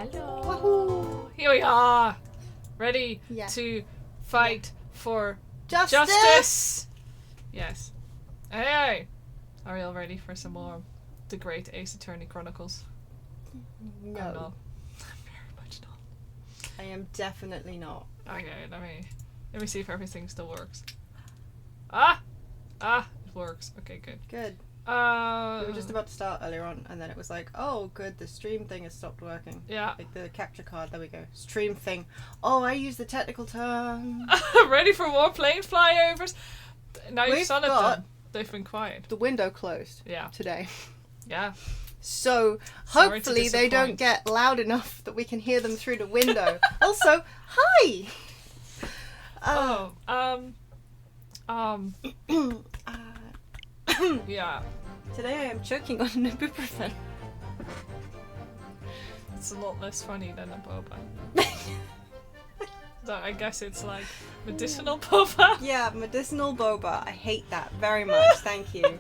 Hello. Wahoo! Here we are. Ready Yeah. to fight for Justice! justice. Yes. Hey. Are we all ready for some more The Great Ace Attorney Chronicles? No. I'm not. Very much not. I am definitely not. Okay, let me see if everything still works. It works. Okay, good. Good. We were just about to start earlier on, and then it was like, oh, good, the stream thing has stopped working. Yeah. Like the capture card, there we go. Stream thing. Oh, I use the technical term. Ready for more plane flyovers? Now you've We've done it got- then. They've been quiet. The window closed Yeah. today. Yeah. So Sorry to hopefully they don't disappoint. get loud enough that we can hear them through the window. Also, hi! Yeah. Today I am choking on ibuprofen. It's a lot less funny than a boba. So I guess it's like medicinal boba. Yeah, medicinal boba. I hate that very much. Thank you.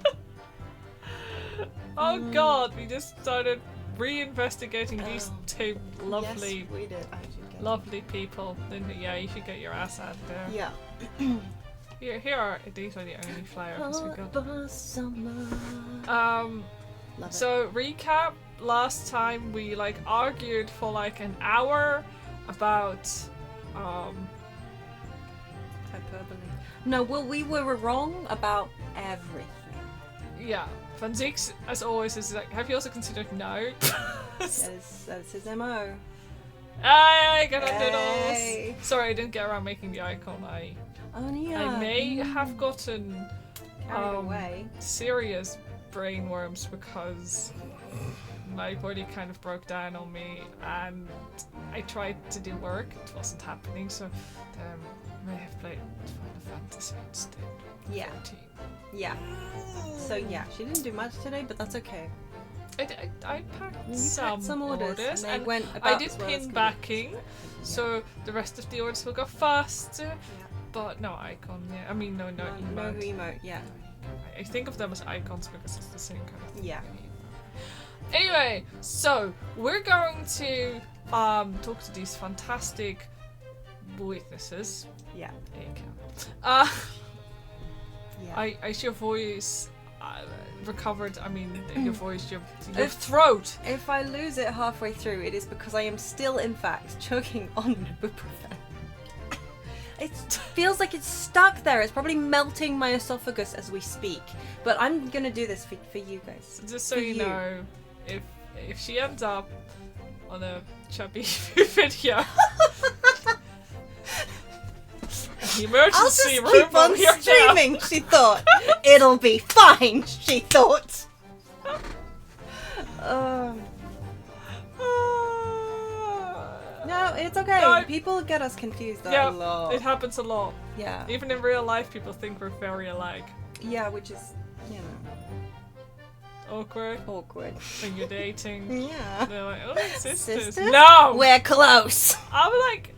Oh god, we just started reinvestigating these two lovely, Yes, we did. I should get lovely people. Then yeah, you should get your ass out there. Yeah. These are the only flyovers we got. Love it. So recap. Last time we like argued for like an hour about Hyperbole. No, well, we were wrong about everything. yeah. Van Zieks, as always, is like, have you also considered no? That's his MO. I got on Hey. noodles. Sorry, I didn't get around making the icon. Oh, yeah. I may have gotten Carried away. serious brain worms because my body kind of broke down on me and I tried to do work, it wasn't happening, so I may have played Final Fantasy instead. Yeah. 14. Yeah. So, yeah, she didn't do much today, but that's okay. I packed You some, packed some orders, and they went I about did as well as pin could. backing, so the rest of the orders will go faster, Yeah. but no icon, yeah. I mean, no No emote. emote, yeah. I think of them as icons because it's the same kind of thing. Yeah. Anyway, so we're going to talk to these fantastic witnesses. Yeah. Yeah. Yeah. Is your voice recovered? I mean, your voice, your throat. If I lose it halfway through, it is because I am still, in fact, choking on ibuprofen. It feels like it's stuck there. It's probably melting my esophagus as we speak. But I'm gonna do this for you guys. Just so For you you. know, if she ends up on a chubby video. The emergency I'll just room keep on over here now. streaming, she thought. It'll be fine, she thought. No, it's okay. No. People get us confused a Yeah, lot. it happens a lot. Yeah. Even in real life, people think we're very alike. Yeah, which is, you know, Awkward awkward. when you're dating. Yeah. They're like, oh, sisters. Sisters? No! We're close. I'm like,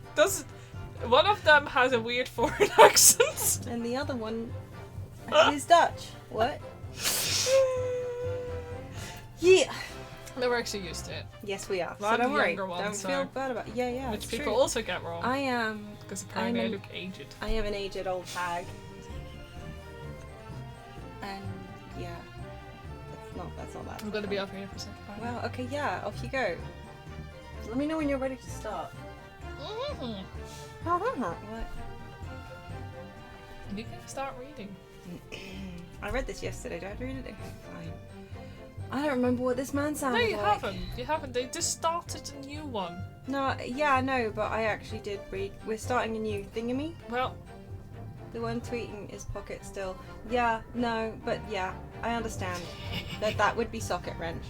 one of them has a weird foreign accent. And the other one is Dutch. What? Yeah. No, we're actually used to it. Yes, we are. Well, So I'm don't the worry. younger one, Don't so- feel bad about it. Yeah, yeah. Which it's people true. also get wrong. I am. Because apparently I I'm look aged. I am an aged old hag. And yeah, that's not that. I'm gonna be up here for a second. Bye. Well, okay, yeah. Off you go. Let me know when you're ready to start. Mhm. What? You can start reading. I read this yesterday. Did I read it? Fine. I don't remember what this man No, sounded you like. haven't. You haven't. They just started a new one. No, yeah, I know, but I actually did read. We're starting a new thingamy. Well, The one tweeting is Pocket still. Yeah, no, but yeah, I understand. that would be Socketwrench.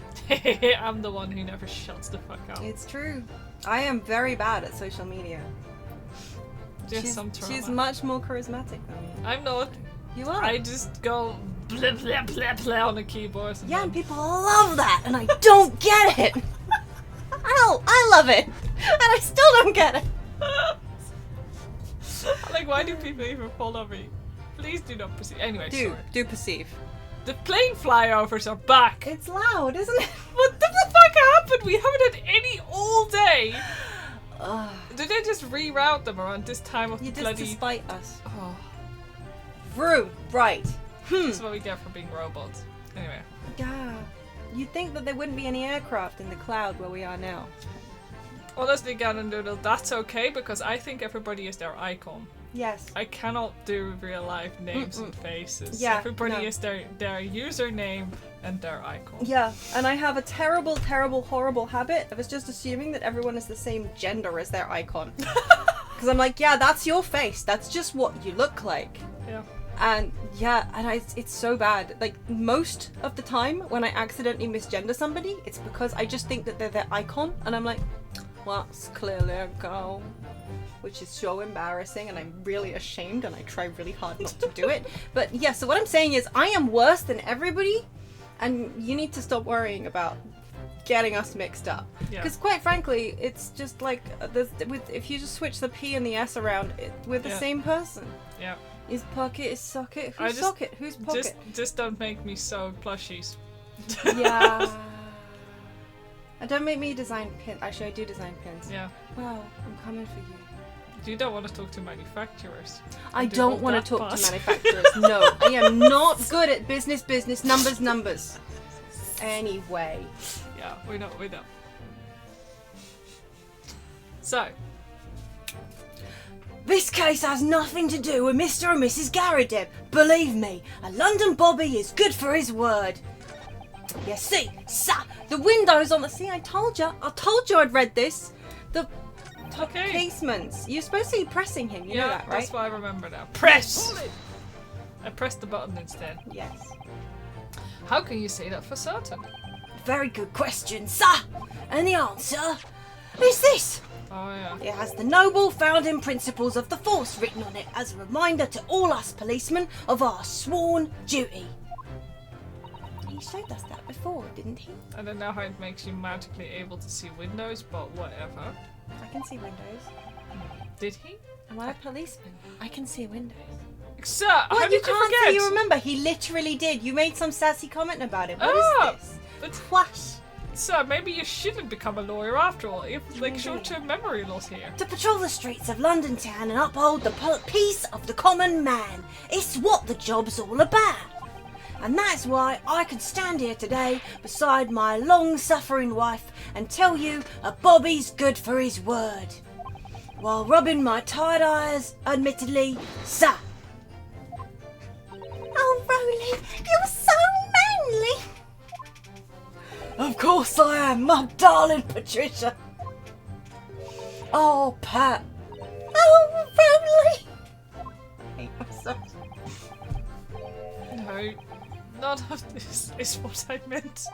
I'm the one who never shuts the fuck up. It's true. I am very bad at social media. Just some trauma. She's much more charismatic than me. I'm not. You are. I just go blah blah blah blah on the keyboard. And Yeah, then- and people love that, and I don't get it. I love it, and I still don't get it. Like, why do people even follow me? Please do not proceed. Anyway, sorry. Do perceive. The plane flyovers are back. It's loud, isn't it? What the fuck happened? We haven't had any all day. Ugh. Did they just reroute them around this time of You the just bloody... to spite us. Oh, Rude. Right. that's what we get for being robots. Anyway. Yeah. You'd think that there wouldn't be any aircraft in the cloud where we are now. Honestly, Ganondoodle, that's okay because I think everybody is their icon. Yes. I cannot do real life names and faces. Yeah, Everybody no. is their username and their icon. Yeah, and I have a terrible, terrible, horrible habit of just assuming that everyone is the same gender as their icon. Because I'm like, yeah, that's your face. That's just what you look like. Yeah. And yeah, and it's so bad. Like, most of the time when I accidentally misgender somebody, it's because I just think that they're their icon. And I'm like, well, it's clearly a girl. Which is so embarrassing, and I'm really ashamed, and I try really hard not to do it. But yeah, so what I'm saying is I am worse than everybody, and you need to stop worrying about getting us mixed up. Yeah. Because quite frankly, it's just like, if you just switch the P and the S around, we're the same person. Yeah. Is Pocket, is Socket, who's Socket, who's Pocket? Just don't make me sew plushies. Yeah. And don't make me design pins. Actually, I do design pins. Yeah. Well, I'm coming for you. You don't want to talk to manufacturers. I Do don't all want that to talk part. to manufacturers. No, I am not good at business, numbers. Anyway. Yeah, we know. So, This case has nothing to do with Mr. and Mrs. Garrideb. Believe me, a London Bobby is good for his word. You see, the windows on the... See, I told you I'd read this. The top casements. You're supposed to be pressing him, you know that, right? That's what I remember now. Press! I pressed the button instead. Yes. How can you say that for certain? Very good question, sir. And the answer is this. Oh, yeah. It has the noble founding principles of the force written on it as a reminder to all us policemen of our sworn duty. He showed us that before, didn't he? I don't know how it makes you magically able to see windows, but whatever. I can see windows. Did he? Am I a policeman? I can see windows. Sir, how What, did you you can't forget? say you remember? He literally did. You made some sassy comment about it. What Ah, is this? but What? sir, maybe you shouldn't become a lawyer after all. You have like short-term memory loss here. To patrol the streets of London town and uphold the peace of the common man. It's what the job's all about. And that's why I can stand here today beside my long-suffering wife and tell you a Bobby's good for his word. While rubbing my tired eyes, admittedly, sir. Oh, Rowley, you're so manly. Of course I am, my darling Patricia. Oh, Pat. Oh, Rowley. I hate myself. No, none of this is what I meant.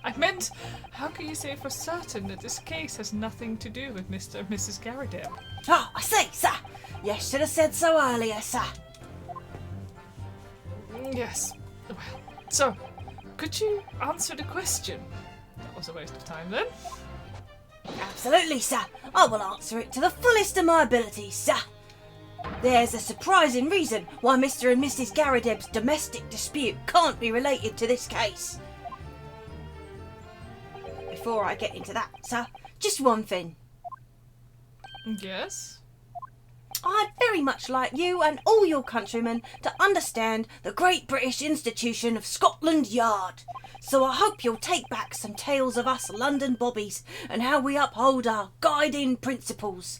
I meant, how can you say for certain that this case has nothing to do with Mr. and Mrs. Garrideb? Oh, I see, sir. You should have said so earlier, sir. Yes. Well, so, could you answer the question? That was a waste of time then. Absolutely, sir. I will answer it to the fullest of my abilities, sir. There's a surprising reason why Mr. and Mrs. Garrideb's domestic dispute can't be related to this case. Before I get into that, sir, just one thing. Yes? I'd very much like you and all your countrymen to understand the great British institution of Scotland Yard. So I hope you'll take back some tales of us London bobbies and how we uphold our guiding principles.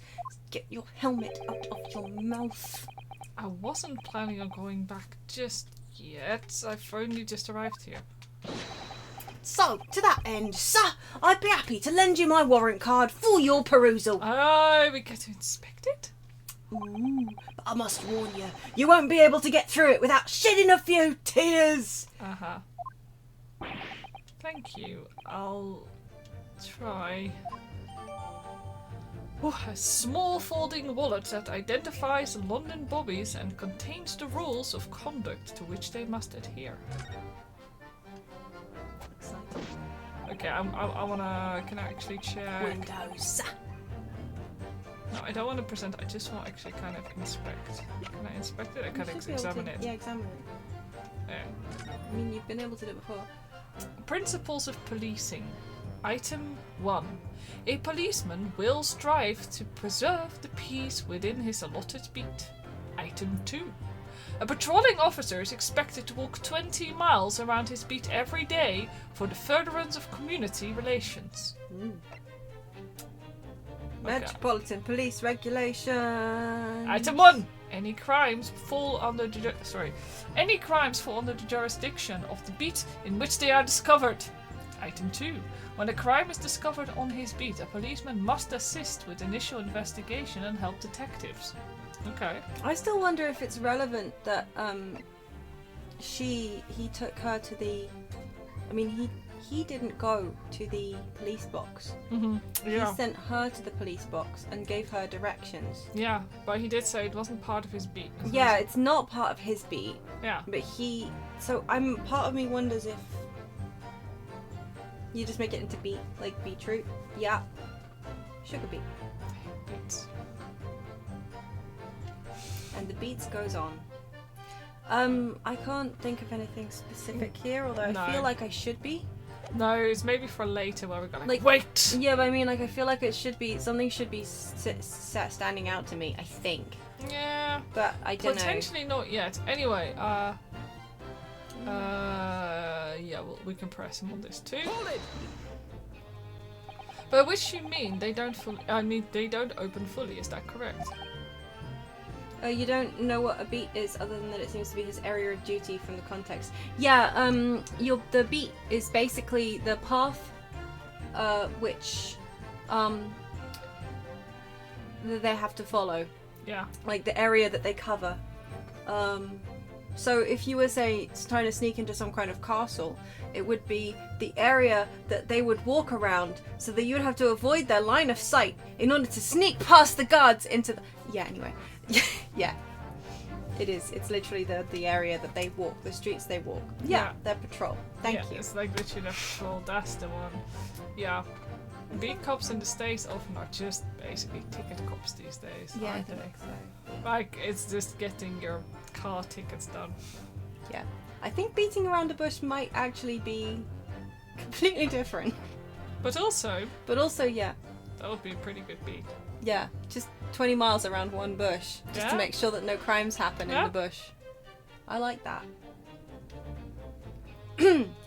Get your helmet out of your mouth. I wasn't planning on going back just yet. I've only just arrived here. So, to that end, sir, I'd be happy to lend you my warrant card for your perusal. Oh, we get to inspect it? Ooh, but I must warn you, you won't be able to get through it without shedding a few tears. Uh-huh. Thank you. I'll try. Oh, a small folding wallet that identifies London bobbies and contains the rules of conduct to which they must adhere. Okay, I wanna. Can I actually check? Windows. No, I don't want to present. I just want to actually kind of inspect. Can I inspect it? I can examine it. Yeah, examine it. Yeah. I mean, you've been able to do it before. Principles of policing. Item 1. A policeman will strive to preserve the peace within his allotted beat. Item 2. A patrolling officer is expected to walk 20 miles around his beat every day for the furtherance of community relations. Metropolitan Police Regulations. Item 1. Any crimes fall under the jurisdiction of the beat in which they are discovered. Item 2. When a crime is discovered on his beat, a policeman must assist with initial investigation and help detectives. Okay. I still wonder if it's relevant that he took her to the. I mean, he didn't go to the police box. Mm-hmm. Yeah. He sent her to the police box and gave her directions. Yeah, but he did say it wasn't part of his beat. Yeah, it's not part of his beat. Yeah. But part of me wonders if you just make it into beet, like beetroot. Yeah. Sugar beet. Beats. And the beats goes on. I can't think of anything specific here, although No. I feel like I should be. No, it's maybe for later where we're gonna Like, wait. Yeah, but I mean, like, I feel like something should be standing out to me, I think. Yeah. But I don't know. Potentially not yet. Anyway, yeah, well, we can press him on this too. Hold it! By which you mean they don't open fully, is that correct? You don't know what a beat is, other than that it seems to be his area of duty from the context. Yeah, the beat is basically the path, which, they have to follow. Yeah. Like the area that they cover. So if you were, say, trying to sneak into some kind of castle, it would be the area that they would walk around, so that you would have to avoid their line of sight in order to sneak past the guards into the... Yeah, anyway. Yeah. It is. It's literally the area that they walk, the streets they walk. Yeah. Their patrol. Thank you. It's like literally the patrol, that's the one. Yeah. Beat cops in the States often are just basically ticket cops these days, Yeah, I aren't think they? so. Like, it's just getting your car tickets done. Yeah. I think beating around a bush might actually be completely different. But also, Yeah. that would be a pretty good beat. Yeah, just 20 miles around one bush, just to make sure that no crimes happen in the bush. I like that.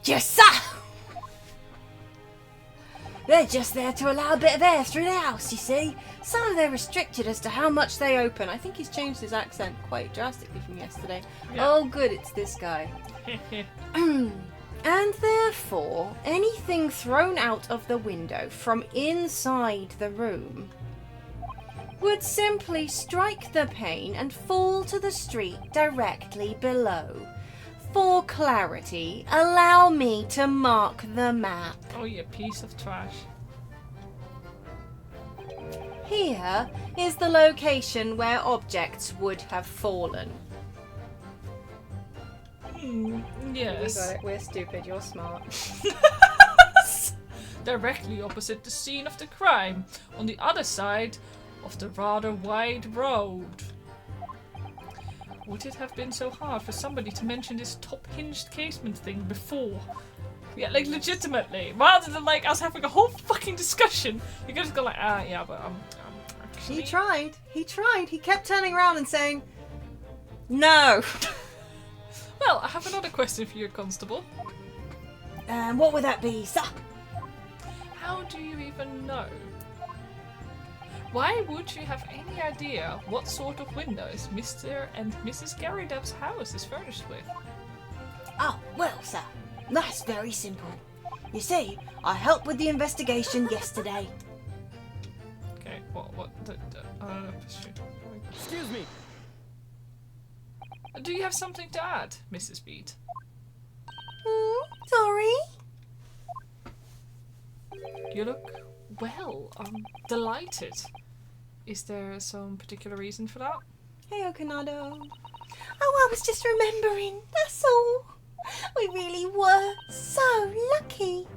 Yes, sir! They're just there to allow a bit of air through the house, you see. So they're restricted as to how much they open. I think he's changed his accent quite drastically from yesterday. Yeah. Oh, good, it's this guy. And therefore, anything thrown out of the window from inside the room would simply strike the pane and fall to the street directly below. For clarity, allow me to mark the map. Oh, you piece of trash. Here is the location where objects would have fallen. Yes. We got it. We're stupid. You're smart. Directly opposite the scene of the crime, on the other side of the rather wide road. Would it have been so hard for somebody to mention this top-hinged casement thing before? Yeah, like legitimately. Rather than like us having a whole fucking discussion, you could just go like, yeah, but actually... He tried. He kept turning around and saying, no. Well, I have another question for you, Constable. What would that be, sir? How do you even know? Why would you have any idea what sort of windows Mr. and Mrs. Garrideb's house is furnished with? Oh, well, sir, that's very simple. You see, I helped with the investigation yesterday. Okay, Excuse me. Do you have something to add, Mrs. Beat? Sorry? You look, well, delighted. Is there some particular reason for that? Hey, Okanado. Oh, I was just remembering, that's all. We really were so lucky.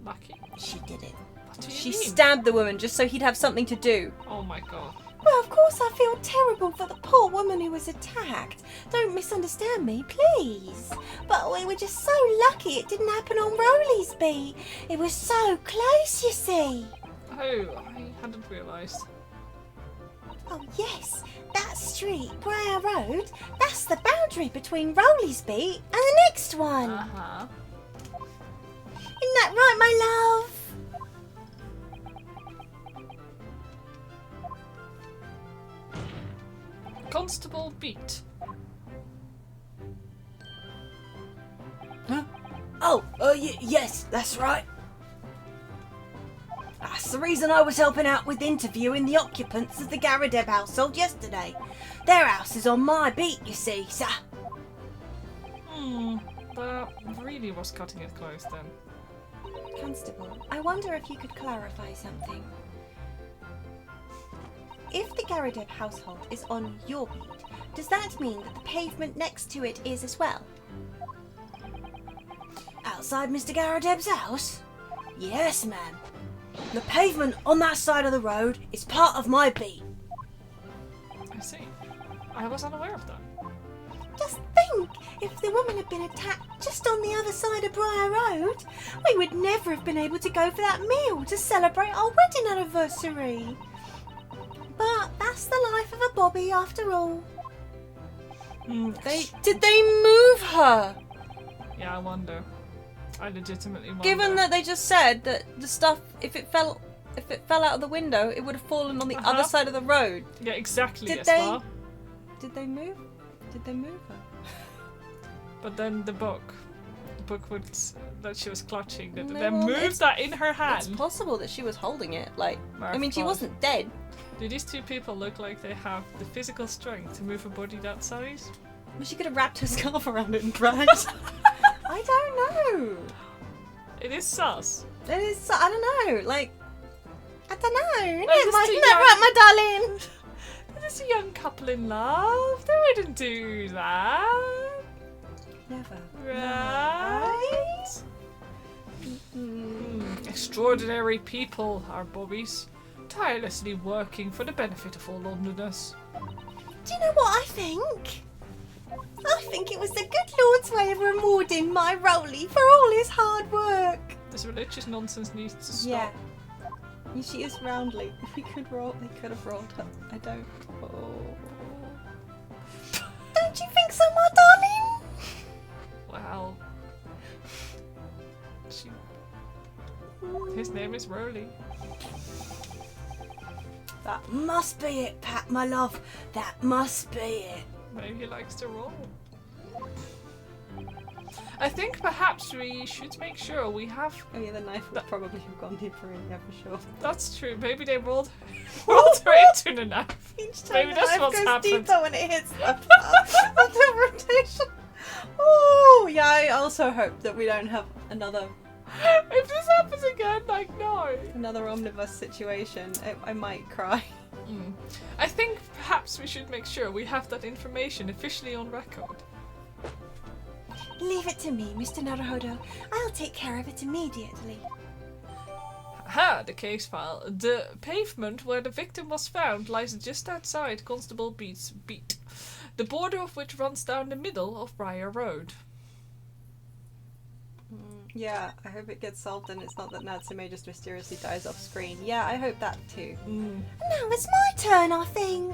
Lucky? She did it. What do you She mean? stabbed the woman just so he'd have something to do. Oh my god. Well, No, of course I feel terrible for the poor woman who was attacked. Don't misunderstand me, please. But we were just so lucky it didn't happen on Rowley's beat. It was so close, you see. Oh, I hadn't realised. Oh yes, that street, Briar Road, that's the boundary between Rowley's beat and the next one. Uh-huh. Isn't that right, my love? Constable Beat. Huh? Oh, yes, that's right. That's the reason I was helping out with interviewing the occupants of the Garadeb household yesterday. Their house is on my beat, you see, sir. That really was cutting it close then. Constable, I wonder if you could clarify something. If the Garadeb household is on your beat, does that mean that the pavement next to it is as well? Outside Mr. Garadeb's house? Yes, ma'am. The pavement on that side of the road is part of my beat. I see. I was unaware of that. Just think, if the woman had been attacked just on the other side of Briar Road, we would never have been able to go for that meal to celebrate our wedding anniversary. But that's the life of a Bobby after all. Did they move her? Yeah, I wonder. I legitimately wonder. Given that they just said that the stuff, if it fell out of the window, it would have fallen on the other side of the road. Yeah, exactly. Did as they? well. Did they move? Did they move her? But then the book would, that she was clutching, that No, they moved that in her It's hand. possible that she was holding it. Like, I mean, she Marv. wasn't dead. Do these two people look like they have the physical strength to move a body that size? Well, she could have wrapped her scarf around it and dragged. I don't know. It is sus. It is. I don't know. Like, I don't know. Isn't just that right, my darling? They're just a young couple in love. They wouldn't do that. Never. Right? Extraordinary people, our bobbies. Tirelessly working for the benefit of all Londoners. Do you know what I think? I think it was the good Lord's way of rewarding my Rowley for all his hard work. This religious nonsense needs to stop. Yeah. She is roundly. If we could roll, they could have rolled her. I don't. Oh. Don't you think so, my darling? Well, his name is Rowley. That must be it, Pat, my love. That must be it. Maybe he likes to roll. I think perhaps we should make sure we have. Oh yeah, the knife would probably have gone deeper in there for sure. That's true. Maybe they rolled her into the knife. Each time Maybe the that's knife what's goes happened. deeper when it hits the rotation. Oh yeah, I also hope that we don't have another If this happens again, like no. another omnibus situation. I might cry. I think perhaps we should make sure we have that information officially on record. Leave it to me, Mr. Naruhodo. I'll take care of it immediately. Aha, the case file. The pavement where the victim was found lies just outside Constable Beat's beat, the border of which runs down the middle of Briar Road. Yeah, I hope it gets solved and it's not that Natsume just mysteriously dies off screen. Yeah, I hope that too. Now it's my turn, I think.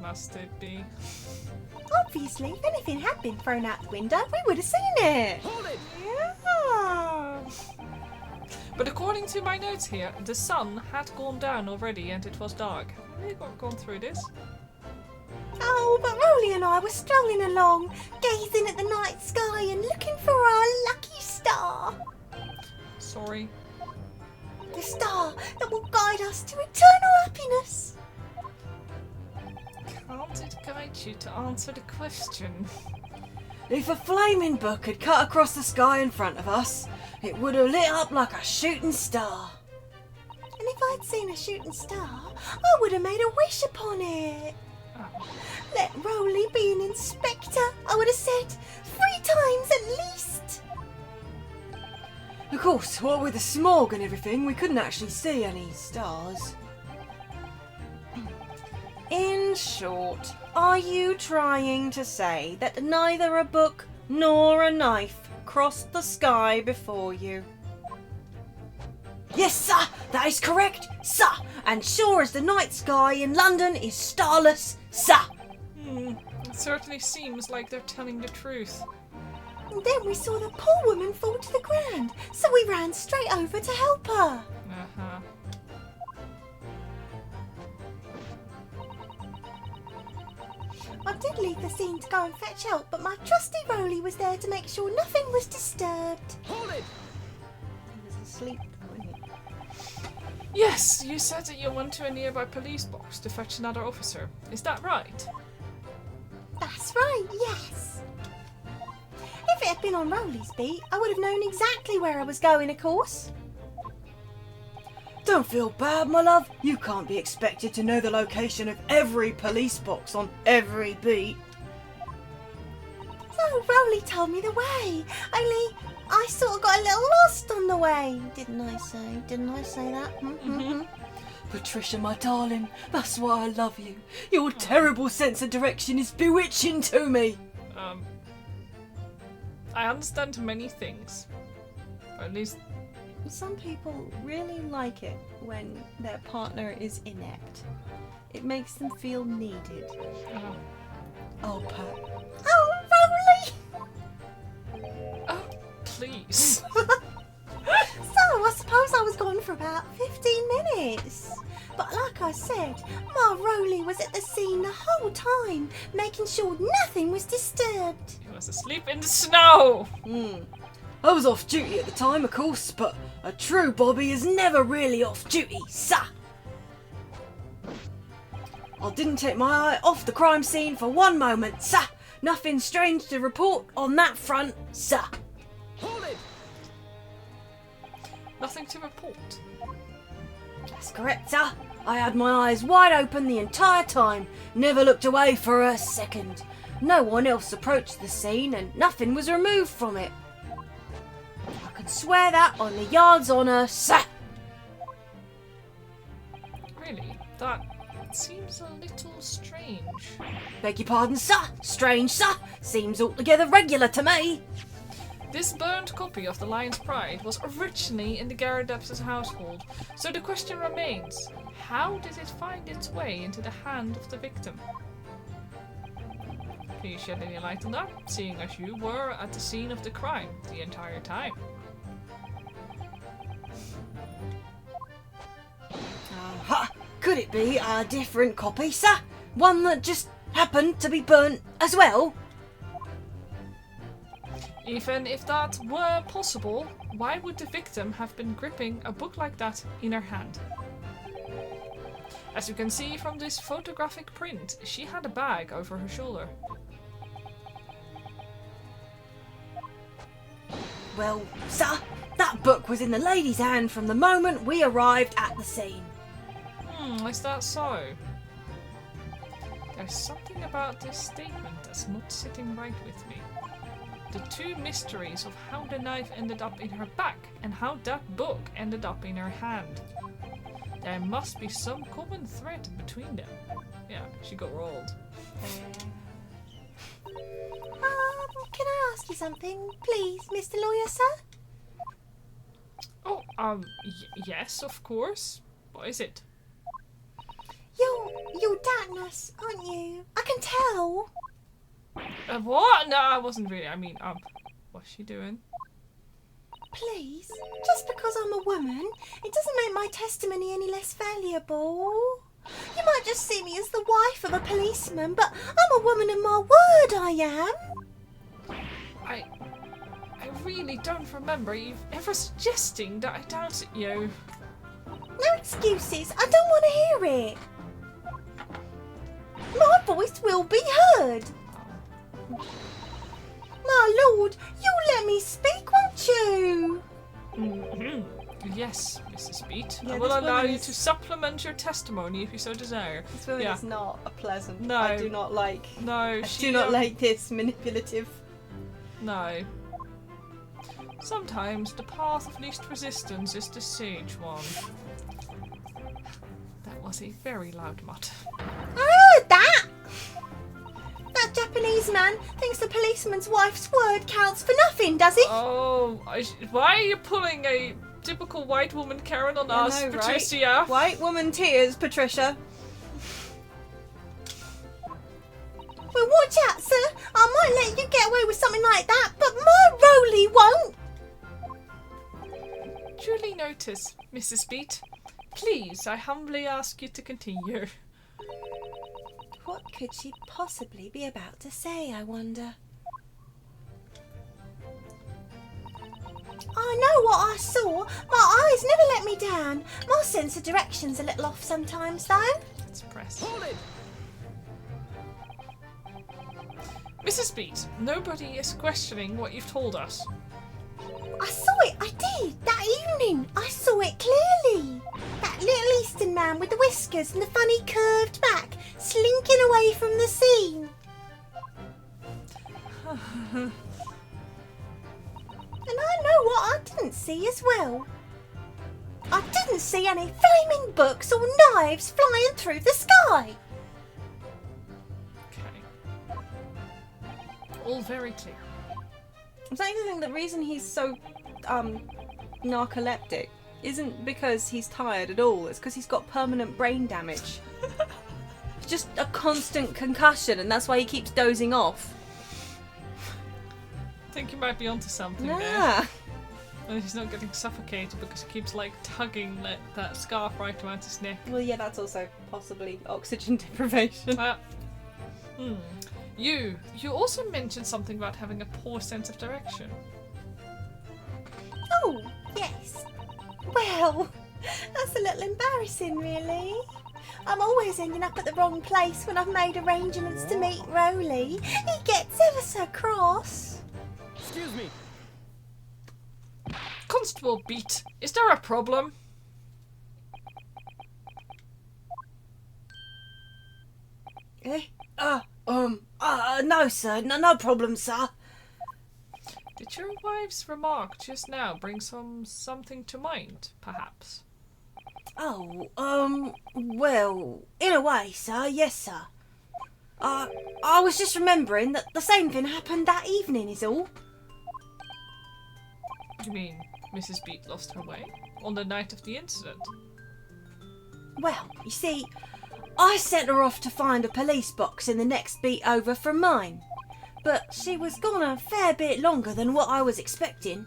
Must it be? Obviously, if anything had been thrown out the window, we would have seen it. Hold it! Yeah. But according to my notes here, the sun had gone down already and it was dark. Have we gone through this? Oh, but Rowley and I were strolling along, gazing at the night sky and looking for our lucky star. Sorry. The star that will guide us to eternal happiness. Can't it guide you to answer the question? If a flaming book had cut across the sky in front of us, it would have lit up like a shooting star. And if I'd seen a shooting star, I would have made a wish upon it. Oh. Let Rowley be an inspector, I would have said, 3 times at least. Of course, what with the smog and everything, we couldn't actually see any stars. In short, are you trying to say that neither a book nor a knife crossed the sky before you? Yes, sir, that is correct, sir. And sure as the night sky in London is starless, sir. It certainly seems like they're telling the truth. And then we saw the poor woman fall to the ground, so we ran straight over to help her. Uh-huh. I did leave the scene to go and fetch help, but my trusty Rolly was there to make sure nothing was disturbed. Hold it! He was asleep, wasn't he? Yes, you said that you went to a nearby police box to fetch another officer. Is that right? That's right, yes. If it had been on Rolly's beat, I would have known exactly where I was going, of course. Don't feel bad, my love. You can't be expected to know the location of every police box on every beat. So Rolly told me the way, only I sort of got a little lost on the way. Didn't I say that? Mm-hmm. Patricia, my darling, that's why I love you. Your terrible sense of direction is bewitching to me. I understand many things. Or at least... Some people really like it when their partner is inept. It makes them feel needed. Oh, Pat. Oh, Rolly! Oh, please. So I suppose I was gone for about 15 minutes. But like I said, my Rolly was at the scene the whole time, making sure nothing was disturbed. He was asleep in the snow. I was off duty at the time, of course, but a true Bobby is never really off duty, sir. I didn't take my eye off the crime scene for one moment, sir. Nothing strange to report on that front, sir. Hold it. Nothing to report. That's correct, sir. I had my eyes wide open the entire time, never looked away for a second. No one else approached the scene and nothing was removed from it. I can swear that on the yard's honour, sir. Really? That seems a little strange. Beg your pardon, sir. Strange, sir. Seems altogether regular to me. This burned copy of The Lion's Pride was originally in the Garradep's household, so the question remains, how did it find its way into the hand of the victim? Can you shed any light on that, seeing as you were at the scene of the crime the entire time? Could it be a different copy, sir? One that just happened to be burnt as well? Even if that were possible, why would the victim have been gripping a book like that in her hand? As you can see from this photographic print, she had a bag over her shoulder. Well, sir, that book was in the lady's hand from the moment we arrived at the scene. Is that so? There's something about this statement that's not sitting right with me. The two mysteries of how the knife ended up in her back and how that book ended up in her hand. There must be some common thread between them. Yeah, she got rolled. Can I ask you something, please, Mr. Lawyer, sir? Oh, yes, of course. What is it? You're Darkness, aren't you? I can tell. What? No, I wasn't really. I mean, what's she doing? Please, just because I'm a woman, it doesn't make my testimony any less valuable. You might just see me as the wife of a policeman, but I'm a woman of my word, I am. I really don't remember you ever suggesting that I doubted you. No excuses, I don't want to hear it. My voice will be heard. My lord, you'll let me speak, won't you? Yes, Mrs. Beat. Yeah, I will this allow woman you is- to supplement your testimony if you so desire. This woman Yeah. is not a pleasant. No. I do not like. No, I she do not like this manipulative. No. Sometimes the path of least resistance is the sage one. That was a very loud mutt. Ah! heard that! That Japanese man thinks the policeman's wife's word counts for nothing, does he? Oh, why are you pulling a typical white woman Karen on us, know, right? Patricia? White woman tears, Patricia. Well, watch out, sir. I might let you get away with something like that, but my Rolly won't. Duly noticed, Mrs. Beat. Please, I humbly ask you to continue. What could she possibly be about to say, I wonder? I know what I saw. My eyes never let me down. My sense of direction's a little off sometimes, though. Let's press. Hold it! Mrs. Beat, nobody is questioning what you've told us. I saw it, I did, that evening. I saw it clearly. That little Eastern man with the whiskers and the funny curved back, slinking away from the scene. And I know what I didn't see as well. I didn't see any flaming books or knives flying through the sky. Okay. All very clear. I'm starting to think the reason he's so narcoleptic isn't because he's tired at all. It's because he's got permanent brain damage. Just a constant concussion, and that's why he keeps dozing off. I think you might be onto something there. Yeah. And he's not getting suffocated because he keeps like tugging that scarf right around his neck. Well, yeah, that's also possibly oxygen deprivation. You also mentioned something about having a poor sense of direction. Oh, yes. Well, that's a little embarrassing, really. I'm always ending up at the wrong place when I've made arrangements to meet Rowley. He gets ever so cross. Excuse me. Constable Beat, is there a problem? No, sir. No problem, sir. Did your wife's remark just now bring something to mind, perhaps? Well, in a way, sir, yes, sir. I was just remembering that the same thing happened that evening, is all. You mean Mrs. Beat lost her way on the night of the incident? Well, you see, I sent her off to find a police box in the next beat over from mine. But she was gone a fair bit longer than what I was expecting.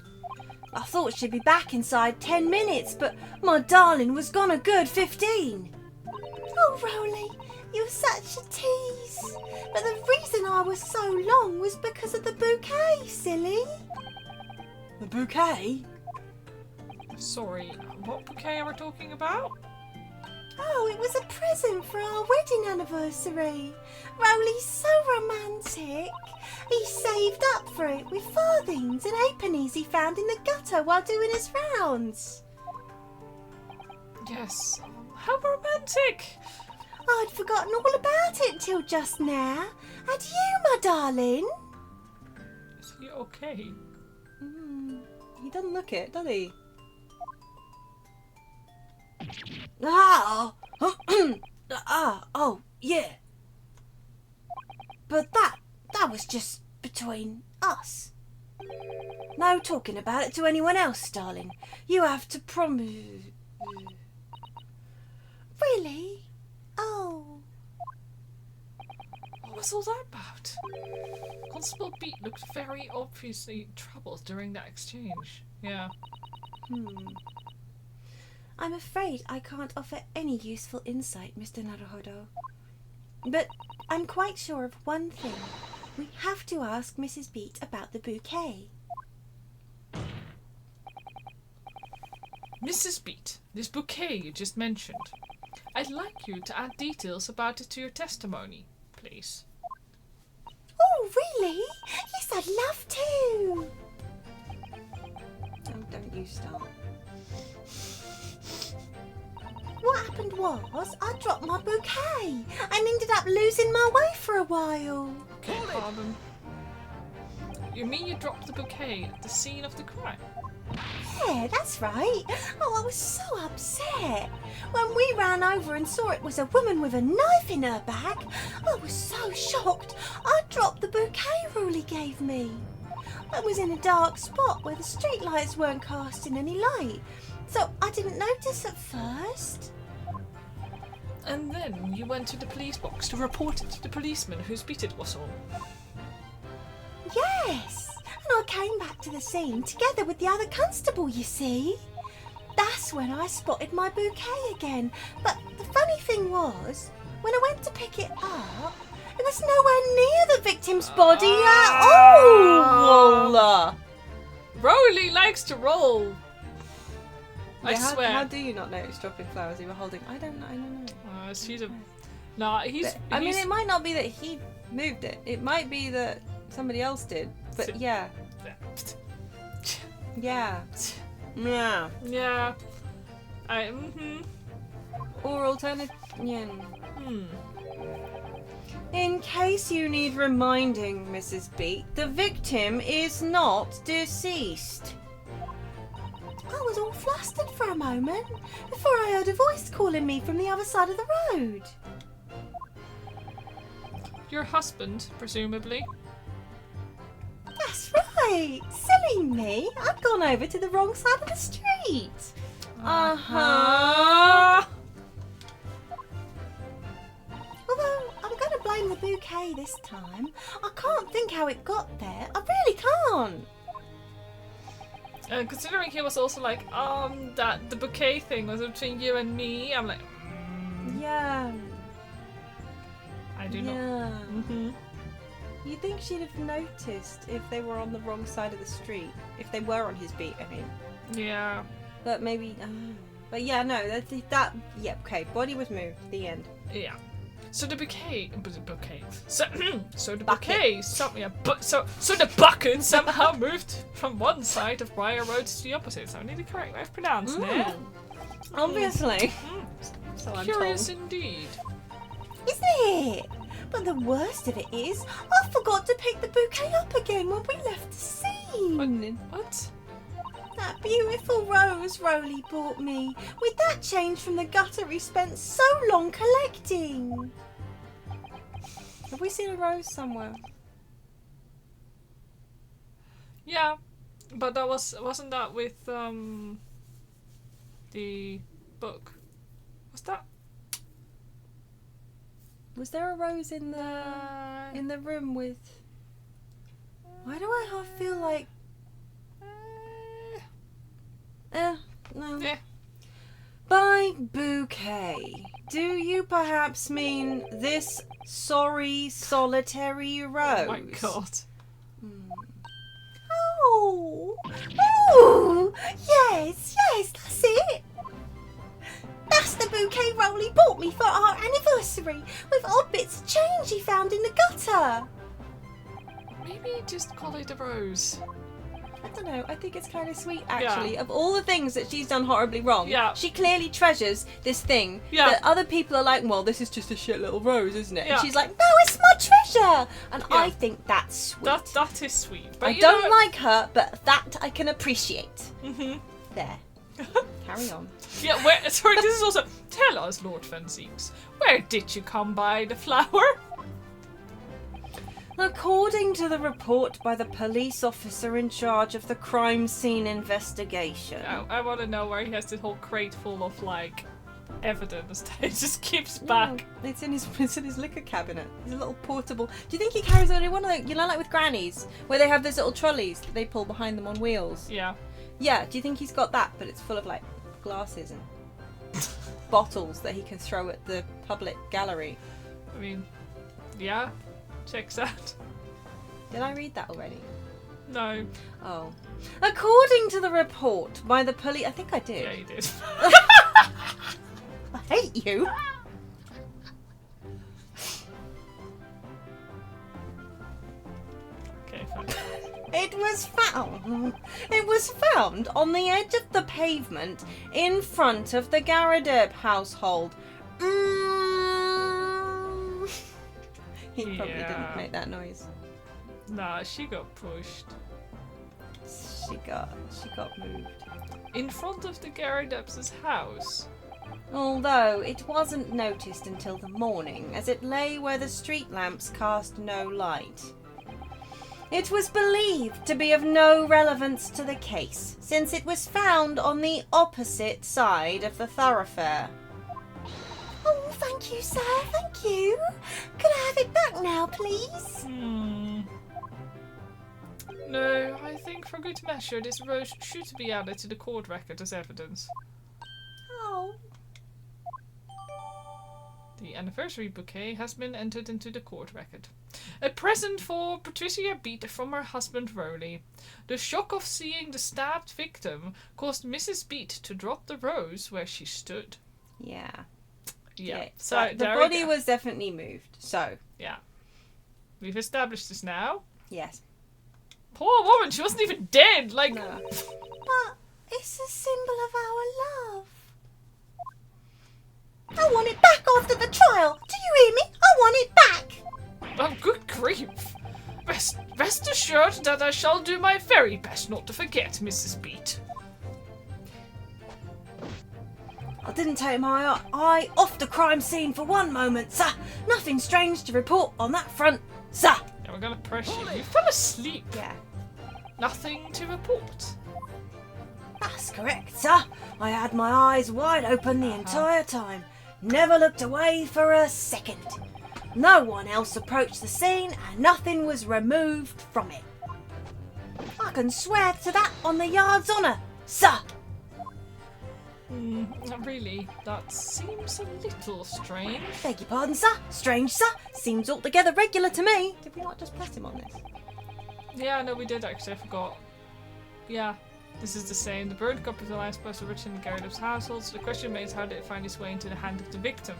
I thought she'd be back inside 10 minutes, but my darling was gone a good 15. Oh, Rowley, you're such a tease. But the reason I was so long was because of the bouquet, silly. The bouquet? Sorry, what bouquet are we talking about? Oh, it was a present for our wedding anniversary. Rowley's so romantic. He saved up for it with farthings and halfpennies he found in the gutter while doing his rounds. Yes, how romantic! I'd forgotten all about it till just now. And you, my darling? Is he okay? He doesn't look it, does he? Oh, yeah. But that was just between us. No talking about it to anyone else, darling. You have to promise. Really? Oh. What was all that about? Constable Beat looked very obviously troubled during that exchange. Yeah. I'm afraid I can't offer any useful insight, Mr. Naruhodo. But I'm quite sure of one thing. We have to ask Mrs. Beat about the bouquet. Mrs. Beat, this bouquet you just mentioned. I'd like you to add details about it to your testimony, please. Oh, really? Yes, I'd love to. Oh, don't you start. What happened was I dropped my bouquet and ended up losing my way for a while. Okay, pardon. You mean you dropped the bouquet at the scene of the crime? Yeah, that's right. Oh, I was so upset. When we ran over and saw it was a woman with a knife in her bag, I was so shocked I dropped the bouquet Ruli gave me. I was in a dark spot where the streetlights weren't casting any light, so I didn't notice at first. And then you went to the police box to report it to the policeman whose beat it was on. Yes, and I came back to the scene together with the other constable, you see. That's when I spotted my bouquet again. But the funny thing was, when I went to pick it up, it was nowhere near the victim's body at all. Rowley likes to roll. I Yeah, swear. How do you not notice dropping flowers you were holding? I don't know. She's a... Nah, he's... I mean, it might not be that he moved it. It might be that somebody else did. But yeah. Yeah. Yeah. Yeah. Or alternative. Yeah. In case you need reminding, Mrs. Beat, the victim is not deceased. I was all flustered for a moment before I heard a voice calling me from the other side of the road. Your husband, presumably. That's right. Silly me. I'd gone over to the wrong side of the street. Uh-huh. Although I'm going to blame the bouquet this time. I can't think how it got there. I really can't. Considering he was also like, that the bouquet thing was between you and me, I'm like, Yeah. I do not. Yeah. Mm-hmm. You think she'd have noticed if they were on the wrong side of the street? If they were on his beat, I mean. Yeah. But maybe. But yeah, no. That. Yeah. Okay. Body was moved. The end. Yeah. So the bouquet. So the Bucket. bouquet. So the bucket somehow moved from one side of Briar Road to the opposite. So I need to correct my pronouncing it. Obviously. So I'm Curious told. indeed. Isn't it? But the worst of it is, I forgot to pick the bouquet up again when we left the scene. What? That beautiful rose Rowley bought me, with that change from the gutter he spent so long collecting. Have we seen a rose somewhere? Yeah, but that wasn't that with the book? Was that? Was there a rose in the room with? Why do I half feel like? No. Yeah. By bouquet, do you perhaps mean this sorry solitary rose? Oh my god. Oh, yes, that's it. That's the bouquet Rowley bought me for our anniversary, with odd bits of change he found in the gutter. Maybe just call it a rose. I don't know. I think it's kind of sweet, actually. Yeah. Of all the things that she's done horribly wrong, she clearly treasures this thing that other people are like, well, this is just a shit little rose, isn't it? Yeah. And she's like, no, it's my treasure. And I think that's sweet. That is sweet. But I don't like her, but that I can appreciate. Mm-hmm. There. Carry on. Yeah, sorry, this is also... Tell us, Lord Fenseeks, where did you come by the flower? According to the report by the police officer in charge of the crime scene investigation. I want to know where he has this whole crate full of, like, evidence that he just keeps back. Yeah, it's in his liquor cabinet. It's a little portable... Do you think he carries on one of the... You know, like with grannies, where they have those little trolleys that they pull behind them on wheels? Yeah. Yeah, do you think he's got that, but it's full of, like, glasses and bottles that he can throw at the public gallery? I mean, yeah. Checks out. Did I read that already? No. Oh. According to the report by the police... I think I did. Yeah, you did. I hate you. Okay, fine. It was found on the edge of the pavement in front of the Garadeb household. He probably didn't make that noise. Nah, she got pushed. She got moved. In front of the Gyarados' house. Although it wasn't noticed until the morning, as it lay where the street lamps cast no light. It was believed to be of no relevance to the case, since it was found on the opposite side of the thoroughfare. Oh, thank you, sir. Thank you. Could I have it back now, please? No, I think for good measure this rose should be added to the court record as evidence. Oh. The anniversary bouquet has been entered into the court record. A present for Patricia Beat from her husband Rowley. The shock of seeing the stabbed victim caused Mrs. Beat to drop the rose where she stood. Yeah. Yeah. So So the there we body go. was definitely moved. So, Yeah. We've established this now. yes. Poor woman, she wasn't even dead. Like, No. But it's a symbol of our love. I want it back after the trial. Do you hear me? I want it back. oh, good grief. Rest assured that I shall do my very best not to forget, Mrs. Beat. I didn't take my eye off the crime scene for one moment, sir. Nothing strange to report on that front, sir. Now we're gonna press you. You fell asleep. Yeah. Nothing to report. That's correct, sir. I had my eyes wide open the entire time. Never looked away for a second. No one else approached the scene and nothing was removed from it. I can swear to that on the yard's honour, sir. Not really. That seems a little strange. Beg your pardon, sir. Strange, sir. Seems altogether regular to me. Did we not just press him on this? Yeah, no, we did actually. I forgot. Yeah, this is the same. The burned copy of the last post originated in the Gyarados household, so the question remains, how did it find its way into the hand of the victim?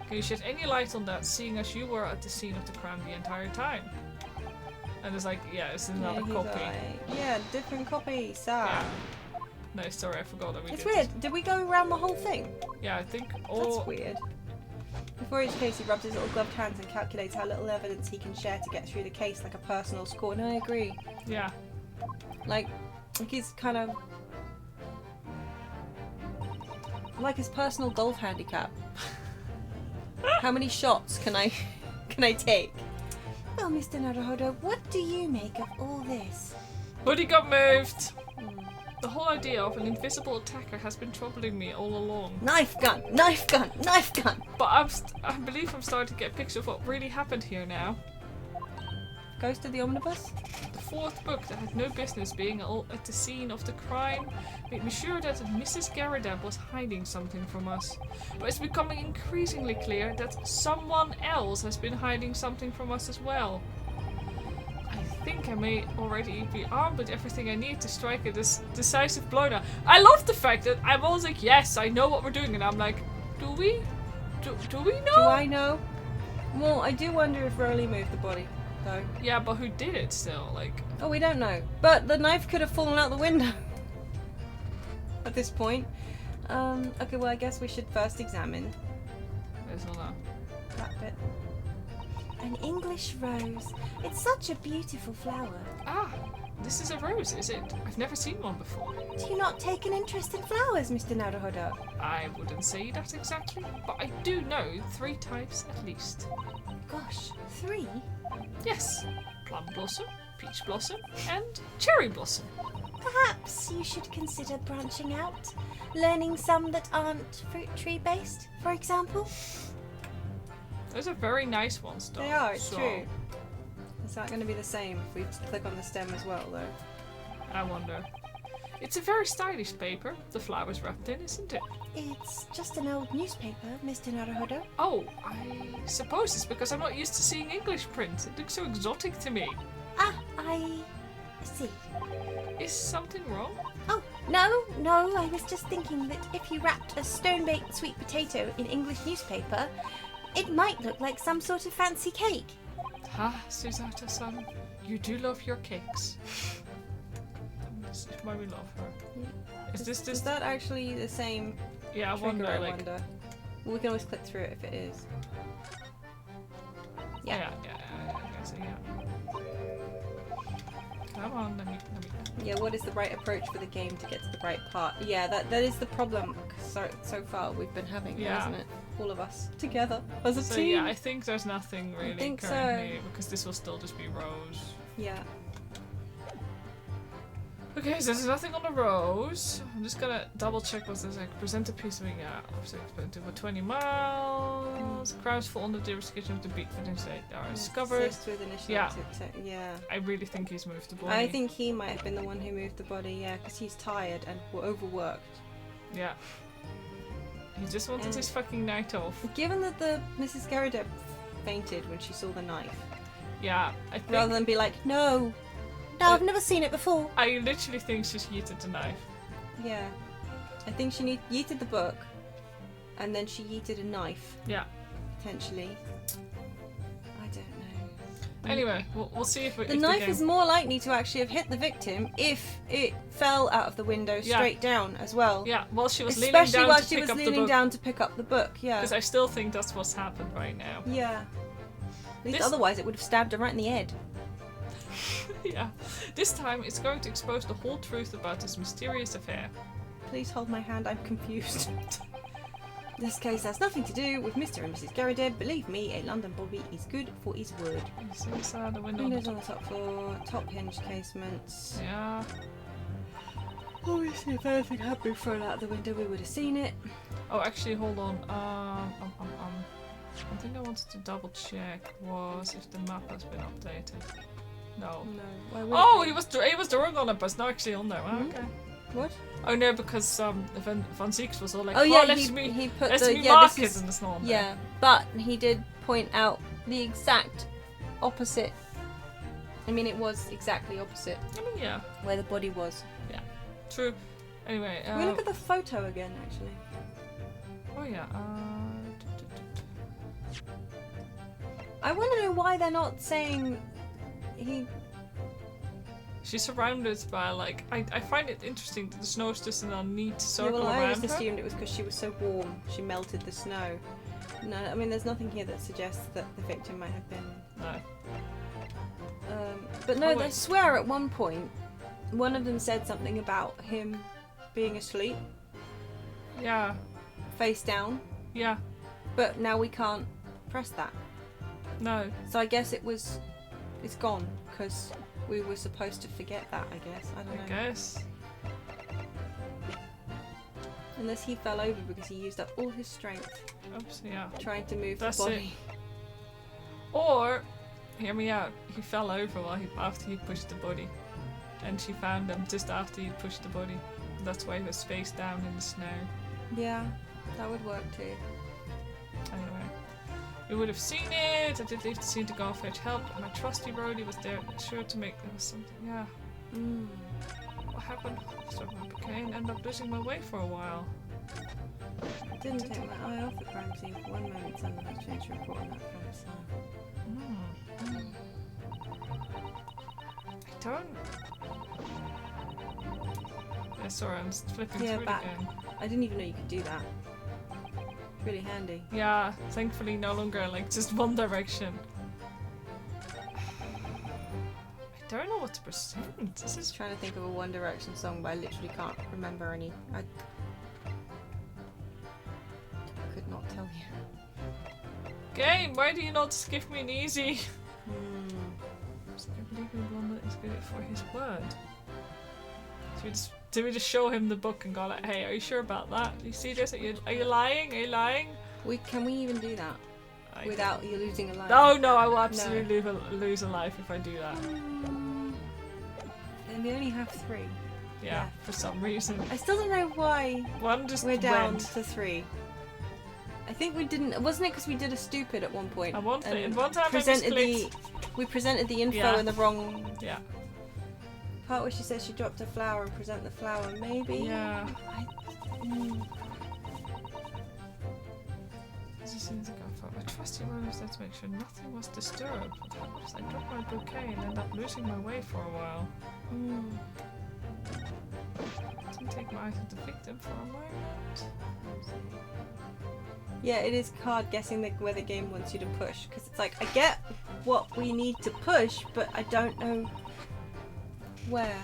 Can you shed any light on that, seeing as you were at the scene of the crime the entire time? And it's like, yeah, it's another he's copy. like, yeah, different copy, sir. Yeah. No, sorry, I forgot that we It's did weird. this. Did we go around the whole thing? Yeah, I think That's all. weird. Before each case, he rubs his little gloved hands and calculates how little evidence he can share to get through the case, like a personal score. And I agree. Yeah. Like he's kind of like his personal golf handicap. How many shots can I take? Well, Mr. Naruhodo, what do you make of all this? Hoodie got moved! The whole idea of an invisible attacker has been troubling me all along. Knife gun, knife gun, knife gun. But I believe I'm starting to get a picture of what really happened here now. Ghost of the Omnibus? The fourth book that had no business being at the scene of the crime made me sure that Mrs. Gyarados was hiding something from us. But it's becoming increasingly clear that someone else has been hiding something from us as well. I think I may already be armed with everything I need to strike a decisive blow now. I love the fact that I'm always like, yes, I know what we're doing, and I'm like, do we? Do we know? Do I know? Well, I do wonder if Rowley moved the body, though. Yeah, but who did it still? Like, Oh, we don't know. But the knife could have fallen out the window at this point. Okay, well, I guess we should first examine there's all that. that bit. An English rose. It's such a beautiful flower. Ah, this is a rose, is it? I've never seen one before. Do you not take an interest in flowers, Mr. Naruhodo? I wouldn't say that exactly, but I do know 3 types at least. Gosh, 3? Yes, plum blossom, peach blossom, and cherry blossom. Perhaps you should consider branching out. Learning some that aren't fruit tree based, for example. Those are very nice ones, though. They are, it's so true. Is that going to be the same if we click on the stem as well, though? I wonder. It's a very stylish paper, the flowers wrapped in, isn't it? It's just an old newspaper, Mr. Naruhodo. Oh, I suppose it's because I'm not used to seeing English print. It looks so exotic to me. Ah, I see. Is something wrong? Oh, no, I was just thinking that if you wrapped a stone-baked sweet potato in English newspaper, it might look like some sort of fancy cake. Ah, Suzata-san, you do love your cakes. This is why we love her. Is Is that actually the same Yeah, I trigger, wonder, I like... wonder? Well, we can always click through it if it is. Yeah, I guess, yeah. Come on, let me. Yeah, what is the right approach for the game to get to the right part? Yeah, that is the problem so far we've been having, isn't it? All of us together as a So team. yeah, I think there's nothing really think so. currently because this will still just be rows. Yeah. Okay, so there's nothing on the rows. I'm just gonna double check what there's like. Present a piece of so it's over 20 miles. Crowds fall under the jurisdiction of the beat for they are discovered. Assist with initiative, Yeah. Yeah. I really think he's moved the body. I think he might have been the one who moved the body, yeah, because he's tired and overworked. Yeah. He just wanted his fucking night off. Given that the Mrs. Garrideb fainted when she saw the knife, Yeah, I think. rather than be like, no. No, I've never seen it before. I literally think she's yeeted the knife. Yeah. I think she yeeted the book, and then she yeeted a knife, Yeah. potentially. I don't know. Anyway, we'll see if The knife is more likely to actually have hit the victim if it fell out of the window straight down as well. Yeah, while she was leaning Especially down while to she pick was up the leaning book. down to pick up the book, yeah. Because I still think that's what's happened right now. Yeah. At least This- otherwise it would have stabbed her right in the head. Yeah. This time it's going to expose the whole truth about this mysterious affair. Please hold my hand, I'm confused. This case has nothing to do with Mr. and Mrs. Garrideb. Believe me, a London bobby is good for his word. You see inside the window. Windows on the top floor, top hinge casements. Yeah. Obviously, if anything had been thrown out the window, we would have seen it. Oh, actually, hold on. One thing I wanted to double check was if the map has been updated. No. No. Why would Oh, it he was drawing on it, but it's not actually on there. Oh, Mhm. okay. be? What? Oh no, because Van Zieks was all like, Oh yeah, let's he put let's the me yeah. mark This it, is, and it's not on there. yeah, but he did point out the exact opposite. I mean, it was exactly opposite I mean, yeah, where the body was. true. Anyway, Can we look at the photo again, actually? oh yeah. I want to know why they're not saying he. She's surrounded by like I find it interesting that the snow is just in a neat Yeah, circle well, I around always her. assumed it was because she was so warm, she melted the snow. No, I mean, there's nothing here that suggests that the victim might have been. No. But no, Oh, they wait. swear at one point. One of them said something about him being asleep, Yeah. face down. Yeah. But now we can't press that. No. So I guess it's gone because we were supposed to forget that. I guess I don't I know. guess. Unless he fell over because he used up all his strength Oops. Yeah. trying to move That's the body. Or, hear me out. He fell over after he pushed the body, and she found him just after he pushed the body. That's why he was face down in the snow. Yeah, that would work too. Anyway, we would have seen it. I did leave the scene to go and fetch help. My trusty roadie was there, sure to make there was something. Yeah. Mm. What happened? So I became ended up losing my way for a while. Didn't take my eye off the crime scene for one moment. Someone has changed to report on that crime scene. I don't. Yeah, sorry, I'm just flipping Yeah, through it back. again. I didn't even know you could do that. It's really handy. Yeah, thankfully no longer like just one direction. I don't know what to present. This is Trying to think of a One Direction song, but I literally can't remember any. I could not tell you. game. Why do you not just give me an easy? Hmm. I believe the one that is good for his word. Do we just show him the book and go like, hey, are you sure about that? Do you see this? Are you lying? Are you lying? Can we even do that I without you losing a life? No, I will absolutely lose a life if I do that. And we only have 3. Yeah, for some reason. I still don't know why One just we're down went. to 3. I think we didn't. Wasn't it because we did a stupid at one point? And one and time I presented misclicked. we presented the info Yeah. in the wrong Yeah. part where she says she dropped a flower and present the flower. Maybe. Yeah. Mm. I just need to go for my trusty one was there to make sure nothing was disturbed. What happened is I dropped my bouquet and ended up losing my way for a while. Mm. Didn't take my eyes off the victim for a moment. Yeah, it is hard guessing where the game wants you to push because it's like I get what we need to push, but I don't know. Where?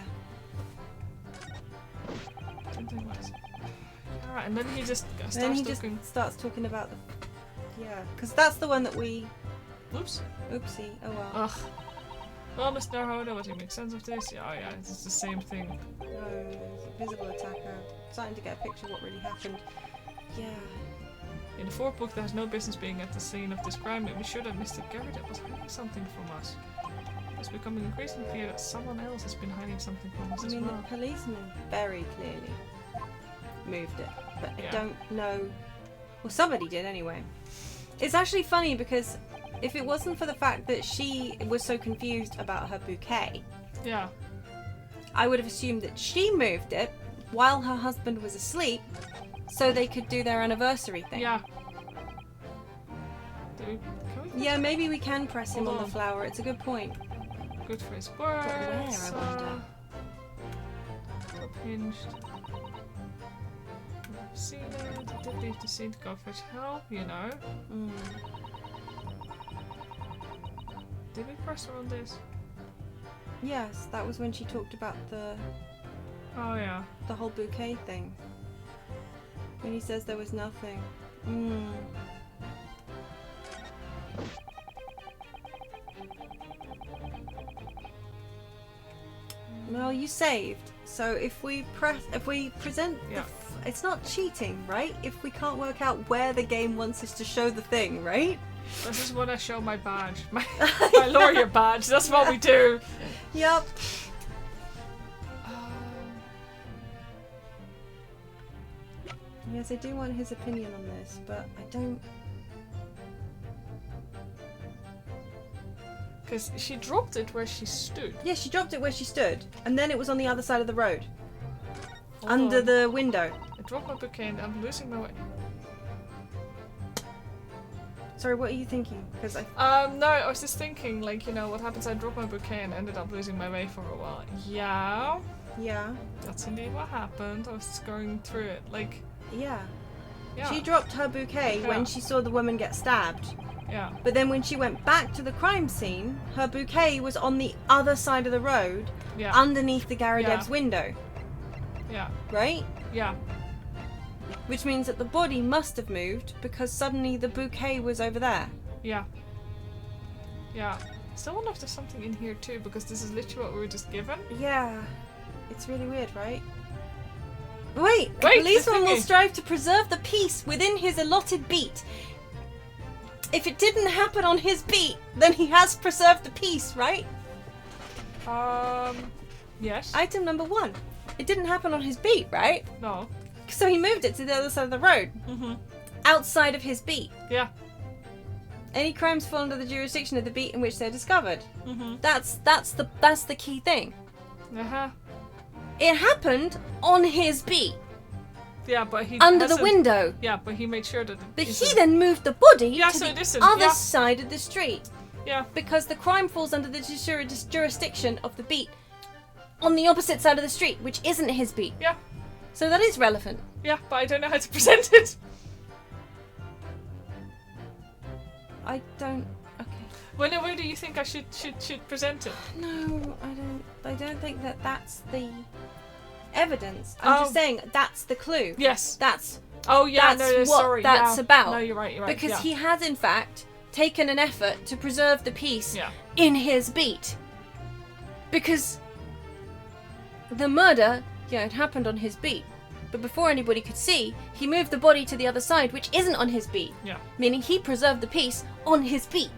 Alright, and then he just starts Then he talking. just starts talking about the. Yeah, because that's the one that we. Oops. Oopsie. Oh well. Ugh. Well, Mr. Hoda, what do you make sense of this? Yeah, oh yeah, it's the same thing. No, it's a visible attacker. Starting to get a picture of what really happened. Yeah. In the fourth book, there's no business being at the scene of this crime. It was sure that Mr. Garrett was hiding something from us. It's becoming increasingly clear that someone else has been hiding something from us I as mean, well. the policeman very clearly moved it, but Yeah. I don't know. Well, somebody did anyway. It's actually funny because if it wasn't for the fact that she was so confused about her bouquet, Yeah. I would have assumed that she moved it while her husband was asleep so they could do their anniversary thing. Yeah. Can we? Yeah, maybe we can press him Hold on on. the flower. It's a good point. Good for his words. where, I wonder? Top hinged. I've seen it. He did leave the scene to go fetch help, you know. Mm. Did we press her on this? Yes, that was when she talked about the Oh yeah. whole bouquet thing. When he says there was nothing. Mm. Well, you saved. So if we present Yeah. it's not cheating, right? If we can't work out where the game wants us to show the thing, right? This is when I show my badge. My lawyer badge. That's what we do. Yep. Yes, I do want his opinion on this, but I don't. Because she dropped it where she stood. Yeah, she dropped it where she stood, and then it was on the other side of the road, Hold under on. the window. I dropped my bouquet and I'm losing my way. Sorry, what are you thinking? Because I. No, I was just thinking, like, you know, what happens? I dropped my bouquet and ended up losing my way for a while. Yeah, Yeah. that's indeed what happened. I was just going through it, like, Yeah. yeah, She dropped her bouquet Yeah. when she saw the woman get stabbed. yeah, But then when she went back to the crime scene, her bouquet was on the other side of the road, yeah, underneath the Garrideb's Yeah. window, yeah, right? yeah. Which means that the body must have moved because suddenly the bouquet was over there. Yeah. Yeah. Still wonder if there's something in here too, because this is literally what we were just given. Yeah. It's really weird, right? Wait! A Wait, policeman the will thingy. strive to preserve the peace within his allotted beat. If it didn't happen on his beat, then he has preserved the peace, right? Yes. Item number 1. It didn't happen on his beat, right? No. So he moved it to the other side of the road. Mm-hmm. Outside of his beat. Yeah. Any crimes fall under the jurisdiction of the beat in which they're discovered. Mm-hmm. That's the key thing. Uh-huh. It happened on his beat. Yeah, but he Under the hasn't- window. Yeah, but he made sure that it But he isn't- then moved the body Yeah, to so the it isn't, other yeah. side of the street. Yeah. Because the crime falls under the jurisdiction of the beat on the opposite side of the street, which isn't his beat. Yeah. So that is relevant. Yeah, but I don't know how to present it. I don't. Okay. Where do you think I should present it? No, I don't think that that's the evidence. I'm just Oh. saying that's the clue. Yes. That's Oh yeah. That's no, what sorry. that's yeah. about. No, you're right. You're right. because yeah. he has in fact taken an effort to preserve the peace Yeah. in his beat. Because the murder, yeah, it happened on his beat. But before anybody could see, he moved the body to the other side, which isn't on his beat. Yeah. Meaning he preserved the peace on his beat.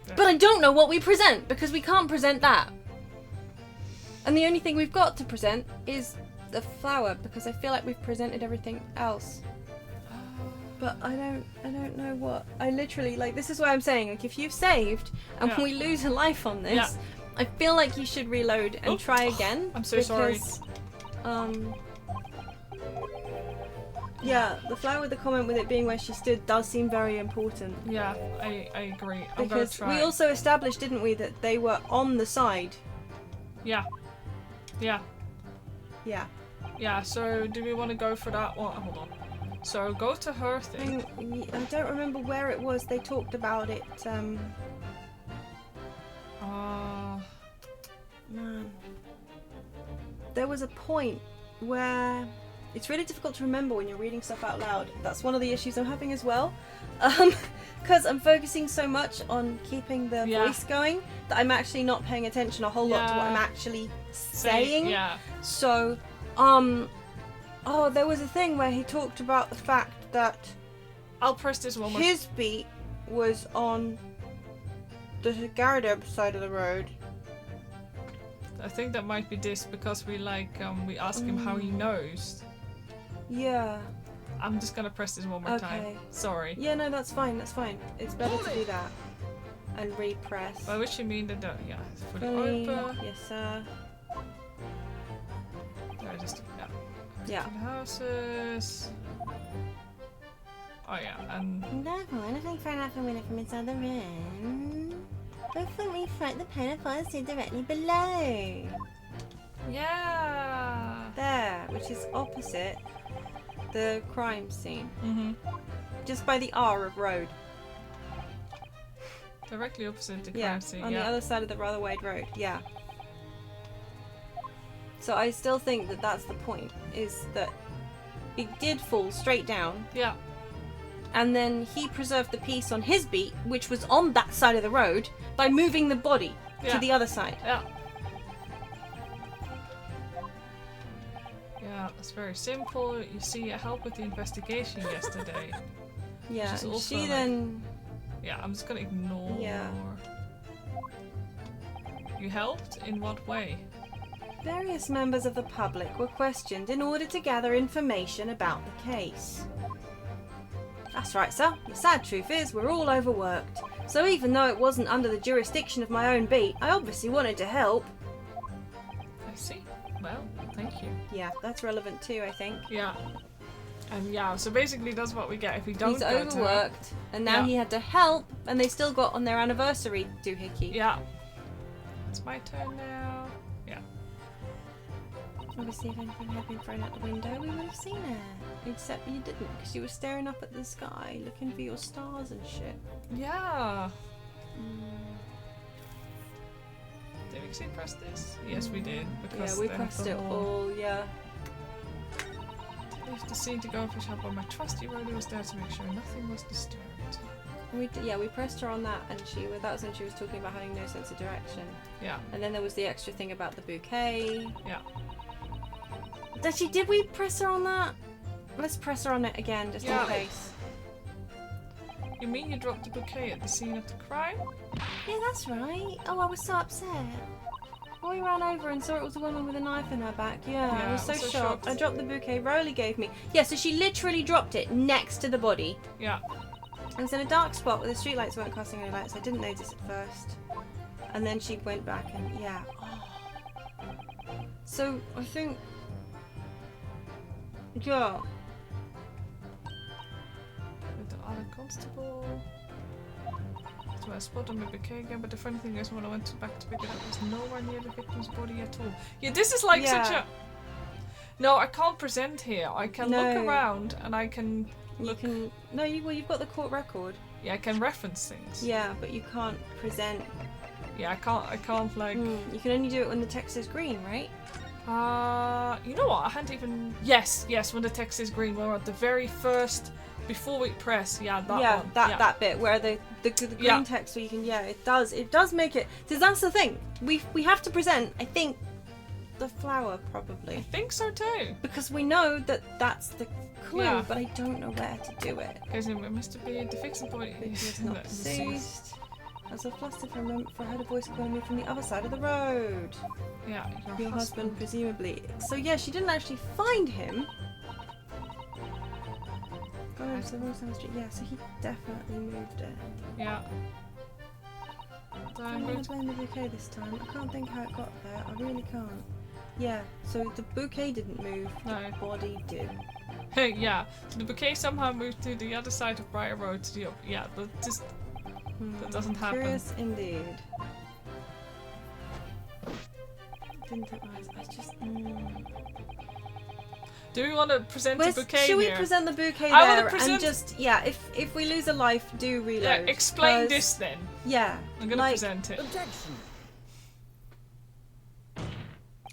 Yeah. But I don't know what we present, because we can't present that. And the only thing we've got to present is the flower, because I feel like we've presented everything else. But I don't know what. I literally, like, this is why I'm saying, like, if you've saved and Yeah. we lose a life on this, Yeah. I feel like you should reload and Oh. try again. I'm so sorry. because, yeah, the flower with the comment with it being where she stood does seem very important. Yeah, I agree. I'm gonna Because try. we also established, didn't we, that they were on the side. Yeah. Yeah. Yeah. Yeah. So do we want to go for that one? Hold on. So go to her thing. I don't remember where it was they talked about it. No, there was a point where it's really difficult to remember when you're reading stuff out loud. That's one of the issues I'm having as well. Because I'm focusing so much on keeping the voice going that I'm actually not paying attention a whole lot to what I'm actually saying. Yeah. So, there was a thing where he talked about the fact that I'll press this one more. his beat was on the Garda side of the road. I think that might be this because we we ask him how he knows. Yeah. I'm just gonna press this one more time. Sorry. Yeah, no, that's fine. That's fine. It's better to do that and repress. By which you mean that it's fully open. Yes, sir. Yeah. Houses. Oh yeah, and No, anything thrown out from window from inside the room. Before we float the pane of fire directly below. yeah. There, which is opposite the crime scene. Mhm. Just by the R of road. Directly opposite the crime scene. On the other side of the rather wide road. Yeah. So I still think that that's the point, is that it did fall straight down, Yeah. and then he preserved the piece on his beat, which was on that side of the road, by moving the body to the other side. Yeah. Yeah, it's very simple. You see, I helped with the investigation yesterday. Yeah, is and also, she like- then... Yeah, I'm just gonna ignore. Yeah. You helped? In what way? Various members of the public were questioned in order to gather information about the case. That's right, sir. The sad truth is we're all overworked. So even though it wasn't under the jurisdiction of my own beat, I obviously wanted to help. I see. Well, thank you. Yeah, that's relevant too, I think. Yeah. And yeah, so basically that's what we get if we don't He's go to her. overworked, and now Yeah. he had to help, and they still got on their anniversary doohickey. Yeah. It's my turn now. Yeah. Obviously, if anything had been thrown out the window, we would have seen it. Except you didn't, because you were staring up at the sky, looking for your stars and shit. Yeah. Did we actually press this? Yes, we did. Because Yeah, we then pressed the it whole- all, yeah. Leave the scene to go fish up on my trusty rodeo was there to make sure nothing was disturbed. We pressed her on that, and that was when she was talking about having no sense of direction. Yeah. And then there was the extra thing about the bouquet. Yeah. Did we press her on that? Let's press her on it again, just Yeah. in case. You mean you dropped the bouquet at the scene of the crime? Yeah, that's right. Oh, I was so upset. We ran over and saw it was a woman with a knife in her back. Yeah, I Yeah, was so I'm so shocked. shocked. I dropped the bouquet Rowley gave me. Yeah, so she literally dropped it next to the body. Yeah. It was in a dark spot where the streetlights weren't casting any lights. I didn't notice it first. And then she went back and, yeah. So, I think... Yeah. With the other constable. So I spotted my bouquet again, but the funny thing is when I went back to pick it up, there's nowhere near the victim's body at all. Yeah, this is like such a... No, I can't present here. I can look around and I can look... You've got the court record. Yeah, I can reference things. Yeah, but you can't present. Yeah, I can't like... You can only do it when the text is green, right? You know what? I hadn't even... Yes, when the text is green, we're at the very first... Before we press, that one. That bit where the green text where you can, it does make it, because that's the thing, we have to present, I think, the flower probably. I think so too. Because we know that that's the clue, Yeah. but I don't know where to do it. Because Mr. B, the fixing point Is not deceased. As I flustered for I heard a voice calling me from the other side of the road. Yeah, Your husband, presumably. So yeah, she didn't actually find him. Yeah, so he definitely moved it. Yeah. I'm going to blame the bouquet this time. I can't think how it got there. I really can't. Yeah, so the bouquet didn't move. No. The body did. Yeah, so the bouquet somehow moved to the other side of Briar Road to the yeah, but just that doesn't happen. Curious indeed. Didn't realize. I just. Do we want to present the bouquet Should we here? present the bouquet I wanna there present- and just if we lose a life, do reload. Yeah, explain 'cause- this then. Yeah, I'm gonna like, present it. Objection.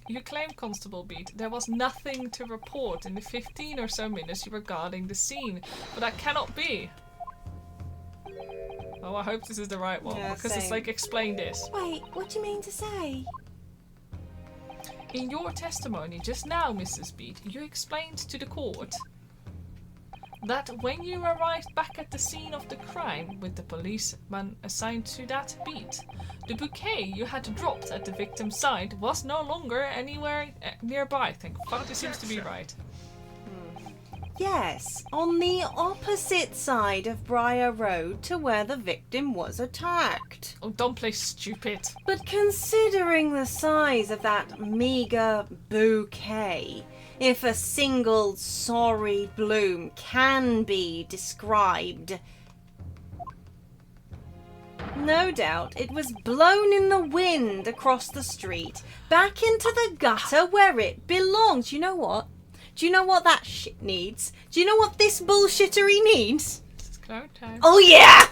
You claim, Constable Beat, there was nothing to report in the 15 or so minutes you were guarding the scene, but that cannot be. Oh, I hope this is the right one, Yeah, because it's same. like, explain this. Wait, what do you mean to say? In your testimony just now, Mrs. Beat, you explained to the court that when you arrived back at the scene of the crime with the policeman assigned to that beat, the bouquet you had dropped at the victim's side was no longer anywhere nearby. Thank God, this seems to be right. Yes, on the opposite side of Briar Road to where the victim was attacked. Oh, don't play stupid. But considering the size of that meagre bouquet, if a single sorry bloom can be described, no doubt it was blown in the wind across the street, back into the gutter where it belongs. You know what? Do you know what that shit needs? Do you know what this bullshittery needs? It's cloud time. Oh yeah!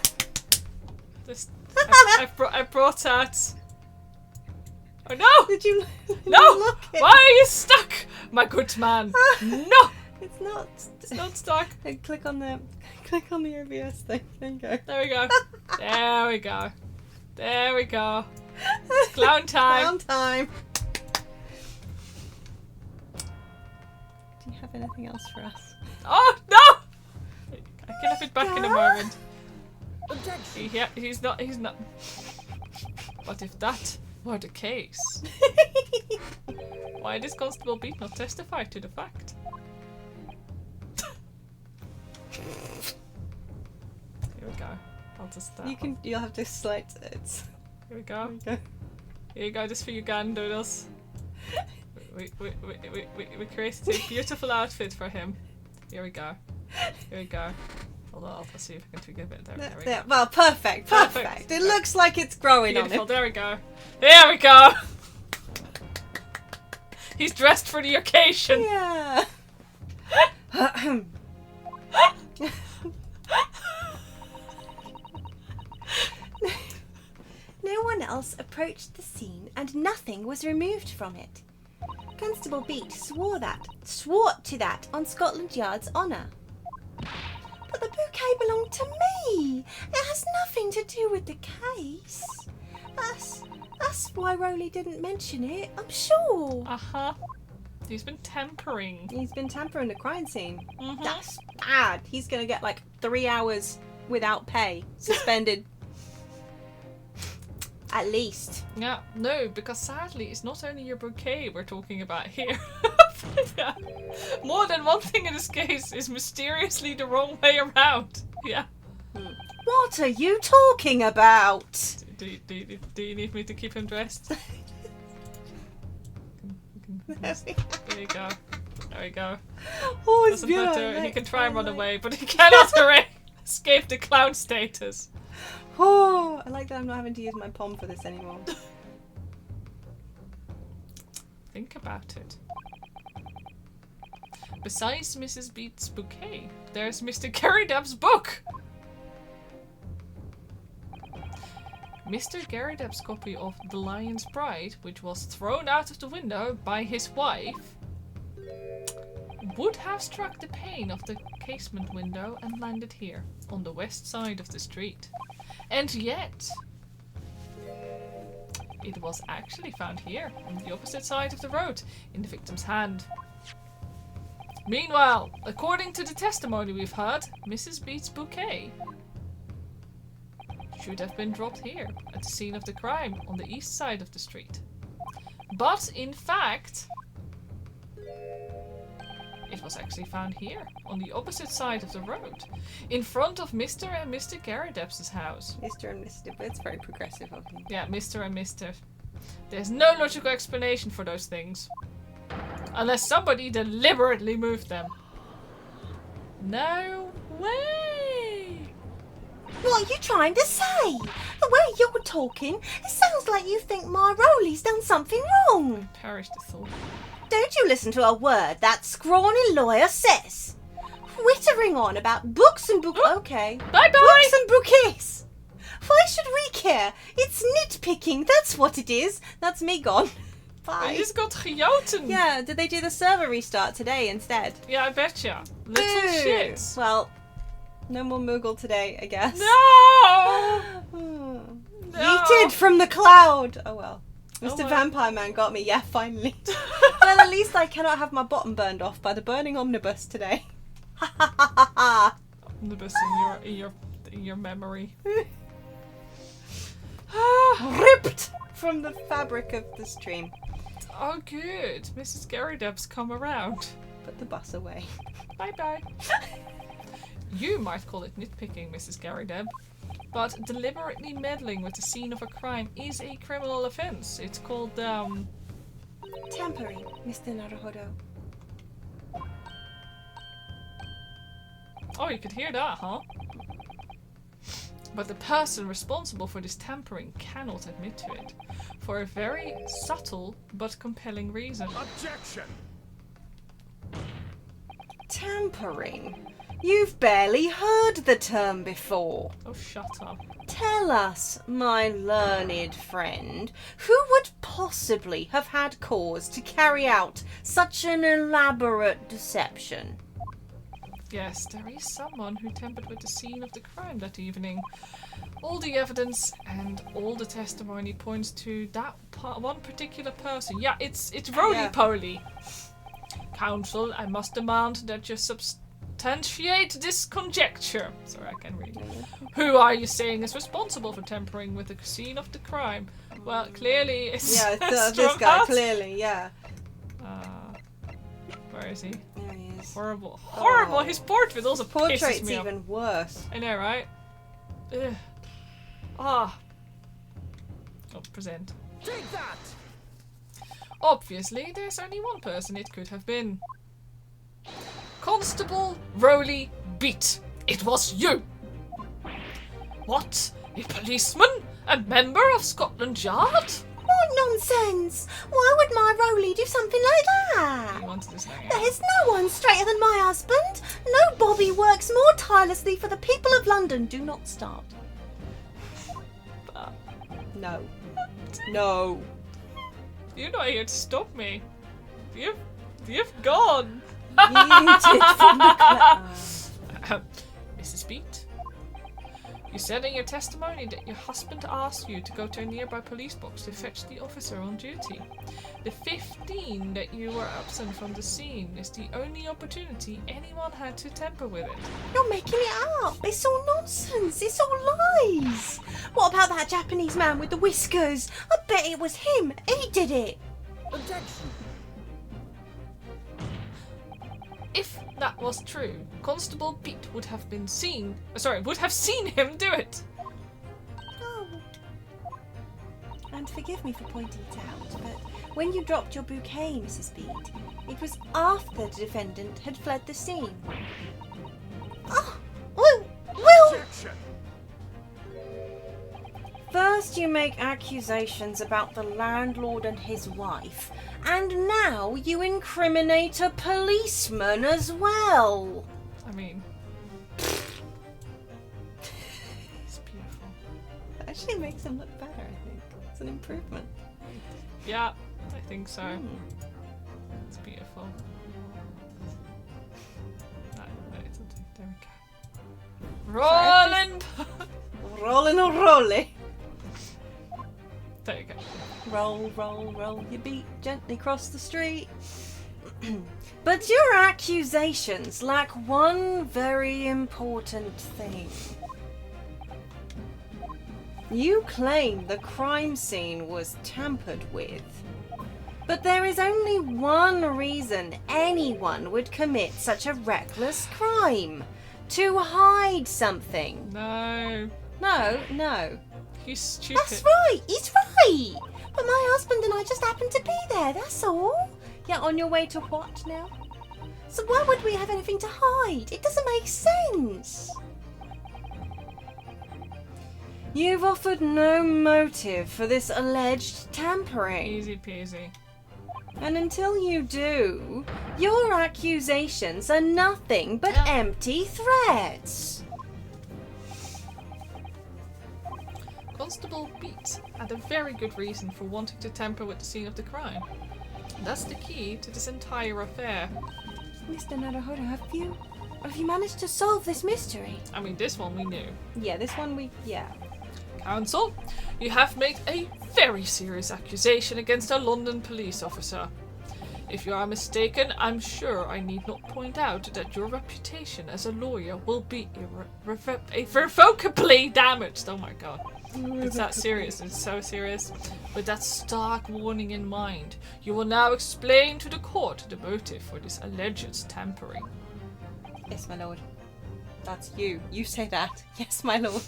I brought out. Oh no! Did you No! look it? Why are you stuck, my good man? No! It's not. It's not stuck. Click on the OBS thing. There you go. There we go. There we go. There we go. It's clown time. Clown time. Do you have anything else for us? Oh no! I can have it back in a moment. Yeah, he's not. But if that were the case, why does Constable Beat not testify to the fact? Here we go. I'll just. You'll have to select it. Here we go. There you go. Here you go. Just for you, Gandoodles. We created a beautiful outfit for him. Here we go. Here we go. Hold on, I'll see if I can tweak it a bit. There we go. Well, perfect. It looks like it's growing Beautiful. on him. There we go. There we go. He's dressed for the occasion. Yeah. No one else approached the scene and nothing was removed from it. Constable Beat swore to that on Scotland Yard's honour. But the bouquet belonged to me. It has nothing to do with the case. That's why Rowley didn't mention it, I'm sure. Uh-huh. He's been tampering. He's been tampering the crime scene. Mhm. That's bad. He's gonna get like 3 hours without pay, suspended. At least. Yeah, no, because sadly, it's not only your bouquet we're talking about here. Yeah. More than one thing in this case is mysteriously the wrong way around. Yeah. What are you talking about? Do you need me to keep him dressed? There you go. There we go. Oh, it's Doesn't beautiful. matter. He can try and run away, but he cannot escape the clown status. Oh, I like that I'm not having to use my palm for this anymore. Think about it. Besides Mrs. Beat's bouquet, there's Mr. Garrideb's book! Mr. Garrideb's copy of The Lion's Bride, which was thrown out of the window by his wife, would have struck the pane of the casement window and landed here, on the west side of the street. And yet, it was actually found here, on the opposite side of the road, in the victim's hand. Meanwhile, according to the testimony we've heard, Mrs. Beat's bouquet should have been dropped here, at the scene of the crime, on the east side of the street. But, in fact, it was actually found here, on the opposite side of the road, in front of Mr. and Mr. Garrideb's house. Mr. and Mr. It's very progressive of you. Yeah, Mr. and Mr. There's no logical explanation for those things. Unless somebody deliberately moved them. No way! What are you trying to say? The way you're talking, it sounds like you think Ma Rowley's done something wrong. Perish the thought. Don't you listen to a word that scrawny lawyer says. Twittering on about books and Okay. Bye-bye! Books and bouquets. Why should we care? It's nitpicking, that's what it is. That's me gone. Bye. Je is got gejoten. Yeah, did they do the server restart today instead? Yeah, I betcha. Little Boo. shit. Well, no more Moogle today, I guess. No! No. Yeeted from the cloud! Oh well. Oh Mr. well. Vampire Man got me, yeah, finally. Well, at least I cannot have my bottom burned off by the burning omnibus today. Ha ha ha ha ha! Omnibus in your memory. Ripped from the fabric of the stream. Oh, good. Mrs. Garrideb's come around. Put the bus away. Bye bye. You might call it nitpicking, Mrs. Garrideb, but deliberately meddling with the scene of a crime is a criminal offense. It's called, Tampering, Mr. Naruhodo. Oh, you could hear that, huh? But the person responsible for this tampering cannot admit to it, for a very subtle but compelling reason. Objection! Tampering? You've barely heard the term before. Oh, shut up. Tell us, my learned friend, who would possibly have had cause to carry out such an elaborate deception? Yes, there is someone who tampered with the scene of the crime that evening. All the evidence and all the testimony points to that one particular person. Yeah, it's roly-poly. Counsel, I must demand that you substantiate this conjecture. Sorry, I can't read. Who are you saying is responsible for tampering with the scene of the crime? Well, clearly it's Yeah, this Strong guy, Heart. clearly, yeah. Where is he? There he is. Horrible. Horrible! Oh. His portrait also pisses Portrait's me off. even worse. I know, right? Ugh. Ah. Oh, present. Take that! Obviously, there's only one person it could have been. Constable Rowley Beat. It was you! What? A policeman? A member of Scotland Yard? What nonsense! Why would my Rowley do something like He that? wanted to snag it. There's no one straighter than my husband. No Bobby works more tirelessly for the people of London. Do not start. But No. No. you're not here to stop me. You've gone. Yeeted from the cloud. Mrs. Beat, you said in your testimony that your husband asked you to go to a nearby police box to fetch the officer on duty. The 15 that you were absent from the scene is the only opportunity anyone had to tamper with it. You're making it up. It's all nonsense. It's all lies. What about that Japanese man with the whiskers? I bet it was him. He did it. Objection! If that was true, Constable Pete would have seen him do it. Oh. And forgive me for pointing it out, but when you dropped your bouquet, Mrs. Beat, it was after the defendant had fled the scene. Oh. Well. Objection! First you make accusations about the landlord and his wife, and now you incriminate a policeman as well. I mean, it's beautiful. It actually makes him look better, I think. It's an improvement. Yeah, I think so. It's beautiful. No, it's not. There we go. Rolling. Rollin' or rolly. There you go. Roll, roll, roll your beat gently cross the street. But your accusations lack one very important thing. You claim the crime scene was tampered with. But there is only one reason anyone would commit such a reckless crime. To hide something. No, No. he's stupid. That's right. He's right. But my husband and I just happened to be there. That's all. Yeah, on your way to what now? So why would we have anything to hide? It doesn't make sense. You've offered no motive for this alleged tampering. Easy peasy. And until you do, your accusations are nothing but empty threats. Constable Beat had a very good reason for wanting to tamper with the scene of the crime. That's the key to this entire affair. Mr. Naruhodo, have you managed to solve this mystery? I mean, this one we knew. Yeah, this one yeah. Counsel, you have made a very serious accusation against a London police officer. If you are mistaken, I'm sure I need not point out that your reputation as a lawyer will be irrevocably damaged. Oh my god. It's that serious. It's so serious. With that stark warning in mind, you will now explain to the court the motive for this alleged tampering. Yes, my lord. That's you. You say that. Yes, my lord.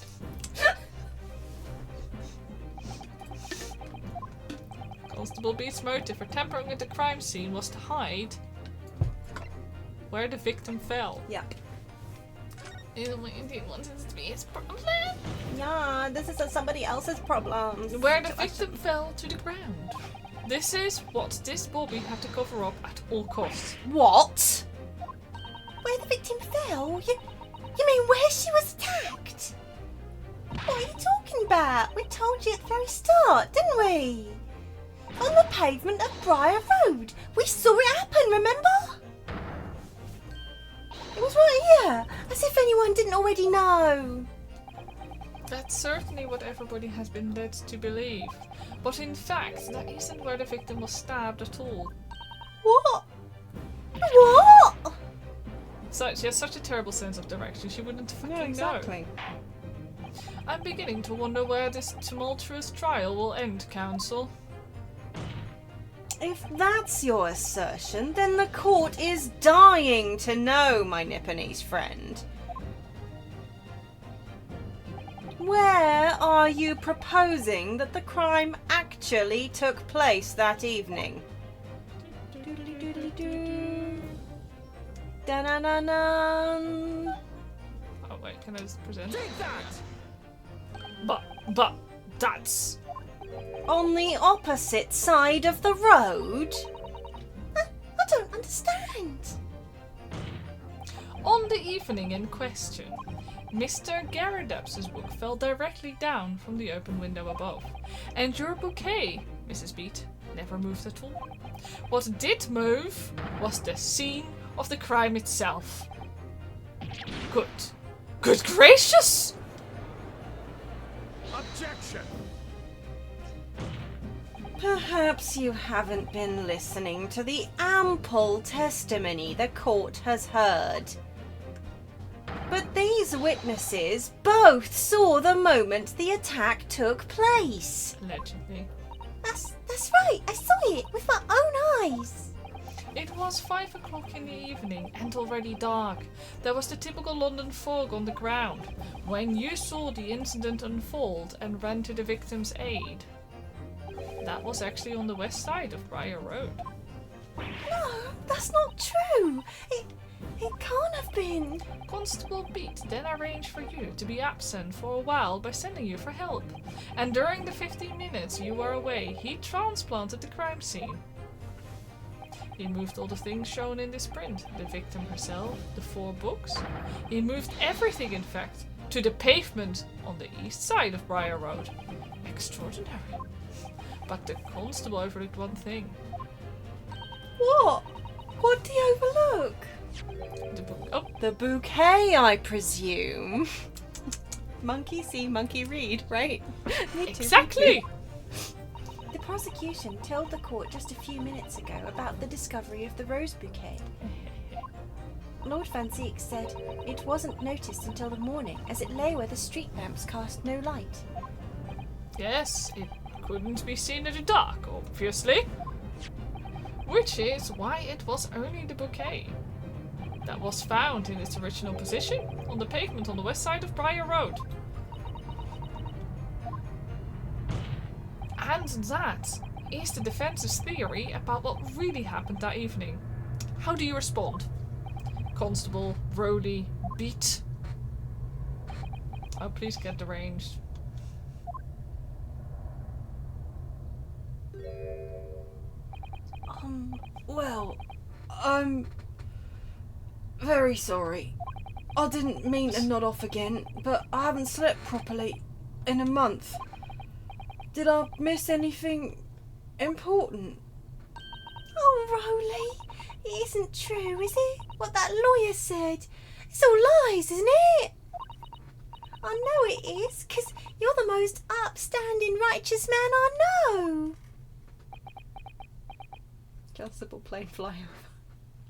Constable Beat's motive for tampering with the crime scene was to hide where the victim fell. Yeah. He wanted it to be his problem. Yeah, this is somebody else's problem. Where the victim fell to the ground. This is what this Bobby had to cover up at all costs. What? Where the victim fell? You mean where she was attacked? What are you talking about? We told you at the very start, didn't we? On the pavement of Briar Road. We saw it happen, remember? It was right here, as if anyone didn't already know. That's certainly what everybody has been led to believe. But in fact, that isn't where the victim was stabbed at all. What? What? So she has such a terrible sense of direction, she wouldn't fucking Yeah, exactly. know. I'm beginning to wonder where this tumultuous trial will end, Counsel. If that's your assertion, then the court is dying to know, my Nipponese friend. Where are you proposing that the crime actually took place that evening? Da-na-na-na. Oh wait, can I just present? Take that! But that's... On the opposite side of the road? I don't understand. On the evening in question, Mr. Garridaps's book fell directly down from the open window above, and your bouquet, Mrs. Beat, never moved at all. What did move was the scene of the crime itself. Good gracious! Objection! Perhaps you haven't been listening to the ample testimony the court has heard. But these witnesses both saw the moment the attack took place. Allegedly. That's right. I saw it with my own eyes. It was 5 o'clock in the evening and already dark. There was the typical London fog on the ground when you saw the incident unfold and ran to the victim's aid. That was actually on the west side of Briar Road. No, that's not true. It can't have been. Constable Beat then arranged for you to be absent for a while by sending you for help. And during the 15 minutes you were away, he transplanted the crime scene. He moved all the things shown in this print. The victim herself, the 4 books. He moved everything, in fact, to the pavement on the east side of Briar Road. Extraordinary. But the constable overlooked one thing. What? What do you overlook? The book. Oh, The bouquet, I presume. Monkey see, monkey read, right? Me too, exactly! The prosecution told the court just a few minutes ago about the discovery of the rose bouquet. Lord Van Zeek said it wasn't noticed until the morning, as it lay where the street lamps cast no light. Yes, it couldn't be seen in the dark, obviously. Which is why it was only the bouquet that was found in its original position on the pavement on the west side of Briar Road. And that is the defense's theory about what really happened that evening. How do you respond? Constable, Rowley, Beat? Oh, please get deranged. Well, I'm very sorry. I didn't mean to nod off again, but I haven't slept properly in a month. Did I miss anything important? Oh, Rowley, it isn't true, is it? What that lawyer said. It's all lies, isn't it? I know it is, 'cause you're the most upstanding, righteous man I know. Constable plane flyover.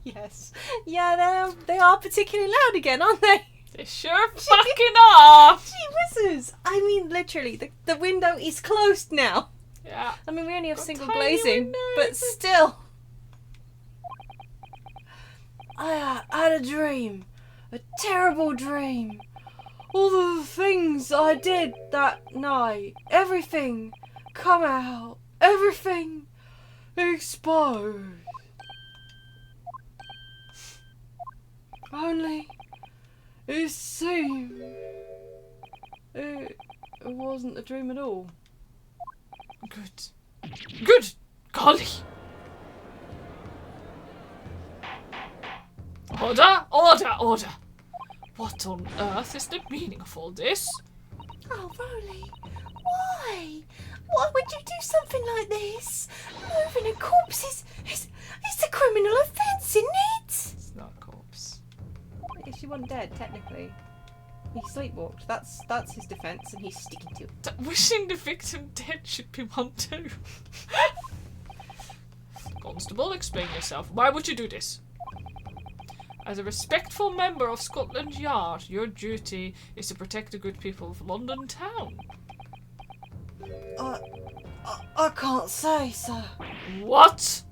Yes. Yeah, they are particularly loud again, aren't they? They sure fucking are! Gee whizzes! I mean, literally, the window is closed now. Yeah. I mean, we only have Got single tiny glazing, windows. but still. I had a dream. A terrible dream. All the things I did that night. Everything come out. Everything exposed. Only it seemed it wasn't a dream at all. Good. Good! Golly! Order! Order! Order! What on earth is the meaning of all this? Oh, Rowley, why? Why would you do something like this? Moving a corpse is a criminal offence, isn't it? It's not a corpse. I guess she wasn't dead, technically. He sleepwalked. That's his defence, and he's sticking to it. Wishing the victim dead should be one too. Constable, explain yourself. Why would you do this? As a respectful member of Scotland Yard, your duty is to protect the good people of London town. I can't say, sir. What?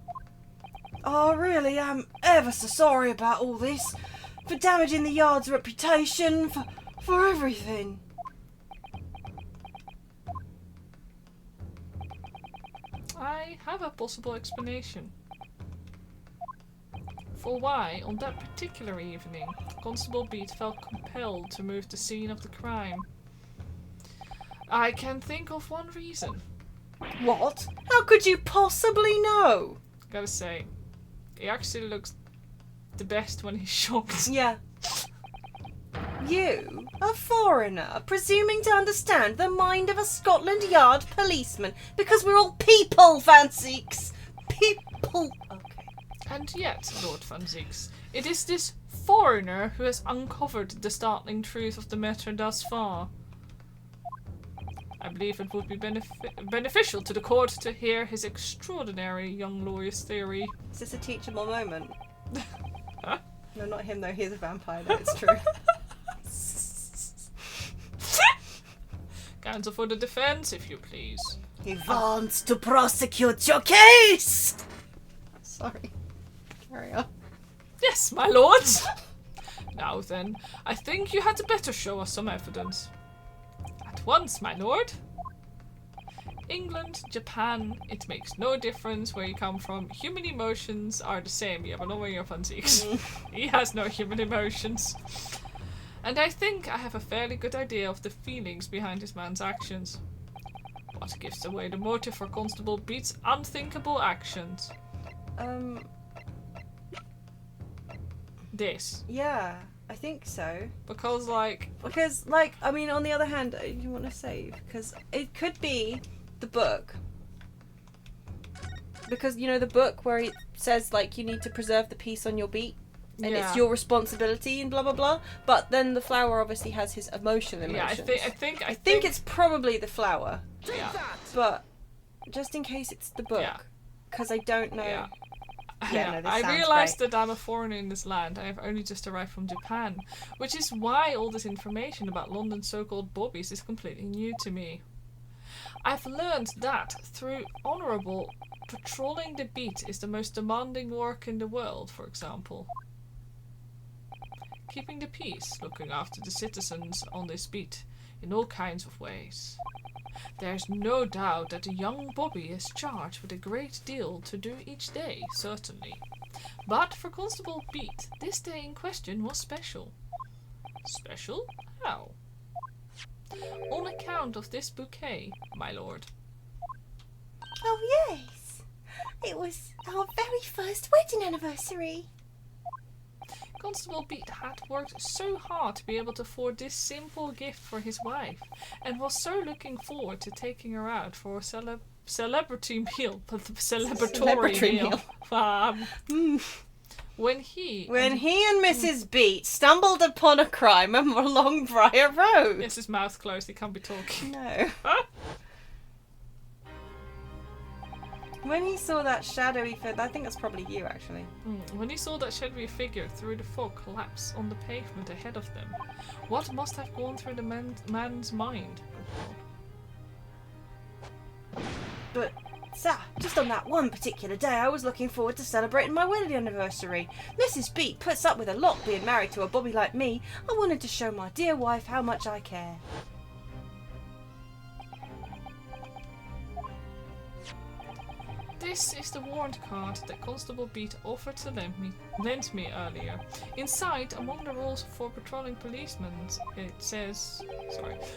I really am ever so sorry about all this. For damaging the Yard's reputation, for everything. I have a possible explanation. For why, on that particular evening, Constable Beat felt compelled to move the scene of the crime. I can think of one reason. What? How could you possibly know? Gotta say, he actually looks the best when he's shocked. Yeah. You, a foreigner, presuming to understand the mind of a Scotland Yard policeman, because we're all people, Fanseeks. People. Okay. And yet, Lord Van Zieks, it is this foreigner who has uncovered the startling truth of the matter thus far. I believe it would be beneficial to the court to hear his extraordinary young lawyer's theory. Is this a teachable moment? Huh? No, not him though. He's a vampire. Though. It's true. Counsel for the defense, if you please. He wants to prosecute your case! Sorry. Carry on. Yes, my lords! Now then, I think you had better show us some evidence. At once, my lord. England, Japan, it makes no difference where you come from. Human emotions are the same. Yeah, but not when you're Van Zieks. He has no human emotions. And I think I have a fairly good idea of the feelings behind this man's actions. What gives away the motive for Constable Beat's unthinkable actions? This. Yeah, I think so. Because, like... Because, I mean, on the other hand, you want to save? Because it could be the book. Because, you know, the book where it says, you need to preserve the peace on your beat. And Yeah. it's your responsibility and blah, blah, blah. But then the flower obviously has his emotions. Yeah, I think it's probably the flower. Yeah. But just in case it's the book. Yeah. Because I don't know. Yeah. Yeah, no, this I sounds realized great. that I'm a foreigner in this land. I have only just arrived from Japan, which is why all this information about London's so-called bobbies is completely new to me. I've learned that through honourable patrolling the beat is the most demanding work in the world, for example. Keeping the peace, looking after the citizens on this beat in all kinds of ways. There's no doubt that the young Bobby is charged with a great deal to do each day, certainly. But for Constable Beat, this day in question was special. Special? How? On account of this bouquet, my lord. Oh, yes. It was our very first wedding anniversary. Constable Beat had worked so hard to be able to afford this simple gift for his wife, and was so looking forward to taking her out for a celebratory meal. When he and Mrs. Beat stumbled upon a crime along Briar Road. Yes, his mouth closed, he can't be talking. No. When he saw that shadowy figure, I think that's probably you actually. When he saw that shadowy figure through the fog collapse on the pavement ahead of them, what must have gone through the man's mind? But, sir, just on that one particular day, I was looking forward to celebrating my wedding anniversary. Mrs. Beat puts up with a lot being married to a bobby like me. I wanted to show my dear wife how much I care. This is the warrant card that Constable Beat offered to lend me earlier. Inside, among the rules for patrolling policemen, it says,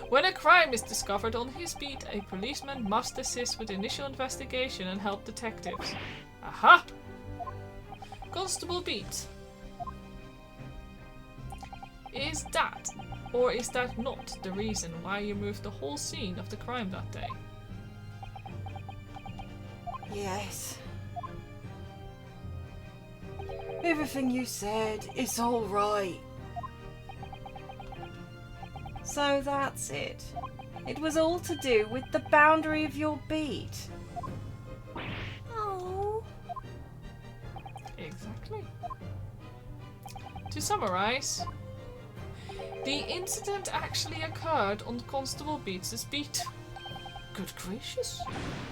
when a crime is discovered on his beat, a policeman must assist with initial investigation and help detectives. Aha! Constable Beat. Is that, or is that not, the reason why you moved the whole scene of the crime that day? Yes. Everything you said is all right. So that's it. It was all to do with the boundary of your beat. Oh. Exactly. To summarize, the incident actually occurred on Constable Beats' beat. Good gracious.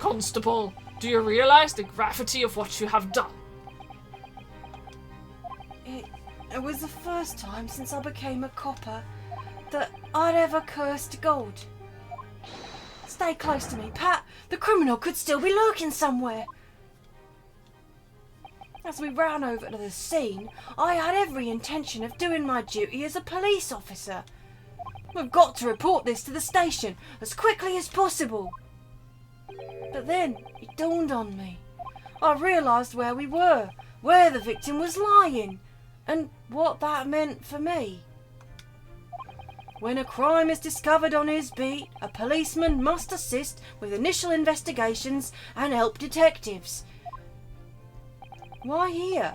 Constable, do you realize the gravity of what you have done? It was the first time since I became a copper that I'd ever cursed God. Stay close to me, Pat. The criminal could still be lurking somewhere. As we ran over to the scene, I had every intention of doing my duty as a police officer. We've got to report this to the station as quickly as possible. But then it dawned on me. I realised where we were, where the victim was lying, and what that meant for me. When a crime is discovered on his beat, a policeman must assist with initial investigations and help detectives. Why here?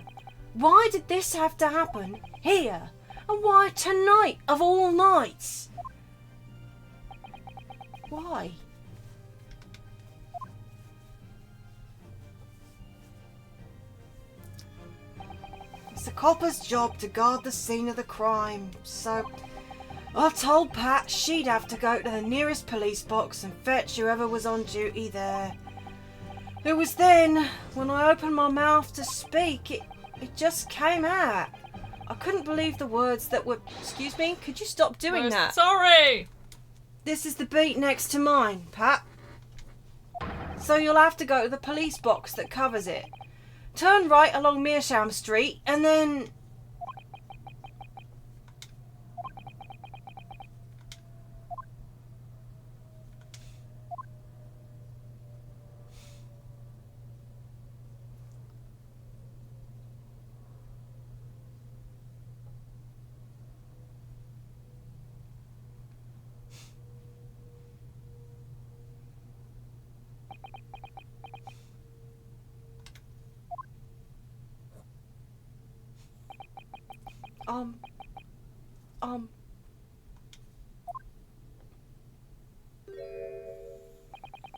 Why did this have to happen here? And why tonight of all nights? Why? It's the copper's job to guard the scene of the crime, so I told Pat she'd have to go to the nearest police box and fetch whoever was on duty there. It was then, when I opened my mouth to speak, it just came out. I couldn't believe the words that were... Excuse me, could you stop doing that? Sorry! This is the beat next to mine, Pat. So you'll have to go to the police box that covers it. Turn right along Meersham Street and then...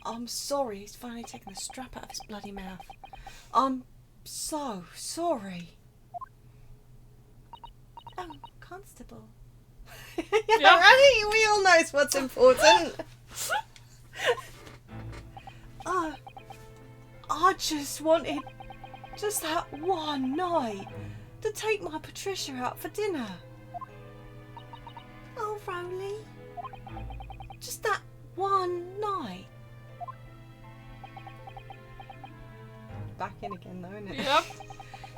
I'm sorry, he's finally taken the strap out of his bloody mouth. I'm so sorry. Oh, Constable. Yeah, right? We all know what's important. I just wanted just that one night to take my Patricia out for dinner. Oh, Rowley. Just that one night. Back in again though, isn't it? Yep.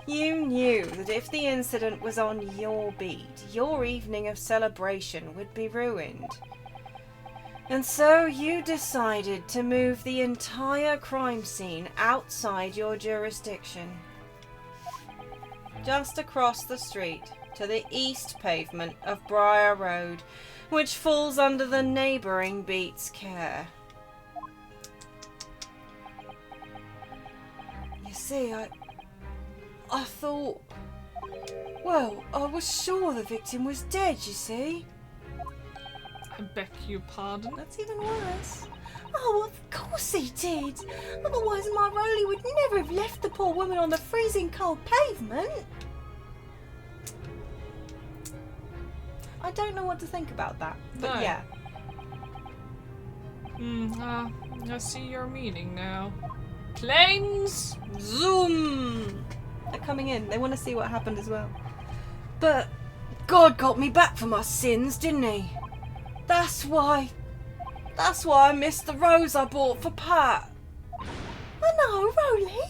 You knew that if the incident was on your beat, your evening of celebration would be ruined. And so you decided to move the entire crime scene outside your jurisdiction. just across the street to the east pavement of Briar Road, which falls under the neighbouring Beats care. You see, I thought... Well, I was sure the victim was dead, you see. I beg your pardon. That's even worse. Oh, of course he did. Otherwise my Rolly would never have left the poor woman on the freezing cold pavement. I don't know what to think about that, but No. yeah. I see your meaning now. Planes! Zoom! They're coming in. They want to see what happened as well. But God got me back for my sins, didn't he? That's why I missed the rose I bought for Pat. Oh no, Rolly.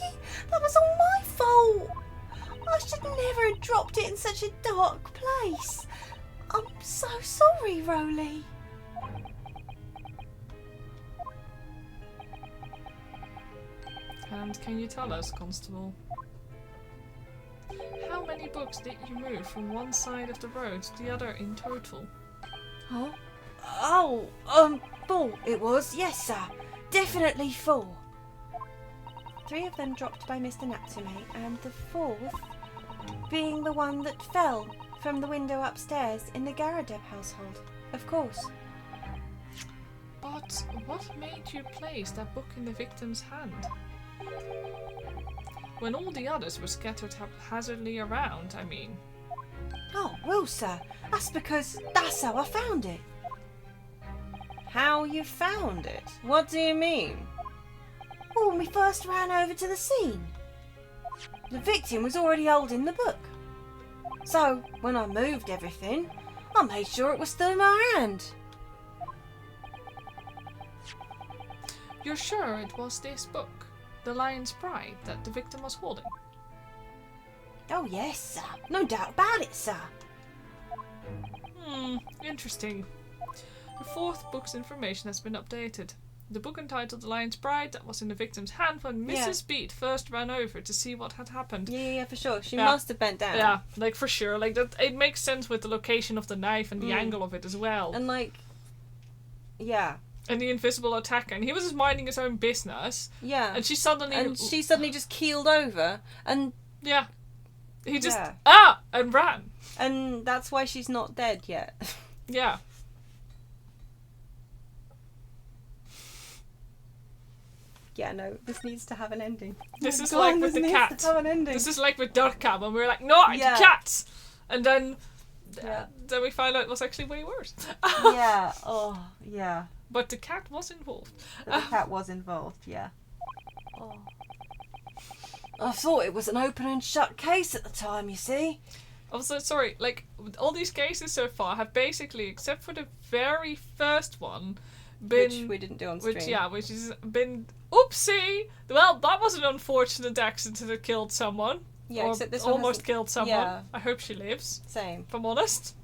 That was all my fault. I should never have dropped it in such a dark place. I'm so sorry, Rolly. And can you tell us, Constable, how many books did you move from one side of the road to the other in total? Huh? Oh, 4 it was. Yes, sir. Definitely 4. 3 of them dropped by Mr. Natsume, and the 4th being the one that fell from the window upstairs in the Garadeb household. Of course. But what made you place that book in the victim's hand? When all the others were scattered haphazardly around, I mean. Oh, well, sir, that's because that's how I found it. How you found it? What do you mean? Oh, when we first ran over to the scene. The victim was already holding the book. So, when I moved everything, I made sure it was still in my hand. You're sure it was this book, The Lion's Bride, that the victim was holding? Oh, yes, sir. No doubt about it, sir. Interesting. The 4th book's information has been updated. The book entitled The Lion's Bride that was in the victim's hand when Mrs. Beat first ran over to see what had happened. Yeah, for sure. She Yeah. must have bent down. Yeah, like for sure. Like that, it makes sense with the location of the knife and the angle of it as well. And yeah. And the invisible attacker, and he was just minding his own business, Yeah. and she suddenly just keeled over, and yeah, he just Yeah. and ran. and that's why she's not dead yet. Yeah. Yeah, no, this needs to have an ending. This is Go like on, with this the needs cat. to have an ending. This is like with Durkheim, and we were like, no, it's Yeah. cats, and then Yeah. then we found out it was actually way worse. Yeah. Oh, yeah. But the cat was involved. The cat was involved. Yeah. Oh. I thought it was an open and shut case at the time. You see. Also, sorry, like all these cases so far have basically, except for the very first one, been Which we didn't do on stream. which has been oopsie. Well, that was an unfortunate accident that killed someone. Yeah, or except this one almost hasn't- killed someone. Yeah. I hope she lives. Same. If I'm honest.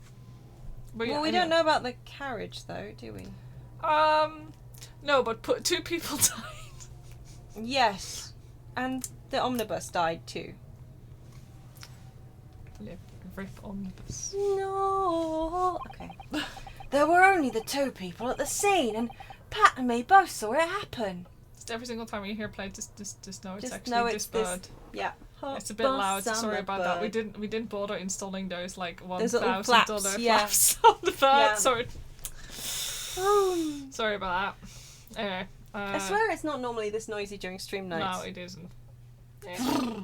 But Well, we anyway. don't know about the carriage, though, do we? No, but 2 people died. Yes. And the omnibus died too. Rip omnibus. No. Okay. There were only the 2 people at the scene, and Pat and me both saw it happen. Just every single time you hear play, just know it's Just actually know this it's this- bird. Yeah. It's a bit loud. Sorry about that. We didn't bother installing those like Those little $1,000 flaps, yeah. flaps on the bird. Yeah. Sorry. Sorry about that. Anyway. I swear it's not normally this noisy during stream nights. No, it isn't. Yeah.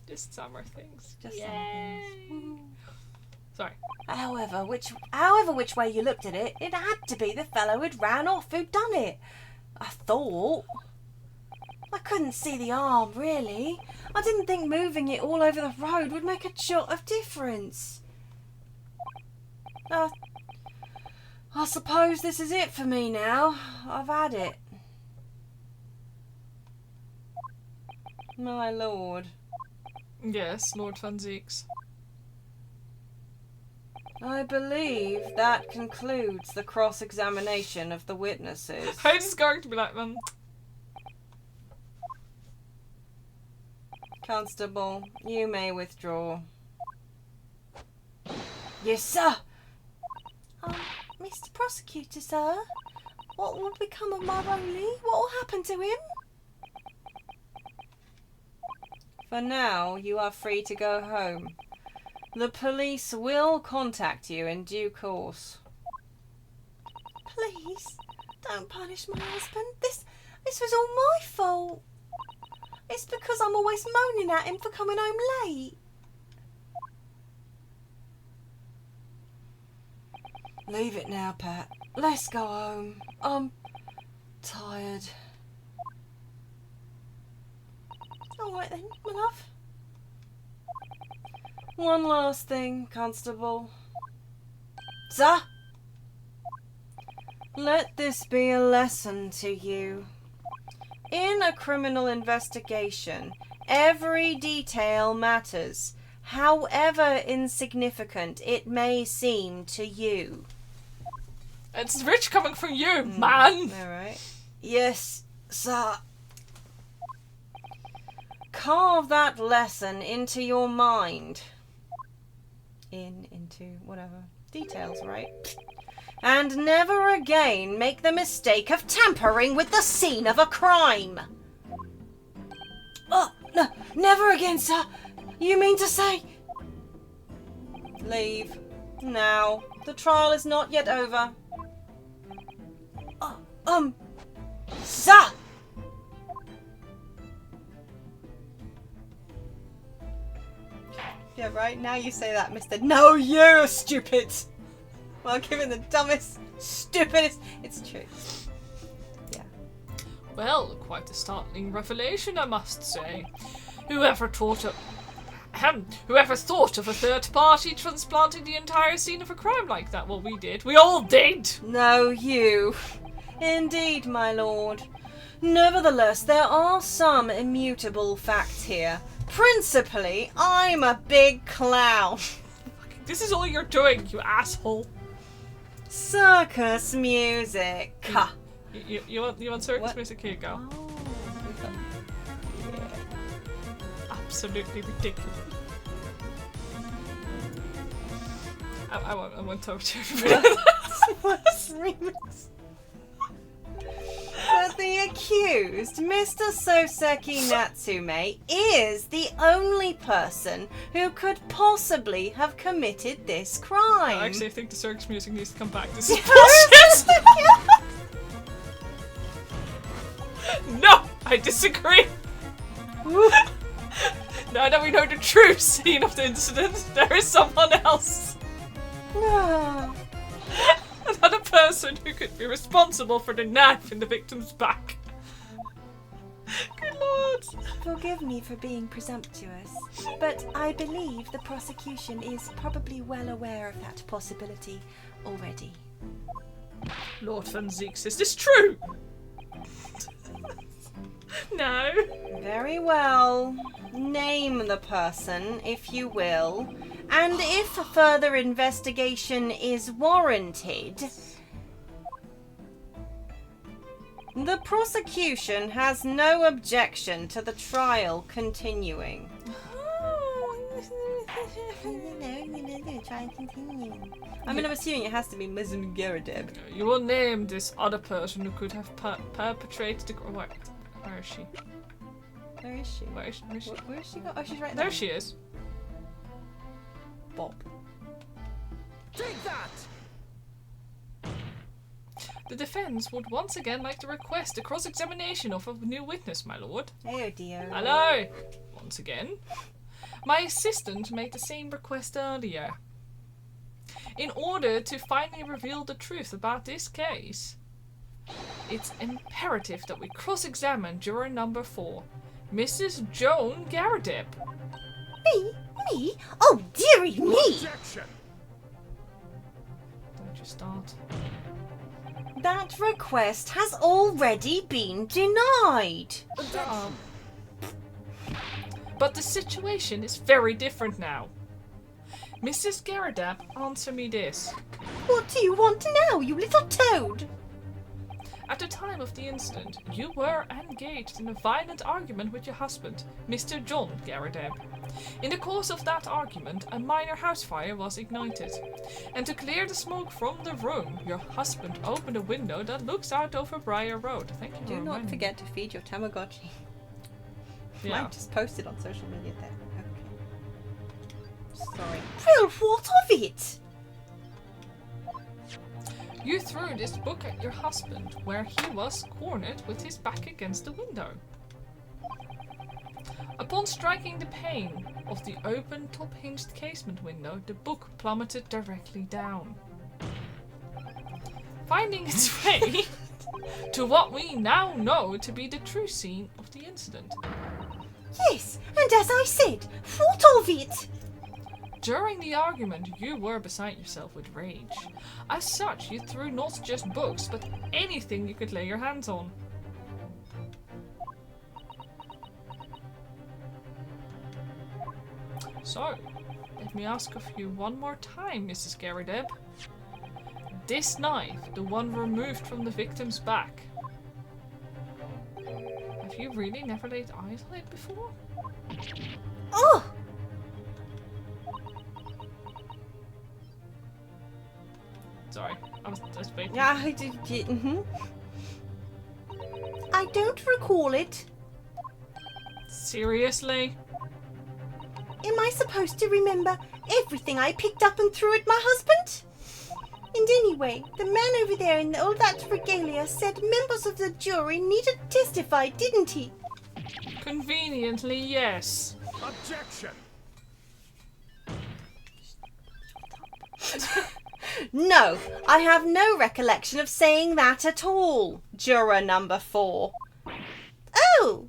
Just summer things. Just some Yay. things. Sorry. However which way you looked at it, it had to be the fellow who'd ran off who'd done it. I thought. I couldn't see the arm, really. I didn't think moving it all over the road would make a jot of difference. I suppose this is it for me now. I've had it. My lord. Yes, Lord Van Zeeks. I believe that concludes the cross-examination of the witnesses. I was going to be like, Constable, you may withdraw. Yes, sir. Mr. Prosecutor, sir, what will become of my Rolly? What will happen to him? For now, you are free to go home. The police will contact you in due course. Please, don't punish my husband. This was all my fault. It's because I'm always moaning at him for coming home late. Leave it now, Pat. Let's go home. I'm tired. All right then, my love. One last thing, Constable. Sir? Let this be a lesson to you. In a criminal investigation, every detail matters, however insignificant it may seem to you. It's rich coming from you, man! Alright. Yes, sir. Carve that lesson into your mind. Into whatever. Details, right? And never again make the mistake of tampering with the scene of a crime. Oh, no, never again, sir. You mean to say... Leave. Now. The trial is not yet over. Sir! Yeah, right? Now you say that, Mr. No, you stupid! Well, given the dumbest, stupidest... It's true. Yeah. Well, quite a startling revelation, I must say. Whoever thought of a third party transplanting the entire scene of a crime like that? Well, we did. We all did! No, you. Indeed, my lord. Nevertheless, there are some immutable facts here. Principally, I'm a big clown. This is all you're doing, you asshole. Circus music. Ha. You want circus What? music? Here you go. Oh, Absolutely ridiculous. I won't talk to everybody. What's remix? But the accused, Mr. Soseki Natsume, is the only person who could possibly have committed this crime. Actually, I think the circus music needs to come back. This is bullshit! No! I disagree! Now that we know the true scene of the incident, there is someone else. No. Another person who could be responsible for the knife in the victim's back. Good lord. Forgive me for being presumptuous, but I believe the prosecution is probably well aware of that possibility already. Lord Van Zeeks, is this true? No. Very well. Name the person, if you will, and if further investigation is warranted, the prosecution has no objection to the trial continuing. Try and continue. I mean, I'm assuming it has to be Ms. Garadeb. You will name this other person who could have perpetrated the... Where is she? Where is she? Where is she? Where is she go? Oh, she's right there. There she is. Bob. Take that! The defense would once again like to request a cross-examination of a new witness, my lord. Oh dear. Hello! Once again. My assistant made the same request earlier. In order to finally reveal the truth about this case, it's imperative that we cross-examine juror number 4, Mrs. Joan Garadeb. Me? Me? Oh, dearie me! Objection! Don't you start. That request has already been denied. But the situation is very different now. Mrs. Garadeb, answer me this. What do you want now, you little toad? At the time of the incident, you were engaged in a violent argument with your husband, Mr. John Garrideb. In the course of that argument, a minor house fire was ignited. And to clear the smoke from the room, your husband opened a window that looks out over Briar Road. Thank you. Do not forget to feed your Tamagotchi. Yeah. Mike just posted on social media there. Okay. Sorry. Well, what of it? You threw this book at your husband, where he was cornered with his back against the window. Upon striking the pane of the open top-hinged casement window, the book plummeted directly down. Finding its way to what we now know to be the true scene of the incident. Yes, and as I said, what of it? During the argument, you were beside yourself with rage. As such, you threw not just books, but anything you could lay your hands on. So, let me ask of you one more time, Mrs. Garrideb. This knife, the one removed from the victim's back, have you really never laid eyes on it before? Oh! Sorry, I was waiting. Yeah, I did. I don't recall it. Seriously? Am I supposed to remember everything I picked up and threw at my husband? And anyway, the man over there in all that regalia said members of the jury needed to testify, didn't he? Conveniently, yes. Objection! No, I have no recollection of saying that at all. Juror number 4. Oh!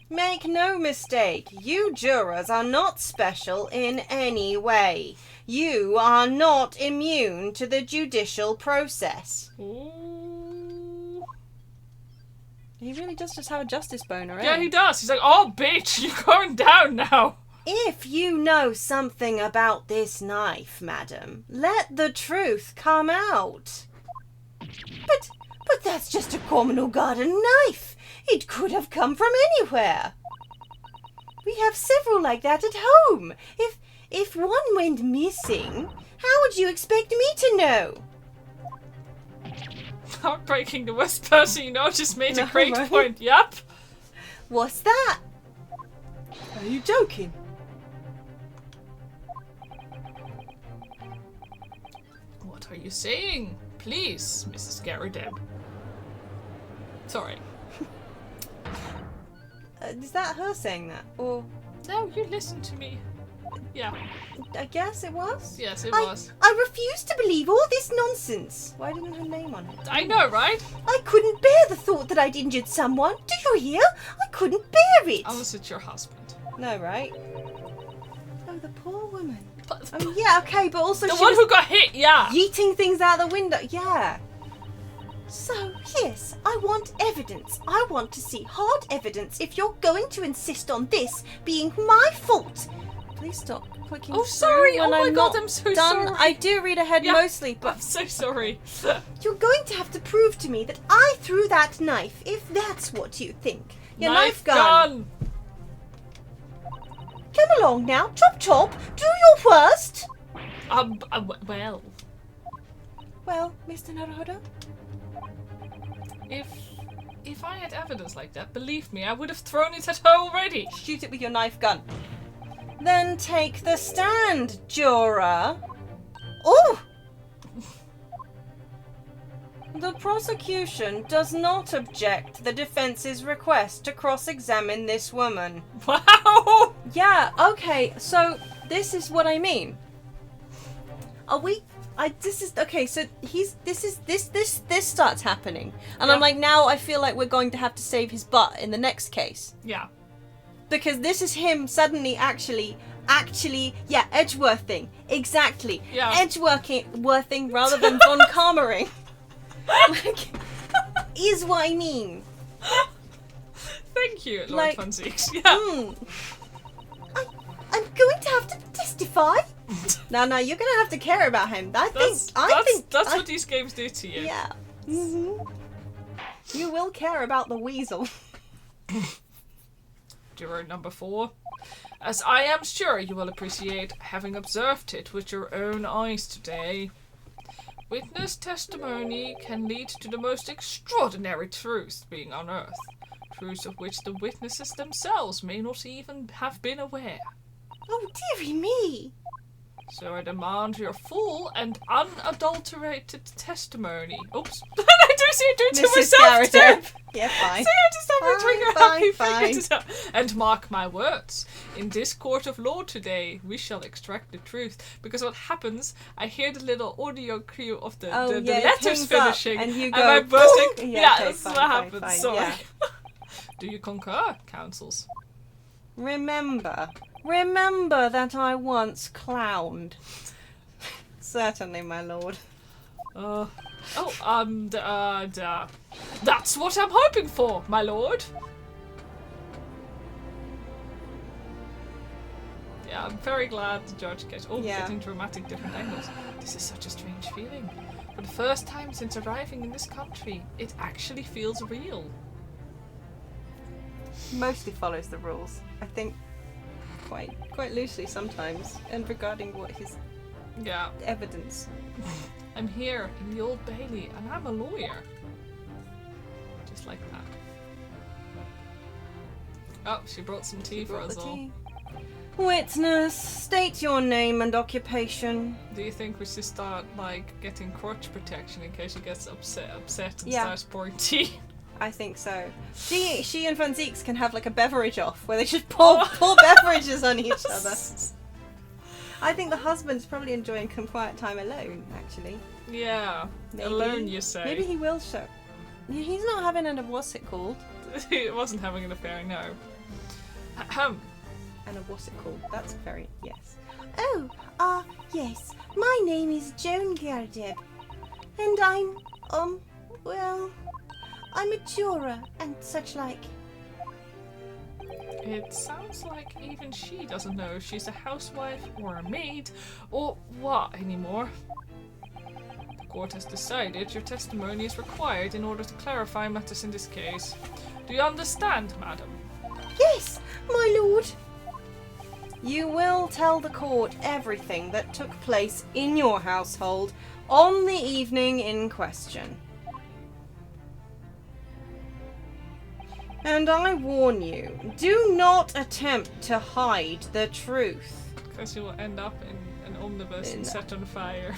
Make no mistake, you jurors are not special in any way. You are not immune to the judicial process. Ooh. He really does just have a justice boner, eh? Yeah, he does. He's like, oh, bitch, you're going down now. If you know something about this knife, madam, let the truth come out. But that's just a common old garden knife. It could have come from anywhere. We have several like that at home. If one went missing, how would you expect me to know? Heartbreaking, the worst person you know just made a No, great right? point. Yep. What's that? Are you joking? What are you saying? Please, Mrs. Garrideb. Sorry. Is that her saying that? Or No, you listen to me. Yeah. I guess it was? Yes, it was. I refuse to believe all this nonsense. Why didn't her name on it? I know, right? I couldn't bear the thought that I'd injured someone. Do you hear? I couldn't bear it. Unless it's your husband. No, right? Oh, the poor woman. But Oh yeah, okay, but also the she one was who got hit, yeah. yeeting things out the window. Yeah. So, yes, I want evidence. I want to see hard evidence if you're going to insist on this being my fault. Please stop clicking. Oh, through sorry. when Oh my I'm God, not I'm so done. sorry. I do read ahead Yeah. mostly, but I'm so sorry. You're going to have to prove to me that I threw that knife, if that's what you think. your knife gun. Come along now, chop chop, do your worst. Well, Well, Mr. Naruhodo, if I had evidence like that, believe me, I would have thrown it at her already. shoot it with your knife gun. Then take the stand, juror. Oh, The prosecution does not object to the defense's request to cross-examine this woman. Wow. Yeah, okay, so this is what I mean. Are we... this starts happening. And Yeah. I'm like, now I feel like we're going to have to save his butt in the next case. Yeah. Because this is him suddenly actually, yeah, Edgeworthing. Exactly. Yeah. Edgeworthing rather than Von Karmering. Like, is what I mean. Thank you, Lord Like- Von Zeeks. Yeah. I'm going to have to testify. No, you're gonna have to care about him. I That's think what these games do to you. yeah. You will care about the weasel. Juror number 4. As I am sure you will appreciate, having observed it with your own eyes today, witness testimony can lead to the most extraordinary truths being unearthed, truths of which the witnesses themselves may not even have been aware. Oh, dearie me. So I demand your full and unadulterated testimony. Oops. I do see it doing to myself too. Yeah, fine. See, I just have my trigger happy fine. fingers up. And mark my words. In this court of law today, we shall extract the truth. Because what happens, I hear the little audio cue of the it letters pings finishing. up and you and go, I'm bursting. "Boom!" Yeah, okay, that's fine, what fine, happens. fine, Sorry. yeah. Do you concur, counsels? Remember that I once clowned. Certainly, my lord. That's what I'm hoping for, my lord. Yeah, I'm very glad the judge getting dramatic different angles. This is such a strange feeling. For the first time since arriving in this country, it actually feels real. Mostly follows the rules, I think, quite loosely sometimes, and regarding what his evidence. I'm here in the Old Bailey, and I'm a lawyer. Just like that. Oh, she brought some tea for us all. Witness, state your name and occupation. Do you think we should start, getting crotch protection in case she gets upset and Yeah. starts pouring tea? I think so. She and Van Zeeks can have a beverage off where they just pour beverages on each other. I think the husband's probably enjoying some quiet time alone, actually. Yeah, Maybe. alone you say. Maybe he will show. He's not having what's it called? He wasn't having an affair, no. Ahem. And what's it called? That's very, yes. Oh, yes. My name is Joan Gardeb. And I'm a juror and such like. It sounds like even she doesn't know if she's a housewife or a maid or what anymore. The court has decided your testimony is required in order to clarify matters in this case. Do you understand, madam? Yes, my lord. You will tell the court everything that took place in your household on the evening in question. And I warn you, do not attempt to hide the truth. Because you will end up in an omnibus and set on fire.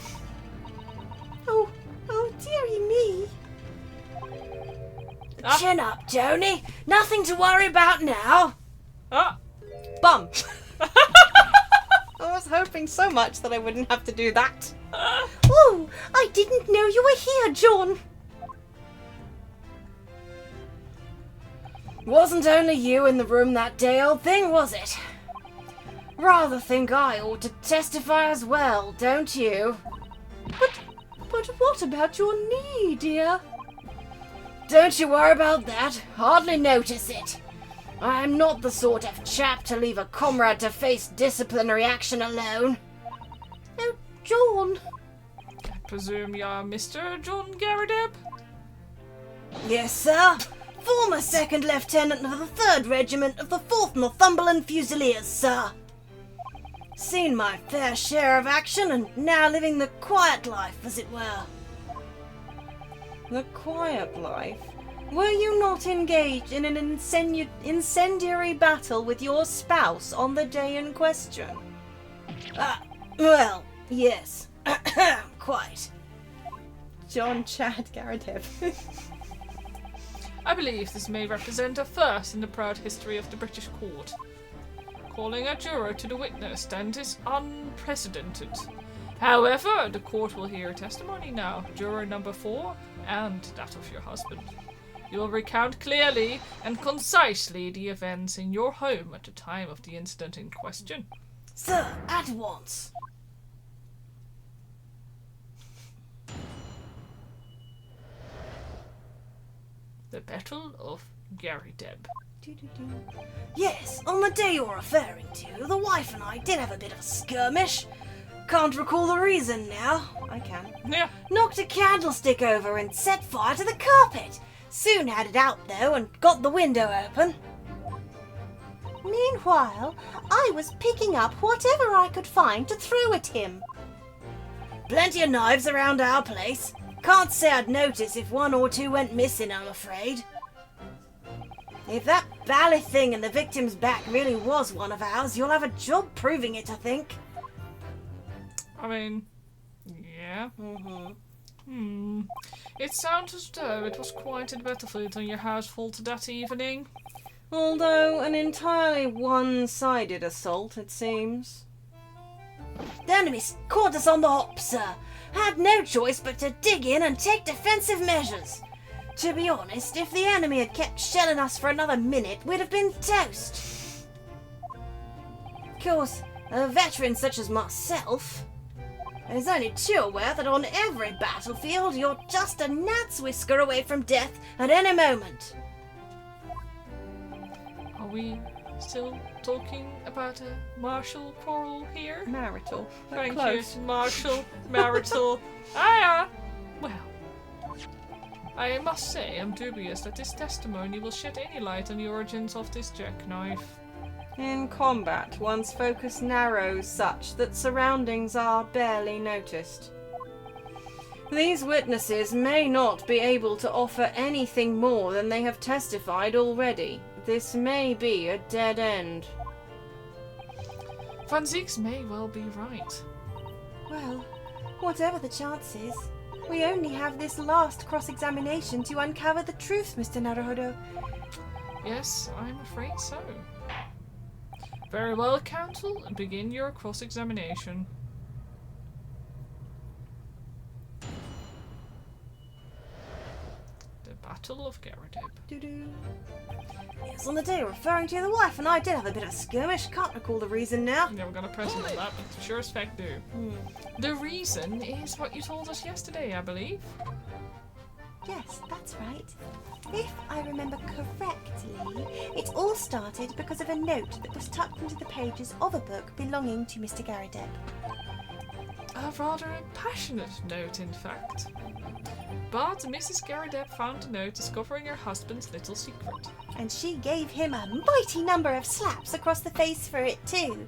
Oh, dearie me. Chin up, Joni. Nothing to worry about now. Ah! Bum! I was hoping so much that I wouldn't have to do that. Oh, I didn't know you were here, John. Wasn't only you in the room that day, old thing, was it? Rather think I ought to testify as well, don't you? But what about your knee, dear? Don't you worry about that. Hardly notice it. I am not the sort of chap to leave a comrade to face disciplinary action alone. Oh, John. I presume you're Mr. John Garrideb? Yes, sir. Former 2nd Lieutenant of the 3rd Regiment of the 4th Northumberland Fusiliers, sir. Seen my fair share of action and now living the quiet life, as it were. The quiet life? Were you not engaged in an incendiary battle with your spouse on the day in question? Well, yes. Quite. John Chad Garrideb. I believe this may represent a first in the proud history of the British court. Calling a juror to the witness stand is unprecedented. However, the court will hear testimony now, juror number 4, and that of your husband. You will recount clearly and concisely the events in your home at the time of the incident in question. Sir, at once. The Battle of Garrideb. Yes, on the day you're referring to, the wife and I did have a bit of a skirmish. Can't recall the reason now. I can. Yeah. Knocked a candlestick over and set fire to the carpet. Soon had it out though and got the window open. Meanwhile, I was picking up whatever I could find to throw at him. Plenty of knives around our place. Can't say I'd notice if one or two went missing, I'm afraid. If that bally thing in the victim's back really was one of ours, you'll have a job proving it, I think. I mean, yeah. It sounds as though it was quite a battlefield on your household that evening. Although an entirely one-sided assault, it seems. The enemy's caught us on the hop, sir. Had no choice but to dig in and take defensive measures. To be honest, if the enemy had kept shelling us for another minute, we'd have been toast. Of course, a veteran such as myself is only too aware that on every battlefield you're just a gnat's whisker away from death at any moment. Are we still talking about a martial quarrel here? Marital. But Thank close. you, martial, marital. Well, I must say I'm dubious that this testimony will shed any light on the origins of this jackknife. In combat, one's focus narrows such that surroundings are barely noticed. These witnesses may not be able to offer anything more than they have testified already. This may be a dead end. Van Zieks may well be right. Well, whatever the chances, we only have this last cross-examination to uncover the truth, Mr. Naruhodo. Yes, I'm afraid so. Very well, counsel, begin your cross-examination. The Battle of Garadeb. Doo-doo. Yes, on the day referring to, the wife and I did have a bit of a skirmish. Can't recall the reason now. Yeah, we're gonna press on that, but sure as fact do. The reason is what you told us yesterday, I believe. Yes, that's right. If I remember correctly, it all started because of a note that was tucked into the pages of a book belonging to Mr. Garadeb. A rather passionate note, in fact. But Mrs. Garadeb found the note discovering her husband's little secret. And she gave him a mighty number of slaps across the face for it too.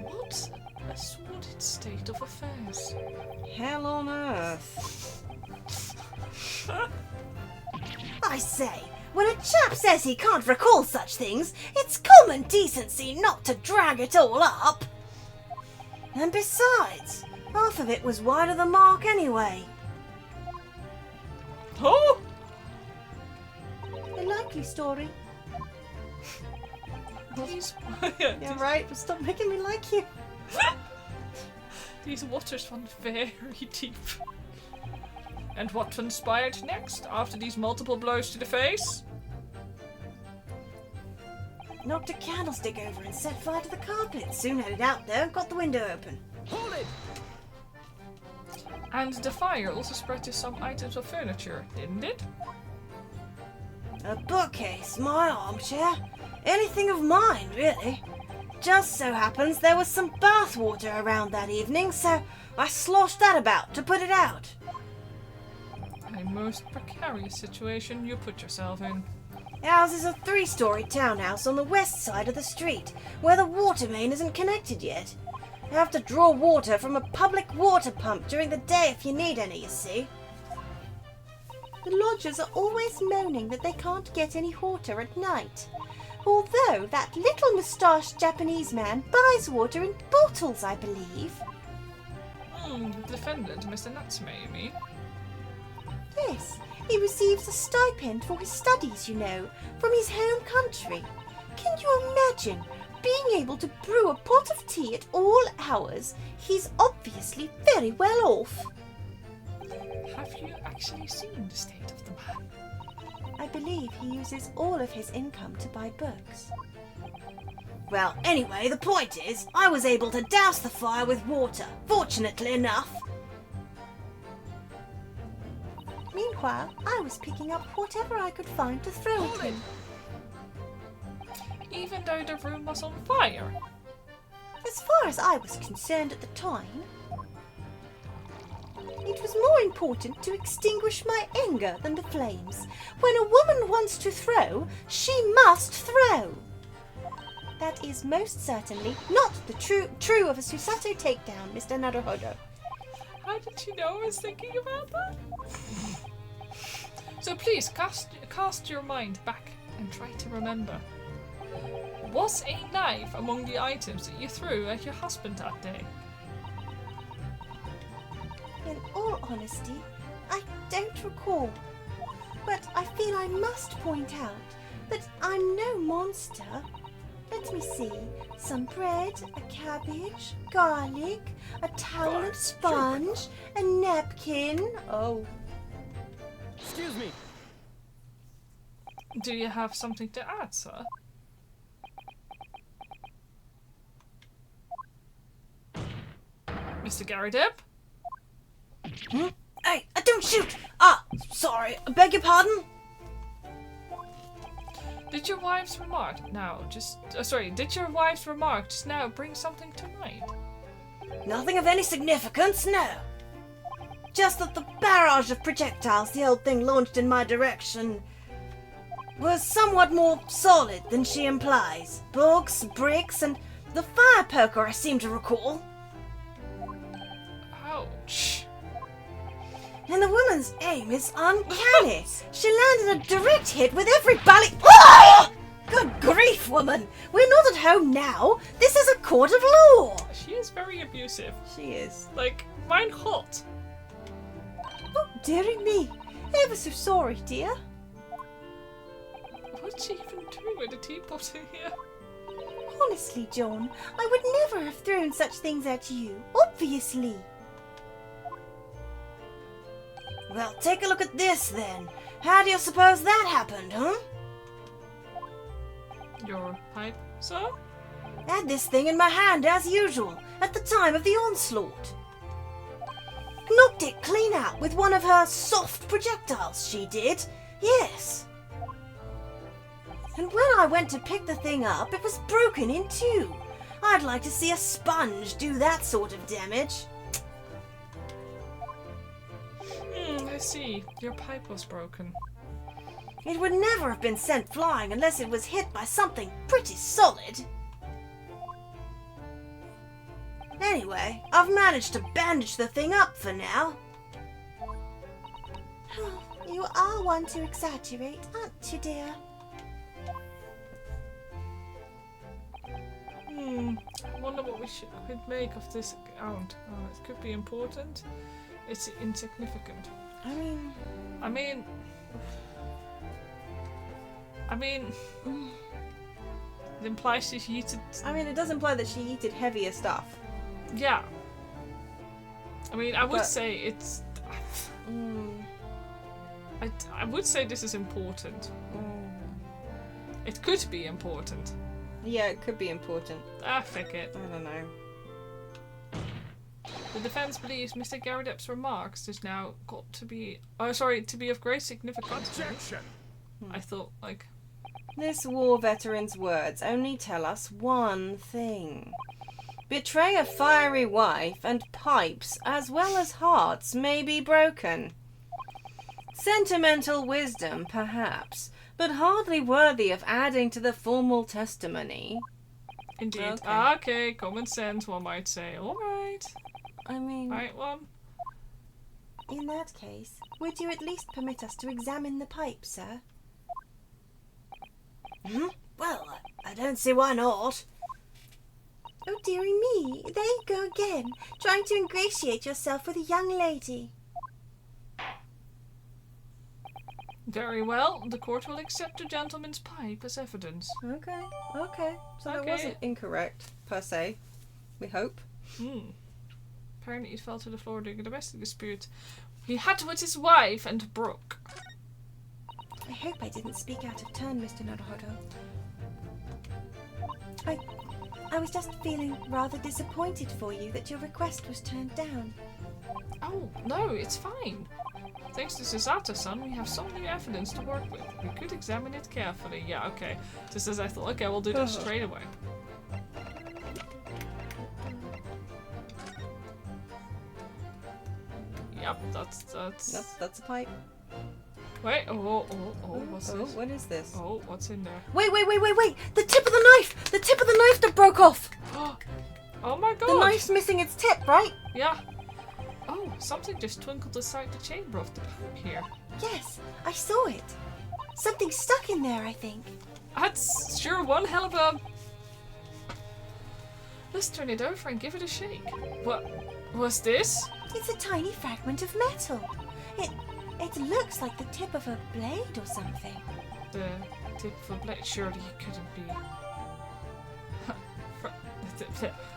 What a sordid state of affairs. Hell on earth. I say, when a chap says he can't recall such things, it's common decency not to drag it all up. And besides, half of it was wide of the mark anyway. Oh! A likely story. These, You're right, but stop making me like you. these waters run very deep. And what transpired next after these multiple blows to the face? Knocked a candlestick over and set fire to the carpet. Soon had it out there and got the window open. Hold it! And the fire also spread to some items of furniture, didn't it? A bookcase, my armchair, anything of mine, really. Just so happens there was some bath water around that evening, so I sloshed that about to put it out. A most precarious situation you put yourself in. Ours is a 3-story townhouse on the west side of the street, where the water main isn't connected yet. You have to draw water from a public water pump during the day if you need any, you see. The lodgers are always moaning that they can't get any water at night. Although that little moustached Japanese man buys water in bottles, I believe. The defendant, Mr. Natsume, you mean? Yes, he receives a stipend for his studies, you know, from his home country. Can you imagine being able to brew a pot of tea at all hours? He's obviously very well off. Have you actually seen the state of the man? I believe he uses all of his income to buy books. Well, anyway, the point is, I was able to douse the fire with water, fortunately enough. Meanwhile, I was picking up whatever I could find to throw at him. Even though the room was on fire? As far as I was concerned at the time. It was more important to extinguish my anger than the flames. When a woman wants to throw, she must throw. That is most certainly not the true of a Susato takedown, Mr. Naruhodo. How did you know I was thinking about that? So please, cast your mind back and try to remember. Was a knife among the items that you threw at your husband that day? In all honesty, I don't recall. But I feel I must point out that I'm no monster. Let me see. Some bread, a cabbage, garlic, a towel and sponge, a napkin. Oh. Excuse me. Do you have something to add, sir? Mr. Gary Depp? Hey, don't shoot! Ah, sorry, I beg your pardon? Did your wife's remark did your wife's remark just now bring something to mind? Nothing of any significance, no. Just that the barrage of projectiles the old thing launched in my direction was somewhat more solid than she implies. Books, bricks, and the fire poker I seem to recall. Ouch. And the woman's aim is uncanny. She landed a direct hit with every bally. Ah! Good grief, woman! We're not at home now. This is a court of law. She is very abusive. She is. Like, mine hot. Oh, dearie me. Ever so sorry, dear. What'd she even do with a teapot in here? Honestly, John, I would never have thrown such things at you. Obviously. Well, take a look at this then. How do you suppose that happened, huh? Your pipe, sir? I had this thing in my hand as usual, at the time of the onslaught. Knocked it clean out with one of her soft projectiles, she did. Yes. And when I went to pick the thing up, it was broken in two. I'd like to see a sponge do that sort of damage. I see. Your pipe was broken. It would never have been sent flying unless it was hit by something pretty solid. Anyway, I've managed to bandage the thing up for now. You are one to exaggerate, aren't you, dear? I wonder what we could make of this account. It could be important. It's insignificant. I mean, it implies she heated. It does imply that she eated heavier stuff. Yeah. I would say it's. I would say this is important. It could be important. Yeah, it could be important. Fuck it. I don't know. The defense believes Mr. Gary Depp's remarks is now got to be to be of great significance. Objection. I thought, like, This war veteran's words only tell us one thing. Betray a fiery wife and pipes as well as hearts may be broken. Sentimental wisdom, perhaps, but hardly worthy of adding to the formal testimony. indeed. Okay. Okay, common sense, one might say. Alright. Right one. In that case, would you at least permit us to examine the pipe, sir? Well, I don't see why not. Oh, dearie me, there you go again, trying to ingratiate yourself with a young lady. Very well. The court will accept a gentleman's pipe as evidence. Okay. So that Okay. wasn't incorrect, per se. We hope. Apparently he fell to the floor during a domestic dispute. He had with his wife and broke. I hope I didn't speak out of turn, Mr. Naruhodo. I was just feeling rather disappointed for you that your request was turned down. Oh, no, it's fine. Thanks to Susato-san, we have some new evidence to work with. We could examine it carefully. Yeah, okay. Just as I thought, okay, we'll do that straight away. Yep, that's. That's a pipe. Wait, what's this? What is this? Oh, what's in there? Wait! The tip of the knife! The tip of the knife that broke off! Oh my god! The knife's missing its tip, right? Yeah. Oh, something just twinkled inside the chamber of the pipe here. Yes, I saw it. Something stuck in there, I think. That's sure one hell of a... Let's turn it over and give it a shake. What was this? It's a tiny fragment of metal. It looks like the tip of a blade or something. The tip of a blade? Surely it couldn't be.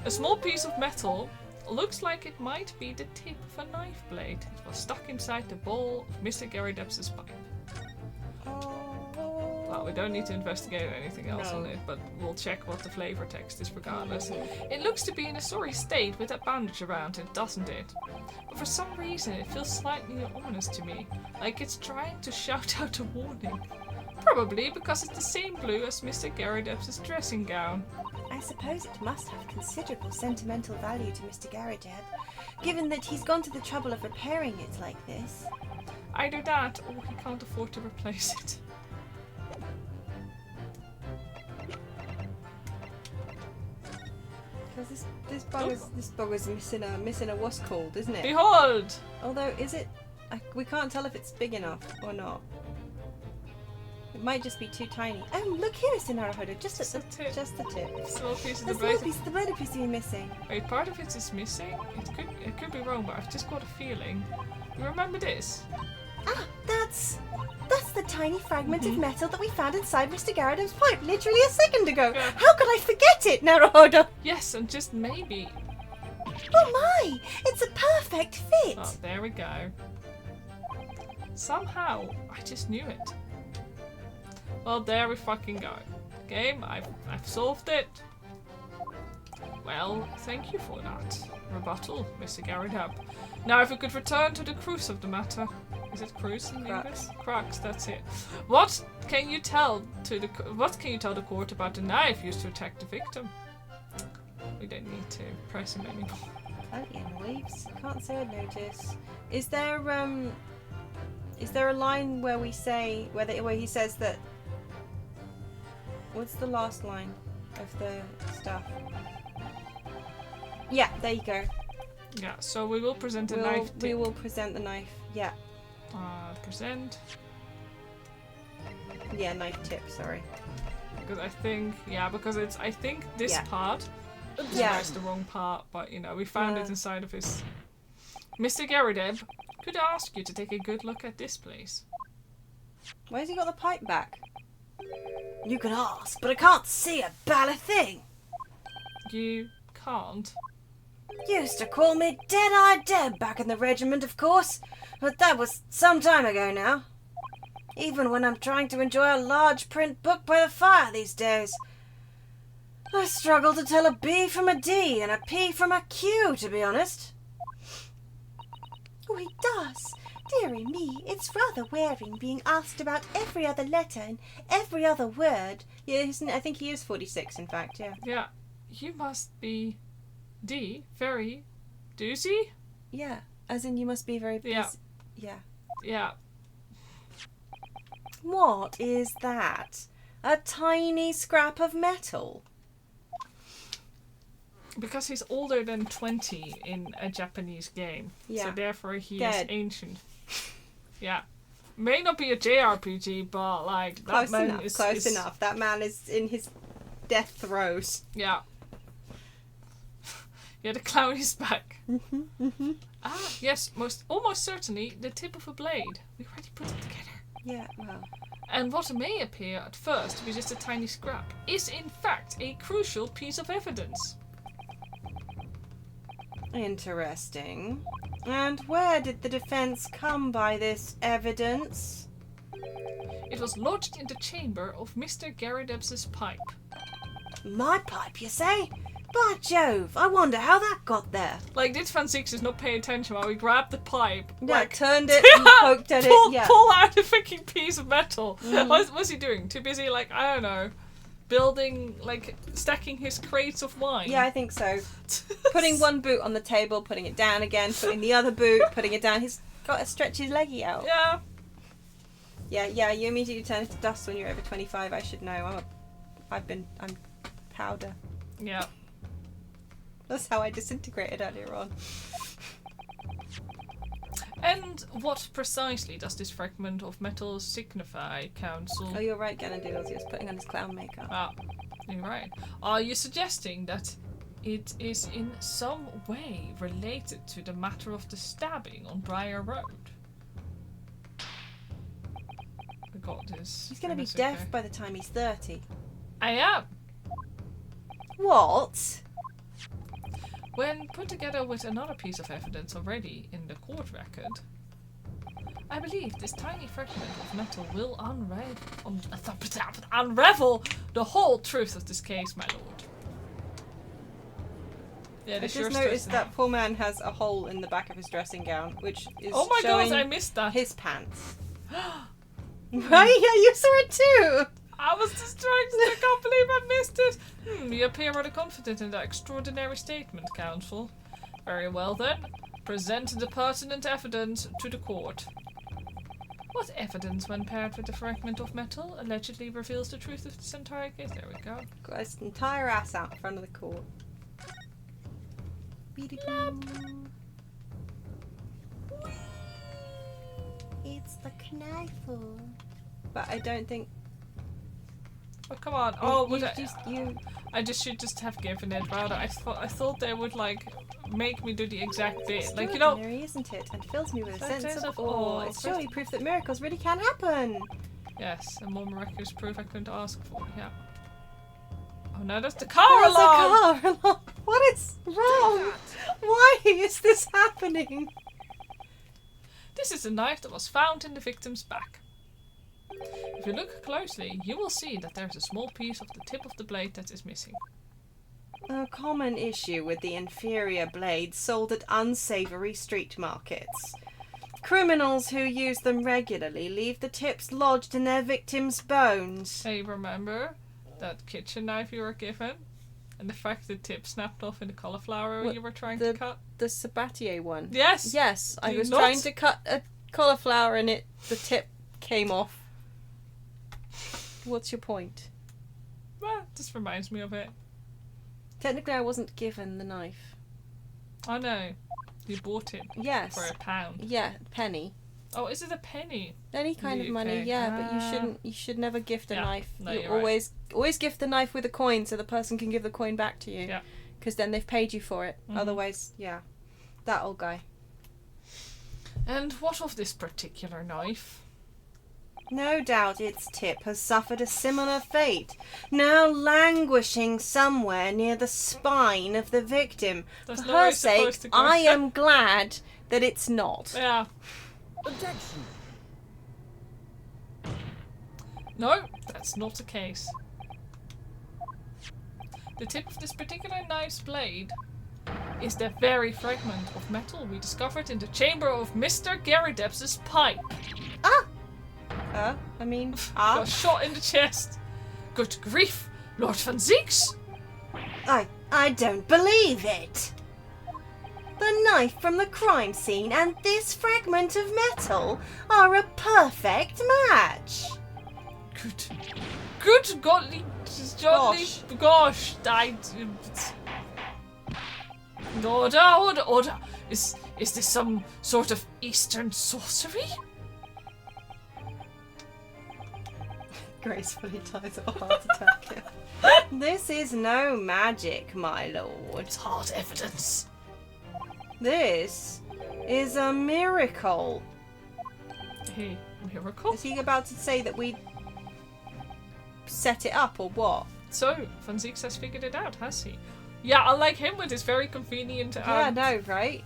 A small piece of metal looks like it might be the tip of a knife blade. It was stuck inside the bowl of Mr. Gary Debs' pipe. Well, we don't need to investigate anything else on it, but we'll check what the flavor text is regardless. It looks to be in a sorry state with that bandage around it, doesn't it? But for some reason it feels slightly ominous to me, like it's trying to shout out a warning. Probably because it's the same blue as Mr. Gary Debs' dressing gown. I suppose it must have considerable sentimental value to Mr. Garadeb, given that he's gone to the trouble of repairing it like this. Either that, or he can't afford to replace it. Because this bugger's missing a what's called, isn't it? Behold! Although, is it? We can't tell if it's big enough or not. It might just be too tiny. Oh, look here, it's in Naruhodo. Just the tip. Small piece of the There's a blade. little piece of the blade appears to be missing. Wait, part of it is missing? It could be wrong, but I've just got a feeling. You remember this? Ah, that's the tiny fragment of metal that we found inside Mr. Garadeb's pipe literally a second ago. Yeah. How could I forget it, Naruhodo? Yes, and just maybe. Oh my! It's a perfect fit. Oh, there we go. Somehow, I just knew it. Well, there we fucking go. Game, I've solved it. Well, thank you for that rebuttal, Mr. Garadeb. Now, if we could return to the crux of the matter. Is it crux in English? Crux, that's it. What can you tell the court about the knife used to attack the victim? We don't need to press him anymore. Plenty of leaves. Can't say I'd notice. Is there a line where we say where he says that? What's the last line of the stuff? Yeah, there you go. Yeah, so we will present a knife tip. We will present the knife. Yeah. Present. Yeah, knife tip. Sorry. Because I think this part. Yeah. It's the wrong part, but we found it inside of his. Mr. Garadeb, could I ask you to take a good look at this place? Where's he got the pipe back? You can ask, but I can't see a bally thing. You can't. Used to call me Dead-Eyed Deb back in the regiment, of course, but that was some time ago now. Even when I'm trying to enjoy a large print book by the fire these days, I struggle to tell a B from a D and a P from a Q, to be honest. Oh, he does. Dearie me, it's rather wearing being asked about every other letter and every other word. Yeah, I think he is 46, in fact, yeah. Yeah, you must be very doozy? Yeah, as in you must be very busy. Yeah. Yeah. Yeah. What is that? A tiny scrap of metal? Because he's older than 20 in a Japanese game. Yeah. So therefore he Good. is ancient. Yeah. May not be a JRPG, but like Close that man enough, is close enough. That man is in his death throes. Yeah. Yeah, the clown is back. Ah, yes, almost certainly the tip of a blade. We already put it together. Yeah, well. And what may appear at first to be just a tiny scrap is in fact a crucial piece of evidence. Interesting. And where did the defense come by this evidence? It was lodged in the chamber of Mr. Garadeb's pipe. My pipe, you say? By Jove, I wonder how that got there. Like, did Van Six not pay attention while we grabbed the pipe? Yeah, like, turned it and poked at it. Yeah. Pull out a freaking piece of metal. What's he doing? Too busy, like, I don't know. building, like, stacking his crates of wine. Yeah, I think so. Putting one boot on the table, putting it down again, putting the other boot, putting it down. He's got to stretch his leggy out. Yeah. Yeah, you immediately turn into dust when you're over 25. I should know. I'm powder. Yeah. That's how I disintegrated earlier on. And what precisely does this fragment of metal signify, Council? Oh, you're right, Ganondorf. He was putting on his clown makeup. Ah, you're right. Are you suggesting that it is in some way related to the matter of the stabbing on Briar Road? I got this. He's going to be That's deaf okay. by the time he's 30. I am. What? When put together with another piece of evidence already in the court record, I believe this tiny fragment of metal will unravel the whole truth of this case, my lord. Yeah, I this just noticed that poor man has a hole in the back of his dressing gown, which is Oh my showing god, I missed that. his pants. Right? Yeah, you saw it too! I was distracted. I can't believe I missed it. You appear rather confident in that extraordinary statement, Counsel. Very well then. Present the pertinent evidence to the court. What evidence, when paired with the fragment of metal, allegedly reveals the truth of this entire case? There we go. Got his entire ass out in front of the court. It's the knife. But I don't think... Oh, come on. Oh, you I just should just have given it. Rather, I thought they would, like, make me do the exact bit. Like, you know... Extraordinary, isn't it? And fills me with a Sense sense of of awe. awe. It's surely proof that miracles really can happen. Yes, and more miraculous proof I couldn't ask for. Yeah. Oh no, that's the car There's alarm! a car alarm. What is wrong? Why is this happening? This is the knife that was found in the victim's back. If you look closely, you will see that there's a small piece of the tip of the blade that is missing. A common issue with the inferior blades sold at unsavoury street markets. Criminals who use them regularly leave the tips lodged in their victims' bones. Hey, remember that kitchen knife you were given? And the fact the tip snapped off in the cauliflower What, you were trying to cut? The Sabatier one. Yes! Yes, I Do was not- trying to cut a cauliflower and the tip came off. What's your point? Well, this reminds me of it. Technically, I wasn't given the knife. Oh no, you bought it Yes. for £1. Yeah, penny. Oh, is it a penny? Any kind of money, UK. yeah, but you should never gift a Yeah, knife. no, you you're right. always gift the knife with a coin so the person can give the coin back to you. Yeah. Because then they've paid you for it. Mhm. Otherwise, yeah. That old guy. And what of this particular knife? No doubt its tip has suffered a similar fate, now languishing somewhere near the spine of the victim. There's For no way her it's sake, supposed to go. I am glad that it's not. Yeah. Objection! No, that's not the case. The tip of this particular knife's blade is the very fragment of metal we discovered in the chamber of Mr. Garrideb's pipe. Got shot in the chest. Good grief, Lord Van Zieks! I don't believe it. The knife from the crime scene and this fragment of metal are a perfect match. Good golly, gosh, Order. Is this some sort of Eastern sorcery? Gracefully ties up a heart attack. This is no magic, my lord. It's hard evidence. This is a miracle. Hey, miracle? Is he about to say that we set it up or what? So, Van Zieks has figured it out, has he? Yeah, unlike him with his very convenient Yeah, no, right?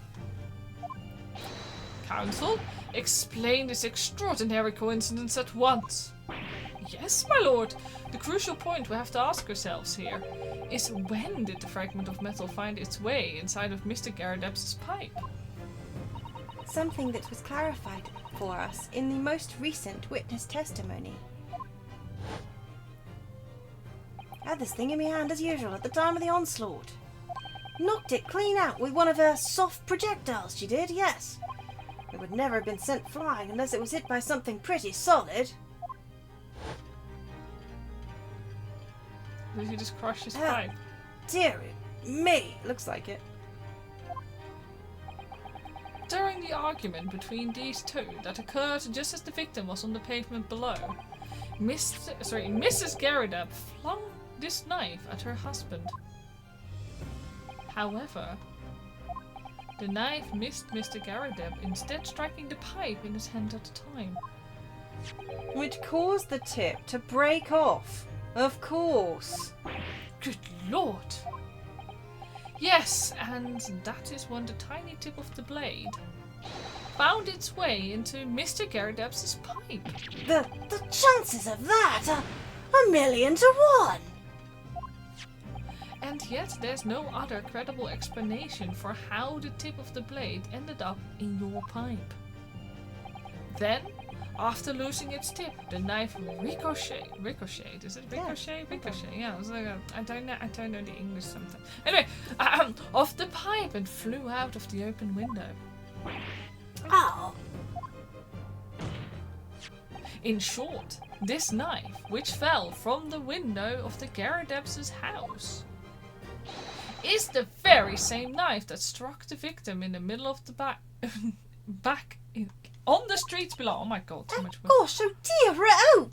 counsel, explain this extraordinary coincidence at once. Yes, my lord. The crucial point we have to ask ourselves here is when did the fragment of metal find its way inside of Mr. Garrideb's pipe? Something that was clarified for us in the most recent witness testimony. Had this thing in my hand as usual at the time of the onslaught. Knocked it clean out with one of her soft projectiles, she did, yes. It would never have been sent flying unless it was hit by something pretty solid. Did he just crush his pipe? Dearie me, looks like it. During the argument between these two that occurred just as the victim was on the pavement below, Mrs. Garrideb flung this knife at her husband. However, the knife missed Mr. Garrideb, instead striking the pipe in his hand at the time. Which caused the tip to break off. Of course. Good lord! Yes, and that is when the tiny tip of the blade found its way into Mr. Garrideb's pipe. The chances of that are 1,000,000 to 1. And yet there's no other credible explanation for how the tip of the blade ended up in your pipe. Then, after losing its tip, the knife ricocheted. Is it ricochet? Yeah. Ricochet. Yeah. It was like I don't know the English sometimes. Anyway, off the pipe and flew out of the open window. Oh. In short, this knife, which fell from the window of the Garridebs' house, is the very same knife that struck the victim in the middle of the back on the streets below. Oh my god, so much. Gosh, oh dear, oh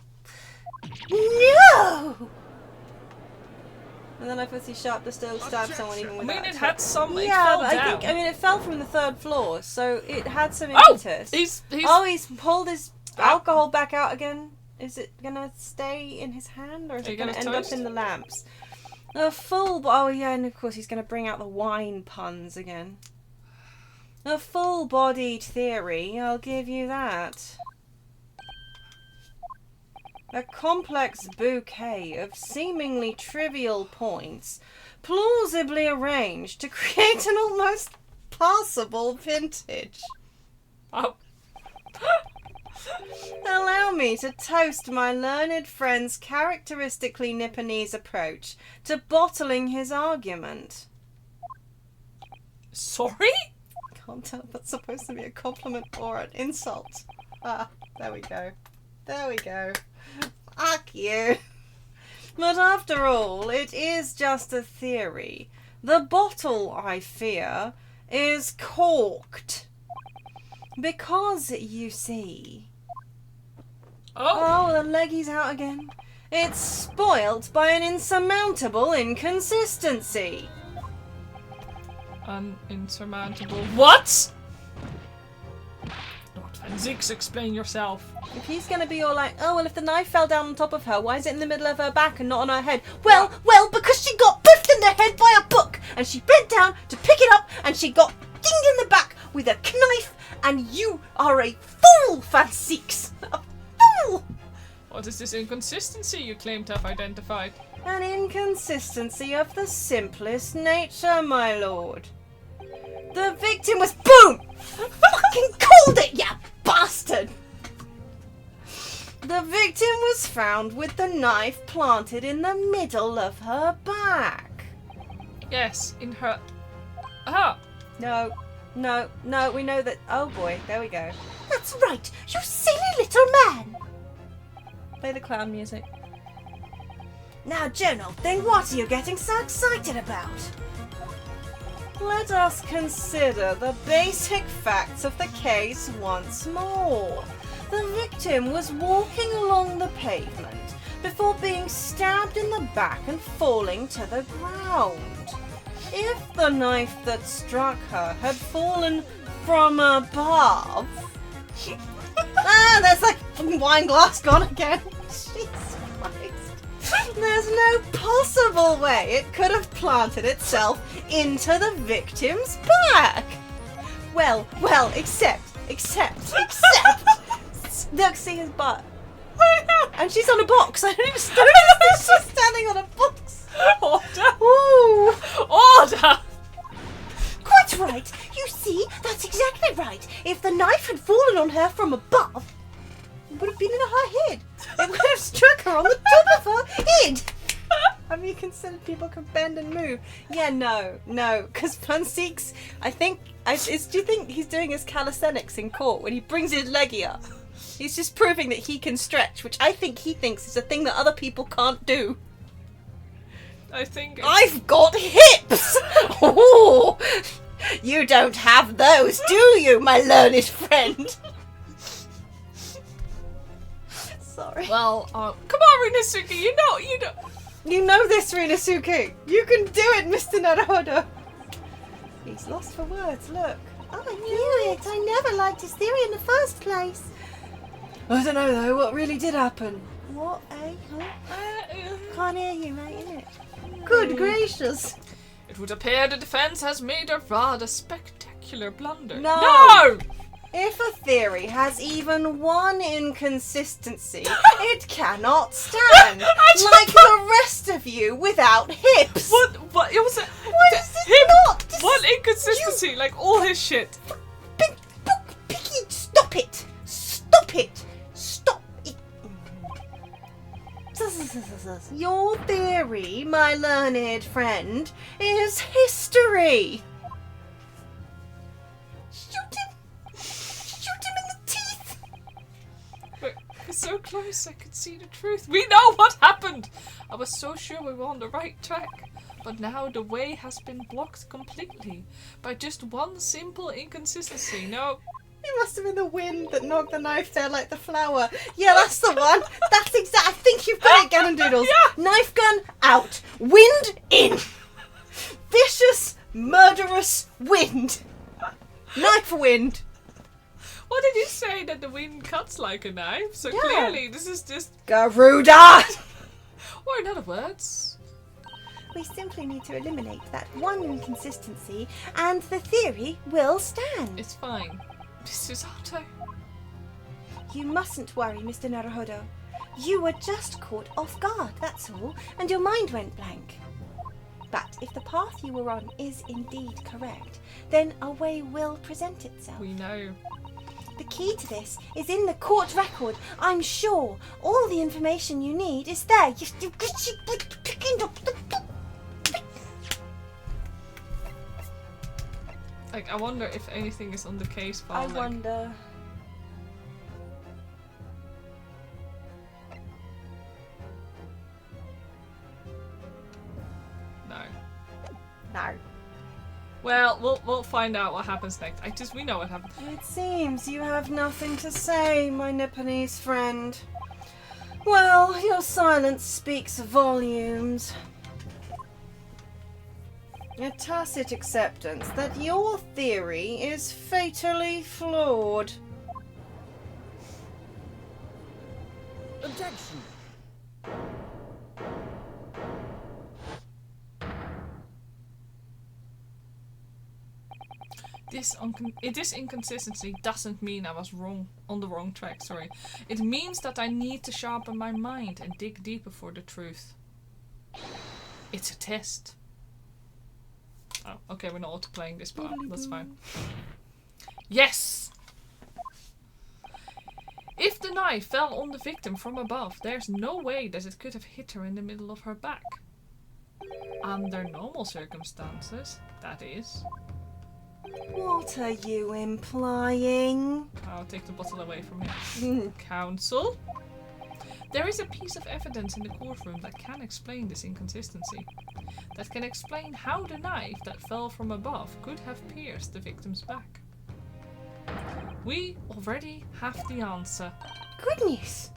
no! And then I fancy Sharp to still stab someone even with that. It had some. Yeah, it fell but down. I mean, it fell from the 3rd floor, so it had some Oh, impetus. he's pulled his alcohol back out again. Is it gonna stay in his hand, or is it gonna end up in the lamps? A full. Oh yeah, and of course he's gonna bring out the wine puns again. A full-bodied theory, I'll give you that. A complex bouquet of seemingly trivial points, plausibly arranged to create an almost passable vintage. Oh. Allow me to toast my learned friend's characteristically Nipponese approach to bottling his argument. Sorry? Can't tell if that's supposed to be a compliment or an insult. Ah, there we go. There we go. Fuck you. But after all, it is just a theory. The bottle, I fear, is corked. Because, you see... Oh, the leggy's out again. It's spoilt by an insurmountable inconsistency. Insurmountable. What? Lord Van Zix, explain yourself. If he's gonna be all like, oh well, if the knife fell down on top of her, why is it in the middle of her back and not on her head? Well, because she got biffed in the head by a book, and she bent down to pick it up, and she got dinged in the back with a knife, and you are a fool, Van Zix! A fool! What is this inconsistency you claim to have identified? An inconsistency of the simplest nature, my lord. The victim was boom! Fucking called it, you bastard! The victim was found with the knife planted in the middle of her back. Yes, in her... Ah! No, we know that... Oh boy, there we go. That's right, you silly little man. Play the clown music. Now, General, then what are you getting so excited about? Let us consider the basic facts of the case once more. The victim was walking along the pavement before being stabbed in the back and falling to the ground. If the knife that struck her had fallen from above... there's like wine glass gone again. Jesus Christ. There's no possible way it could have planted itself into the victim's back. Well, except. Look, see his butt. And she's on a box. I don't even she's standing on a box. Order! Ooh. Order! Quite right. You see, that's exactly right. If the knife had fallen on her from above, it would have been in her head. It would have struck her on the top of her head. Have you considered people can bend and move? Yeah, no. Because Planseek's, do you think he's doing his calisthenics in court when he brings his leggy up? He's just proving that he can stretch, which I think he thinks is a thing that other people can't do. I think I've got hips! Oh, you don't have those, do you, my learned friend? Sorry. Well, come on, Rinasuke, you know. You know this, Rinasuke. You can do it, Mr. Naruhodo. He's lost for words, look. Oh, I knew it. I never liked his theory in the first place. I don't know though, what really did happen? What, eh? Huh? Uh, Can't hear you, mate, innit? Good gracious. It would appear the defense has made a rather spectacular blunder. No! If a theory has even one inconsistency, it cannot stand. Like the rest of you without hips. What? It was a... What is this him, not? One inconsistency, like all his shit. Picky, stop it. Stop it. Stop it. Your theory, my learned friend, is history. Shoot him in the teeth. We're so close, I could see the truth. We know what happened. I was so sure we were on the right track. But now the way has been blocked completely by just one simple inconsistency. No. It must have been the wind that knocked the knife there like the flower. Yeah, that's the one. That's exact. I think you've got it, Ganondoodles. Yeah. Knife gun out. Wind in. Vicious, murderous wind. Knife wind. What did you say? That the wind cuts like a knife? So Yeah. clearly this is just... Garuda. Or in other words... We simply need to eliminate that one inconsistency, and the theory will stand. It's fine. This is Otto. You mustn't worry, Mr. Naruhodo. You were just caught off guard, that's all, and your mind went blank. But if the path you were on is indeed correct, then a way will present itself. We know. The key to this is in the court record, I'm sure. All the information you need is there. Like, I wonder if anything is on the case file. I like... wonder. No. No. Well, we'll find out what happens next. We know what happened. It seems you have nothing to say, my Nipponese friend. Well, your silence speaks volumes. A tacit acceptance that your theory is fatally flawed. Objection. This inconsistency doesn't mean I was on the wrong track, sorry. It means that I need to sharpen my mind and dig deeper for the truth. It's a test. Oh, okay, we're not auto-playing this part. That's fine. Yes! If the knife fell on the victim from above, there's no way that it could have hit her in the middle of her back. Under normal circumstances, that is. What are you implying? I'll take the bottle away from him. Counsel? There is a piece of evidence in the courtroom that can explain this inconsistency. That can explain how the knife that fell from above could have pierced the victim's back. We already have the answer. Good news.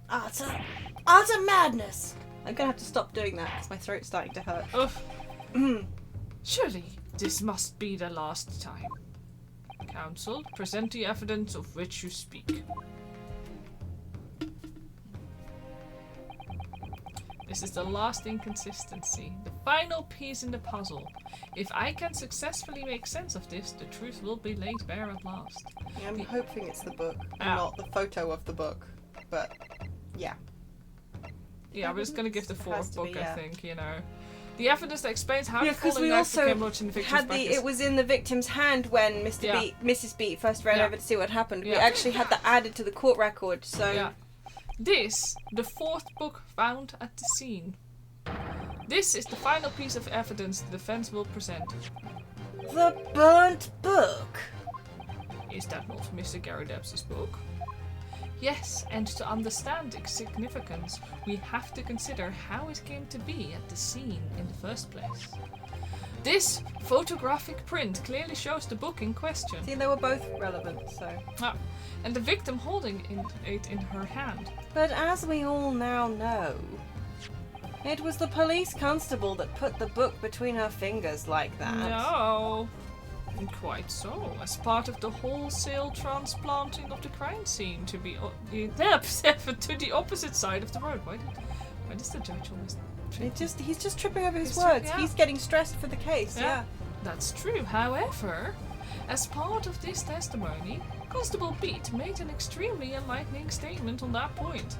Utter madness. I'm gonna have to stop doing that because my throat's starting to hurt. Ugh. Surely this must be the last time. Counsel, present the evidence of which you speak. This is the last inconsistency, the final piece in the puzzle. If I can successfully make sense of this, the truth will be laid bare at last. Yeah, I'm hoping it's the book, Ow. not the photo of the book. But yeah. Yeah, we're just gonna give the Has fourth to book, be, I yeah. think, you know. The evidence that explains how the because falling we knife also became lodged in the victim's had back the is- it was in the victim's hand when Mrs. Beat first ran Yeah. over to see what happened. We Yeah. actually had that added to the court record, so Yeah. This, the fourth book found at the scene. This is the final piece of evidence the defense will present. The burnt book? Is that not Mr. Garrideb's book? Yes, and to understand its significance, we have to consider how it came to be at the scene in the first place. This photographic print clearly shows the book in question. See, they were both relevant, so. And the victim holding it in her hand. But as we all now know, it was the police constable that put the book between her fingers like that. No, quite so. As part of the wholesale transplanting of the crime scene to be to the opposite side of the road. Why does the judge always? He's just tripping over his He's words. yeah. He's getting stressed for the case. Yeah. That's true. However, as part of this testimony, Constable Beat made an extremely enlightening statement on that point.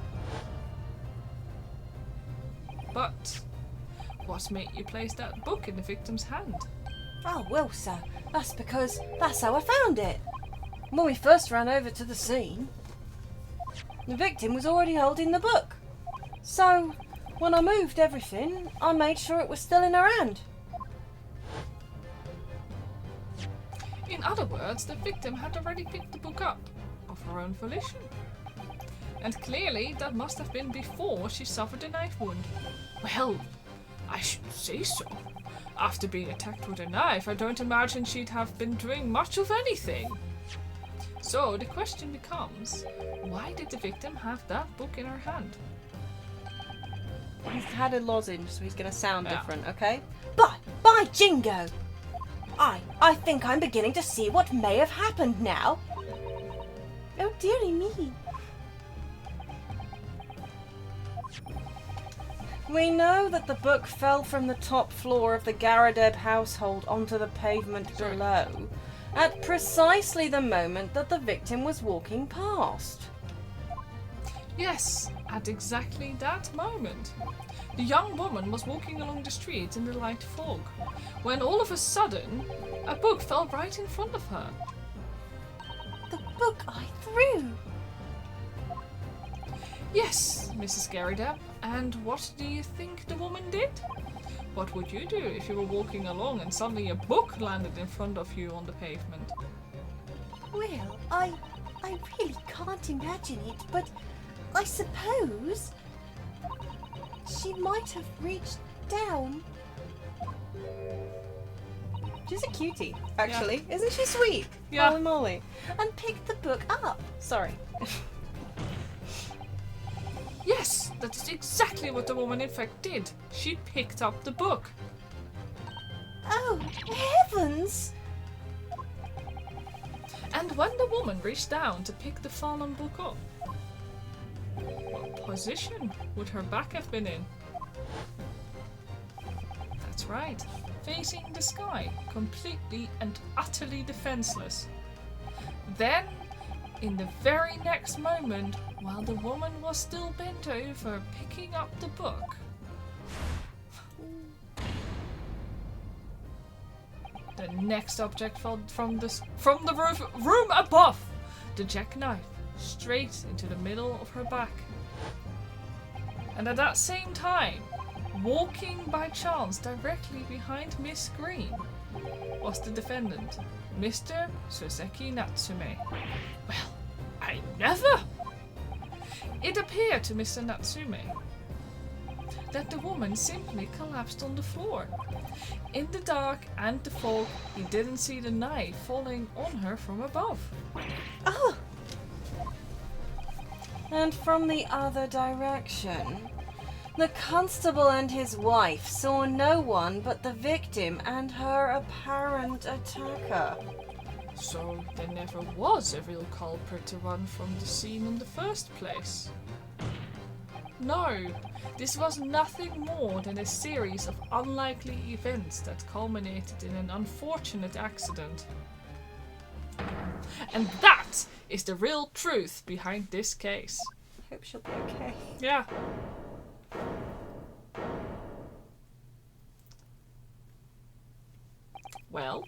But what made you place that book in the victim's hand? Oh, well, sir, that's because that's how I found it. When we first ran over to the scene, the victim was already holding the book. So, when I moved everything, I made sure it was still in her hand. In other words, the victim had already picked the book up of her own volition. And clearly, that must have been before she suffered a knife wound. Well, I should say so. After being attacked with a knife, I don't imagine she'd have been doing much of anything. So the question becomes, why did the victim have that book in her hand? He's had a lozenge, so he's going to sound Yeah. different, okay? By jingo! I think I'm beginning to see what may have happened now. Oh, dearie me. We know that the book fell from the top floor of the Garrideb household onto the pavement below at precisely the moment that the victim was walking past. Yes, at exactly that moment. The young woman was walking along the street in the light fog, when all of a sudden, a book fell right in front of her. The book I threw. Yes, Mrs. Garrideb, and what do you think the woman did? What would you do if you were walking along and suddenly a book landed in front of you on the pavement? Well, I really can't imagine it, but I suppose she might have reached down. She's a cutie, actually. Isn't she sweet? Yeah. Holy moly. And picked the book up. Sorry. Yes, that is exactly what the woman in fact did. She picked up the book. Oh, heavens! And when the woman reached down to pick the fallen book up, what position would her back have been in? That's right, facing the sky, completely and utterly defenseless. Then, in the very next moment, while the woman was still bent over picking up the book, the next object fell from the room above, the jackknife, straight into the middle of her back. And at that same time, walking by chance directly behind Miss Green, was the defendant, Mr. Soseki Natsume. Well, I never! It appeared to Mr. Natsume that the woman simply collapsed on the floor. In the dark and the fog, he didn't see the knife falling on her from above. Oh, And from the other direction, the constable and his wife saw no one but the victim and her apparent attacker. So there never was a real culprit to run from the scene in the first place. No, this was nothing more than a series of unlikely events that culminated in an unfortunate accident. And that is the real truth behind this case. Hope she'll be okay. Yeah. Well,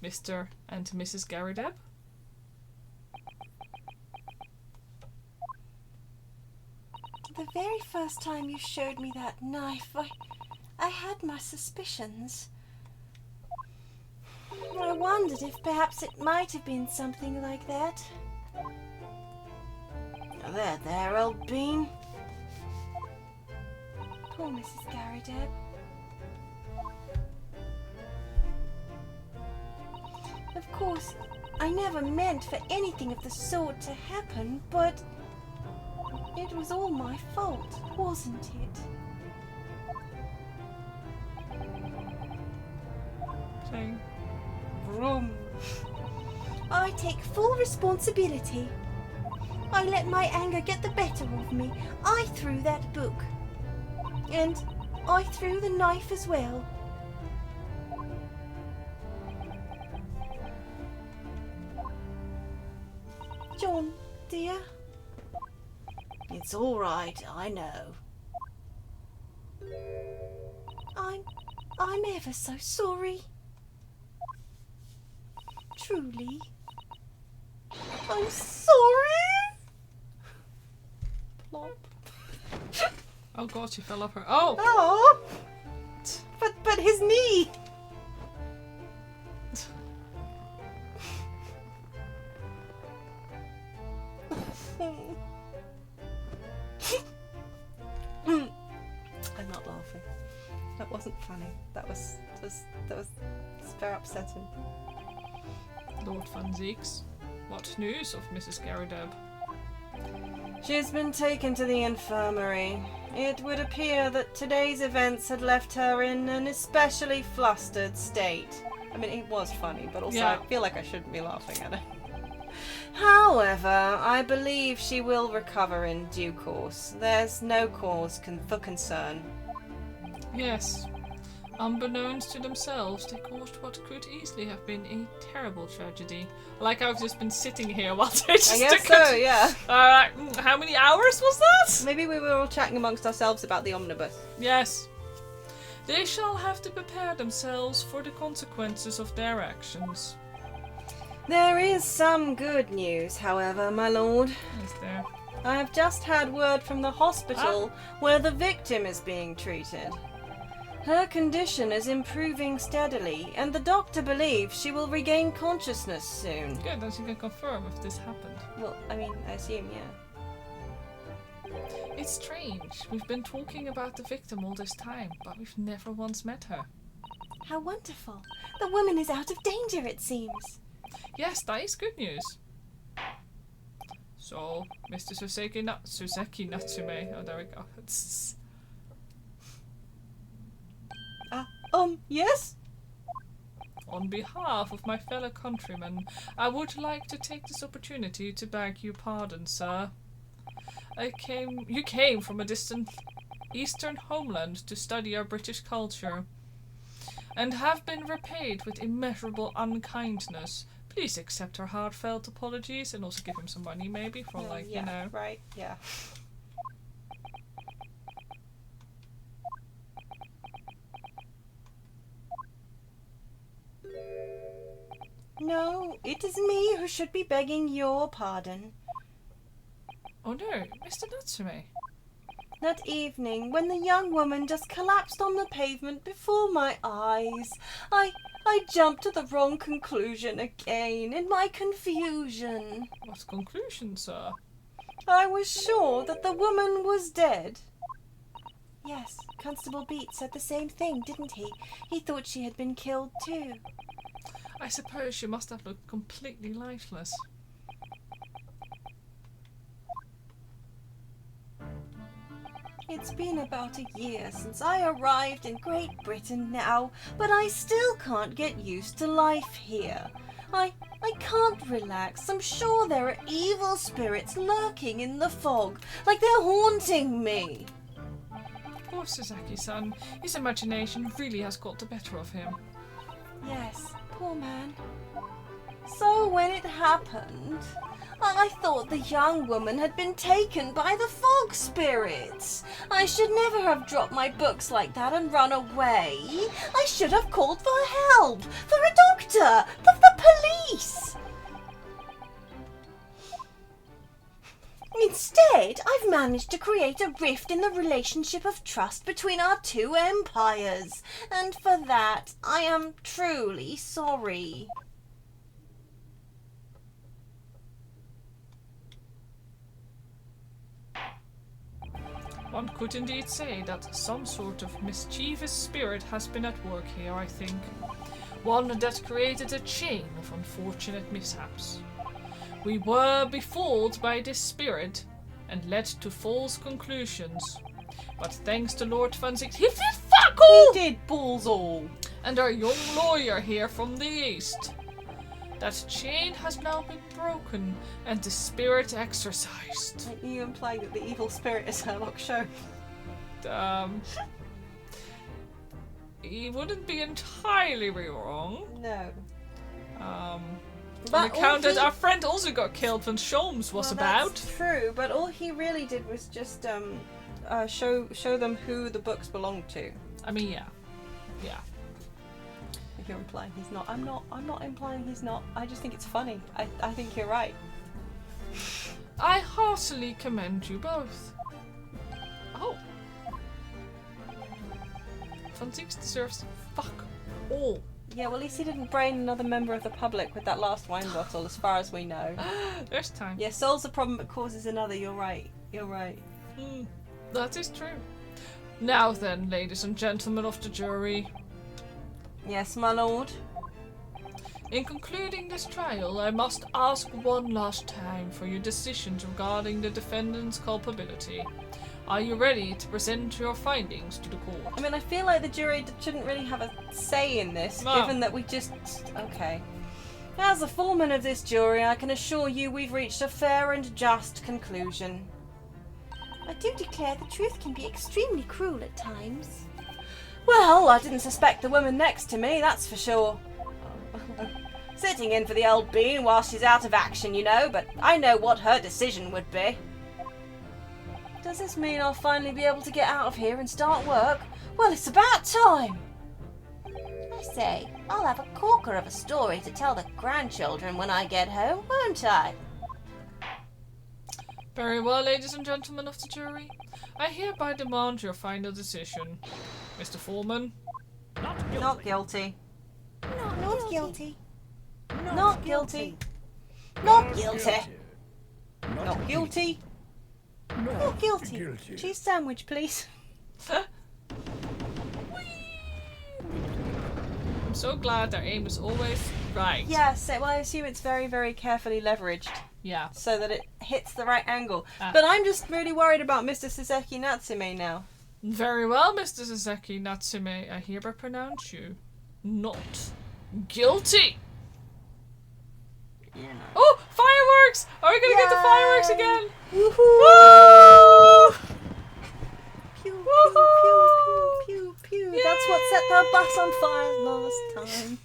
Mr. and Mrs. Garrideb? very first time you showed me that knife, I had my suspicions. I wondered if perhaps it might have been something like that. There, old bean. Poor Mrs. Garrideb. Of course, I never meant for anything of the sort to happen, but it was all my fault, wasn't it? Saying, Vroom. I take full responsibility. I let my anger get the better of me. I threw that book. And I threw the knife as well. John, dear. It's all right, I know. I'm ever so sorry. Truly. I'm sorry. Plop. oh god, she fell off her. Oh! Oh! But his knee! I'm not laughing. That wasn't funny. That was very upsetting. Lord Van Zieks. What news of Mrs. Garrideb? She's been taken to the infirmary. It would appear that today's events had left her in an especially flustered state. I mean, it was funny, but also Yeah. I feel like I shouldn't be laughing at it. However, I believe she will recover in due course. There's no cause for concern. Yes. Unbeknownst to themselves, they caused what could easily have been a terrible tragedy. Like I've just been sitting here while they just I guess took so, yeah. how many hours was that? Maybe we were all chatting amongst ourselves about the omnibus. Yes. They shall have to prepare themselves for the consequences of their actions. There is some good news, however, my lord. Is there? I have just had word from the hospital where the victim is being treated. Her condition is improving steadily, and the doctor believes she will regain consciousness soon. Good, then she can confirm if this happened. Well, I mean, I assume, yeah. It's strange. We've been talking about the victim all this time, but we've never once met her. How wonderful. The woman is out of danger, it seems. Yes, that is good news. So, Mr. Suseki Natsume. Oh, there we go. Yes? On behalf of my fellow countrymen, I would like to take this opportunity to beg your pardon, sir. You came from a distant eastern homeland to study our British culture, and have been repaid with immeasurable unkindness. Please accept our heartfelt apologies, and also give him some money, maybe, for, Yeah, you know. right, yeah. No, it is me who should be begging your pardon. Oh no, Mr. Natsume. That evening, when the young woman just collapsed on the pavement before my eyes, I jumped to the wrong conclusion again in my confusion. What conclusion, sir? I was sure that the woman was dead. Yes, Constable Beat said the same thing, didn't he? He thought she had been killed too. I suppose she must have looked completely lifeless. It's been about a year since I arrived in Great Britain now, but I still can't get used to life here. I can't relax. I'm sure there are evil spirits lurking in the fog, like they're haunting me. Poor Sasaki-san. His imagination really has got the better of him. Yes, poor man. So when it happened, I thought the young woman had been taken by the fog spirits. I should never have dropped my books like that and run away. I should have called for help, for a doctor, for the police. Instead, I've managed to create a rift in the relationship of trust between our two empires. And for that, I am truly sorry. One could indeed say that some sort of mischievous spirit has been at work here, I think. One that created a chain of unfortunate mishaps. We were befooled by this spirit and led to false conclusions. But thanks to Lord Funzix, he did fuck all! He did balls all. And our young lawyer here from the east. That chain has now been broken and the spirit exorcised. Are you implying that the evil spirit is Sherlock Show? He wouldn't be entirely wrong. No. On But account all that he- our friend also got killed when Sholmes was about. That's true, but all he really did was just show them who the books belonged to. I mean, yeah. Yeah. You're implying he's not. I'm not implying he's not. I just think it's funny. I think you're right. I heartily commend you both. Oh. Funzix deserves fuck all. Yeah, well, at least he didn't brain another member of the public with that last wine bottle, as far as we know. There's time. Yeah, solves a problem but causes another. You're right. You're right. That is true. Now then, ladies and gentlemen of the jury. Yes, my lord. In concluding this trial, I must ask one last time for your decisions regarding the defendant's culpability. Are you ready to present your findings to the court? I mean, I feel like the jury shouldn't really have a say in this, No. given that we just... Okay. As the foreman of this jury, I can assure you we've reached a fair and just conclusion. I do declare the truth can be extremely cruel at times. Well, I didn't suspect the woman next to me, that's for sure. Sitting in for the old bean while she's out of action, you know, but I know what her decision would be. Does this mean I'll finally be able to get out of here and start work? Well, it's about time! I say, I'll have a corker of a story to tell the grandchildren when I get home, won't I? Very well, ladies and gentlemen of the jury. I hereby demand your final decision. Mr. Foreman? Not guilty. Not guilty. Not guilty. Not guilty. Not guilty. Not guilty. Cheese sandwich, please. I'm so glad their aim is always right. Yes, well, I assume it's very, very carefully leveraged Yeah. so that it hits the right angle. Ah. But I'm just really worried about Mr. Saseki Natsume now. Very well, Mr. Saseki Natsume. I hereby pronounce you not guilty. Yeah. Oh, fireworks! Are we gonna get the fireworks again? Woohoo! Pew, pew, Woohoo! pew, pew, pew. That's what set the bus on fire last time.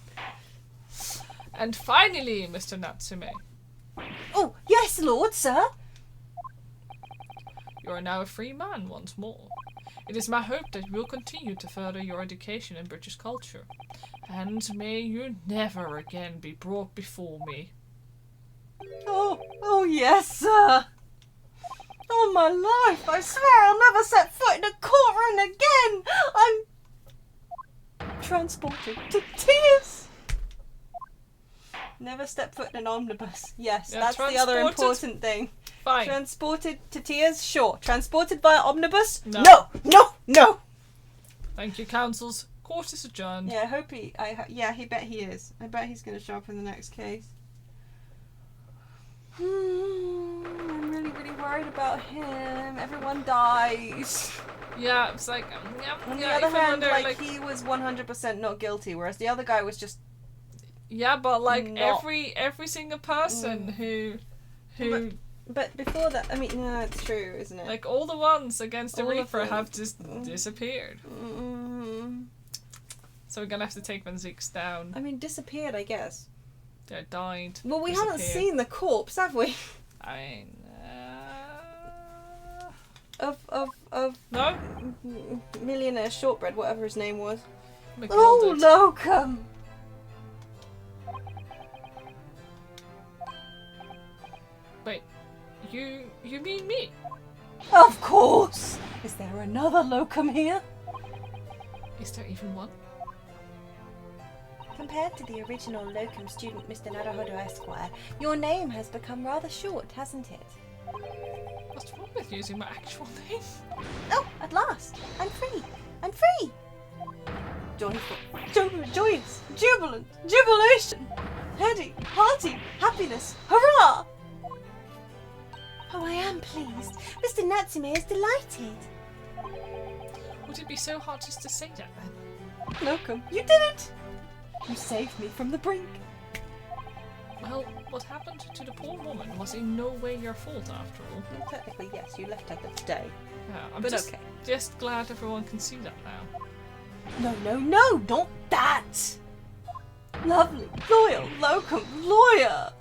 And finally, Mr. Natsume, Oh, yes, Lord, sir. you are now a free man once more. It is my hope that you will continue to further your education in British culture, and may you never again be brought before me. Oh, yes, sir. Oh, my life, I swear I'll never set foot in a courtroom again. I'm transported to tears. Never step foot in an omnibus. Yes, Yeah, that's the other transported. important thing. Fine. Transported to tears? Sure. Transported via omnibus? No. No. Thank you, counsels. Court is adjourned. Yeah, I hope he... he bet he is. I bet he's going to show up in the next case. I'm really, really worried about him. Everyone dies. Yeah, it's like, On the yeah, other if I hand, wonder, he was 100% not guilty, whereas the other guy was just... yeah, but like not- every single person who But before that, I mean, no, it's true, isn't it? like all the ones against the All of Reaper them. have just disappeared. Mm, So we're gonna have to take Van down. I mean, disappeared, I guess. They died. Well, we haven't disappeared. seen the corpse, have we? I mean, Of no. Millionaire Shortbread, whatever his name was. McGilded. locum! Wait, you mean me? Of course! Is there another locum here? Is there even one? Compared to the original locum student, Mr. Naruhodo Esquire, your name has become rather short, hasn't it? What's wrong with using my actual name? Oh, at last! I'm free! I'm free! Joyful, joyous, jubilant, jubilation, heady, hearty, happiness, hurrah! Oh, I am pleased. Mr. Natsume is delighted. Would it be so hard just to say that then? Locum, you did it! You saved me from the brink. Well, what happened to the poor woman was in no way your fault after all. Well, technically, yes, you left her to die. Yeah, I'm But just, okay. just glad everyone can see that now. No, not that! Lovely, loyal, locum, lawyer!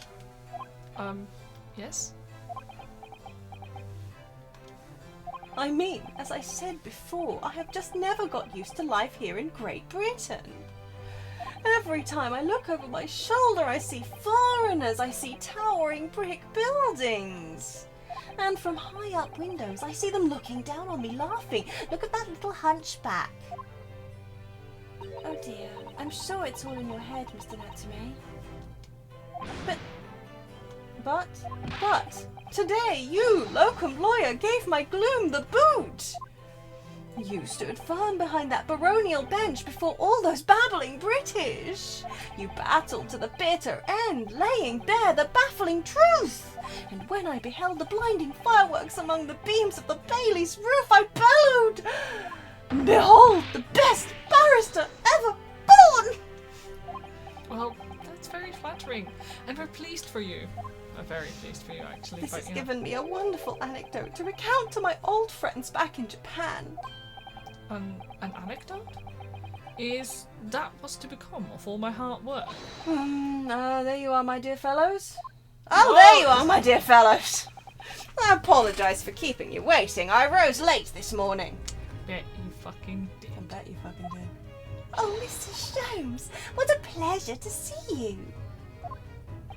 Yes? I mean, as I said before, I have just never got used to life here in Great Britain. Every time I look over my shoulder, I see foreigners, I see towering brick buildings. And from high up windows, I see them looking down on me, laughing. Look at that little hunchback. Oh dear, I'm sure it's all in your head, Mr. Natsume. But, today you, locum lawyer, gave my gloom the boot. You stood firm behind that baronial bench before all those babbling British. You battled to the bitter end, laying bare the baffling truth. And when I beheld the blinding fireworks among the beams of the Bailey's roof, I bellowed, "Behold the best barrister ever born!" Well, that's very flattering, and we're pleased for you. I'm very pleased for you, actually. This but, has you know. given me a wonderful anecdote to recount to my old friends back in Japan. An anecdote? Is that what's to become of all my hard work? There you are, my dear fellows. Oh, there you are, my dear fellows. I apologise for keeping you waiting. I rose late this morning. Bet you fucking did. I bet you fucking did. Oh, Mr. Sholmes, what a pleasure to see you.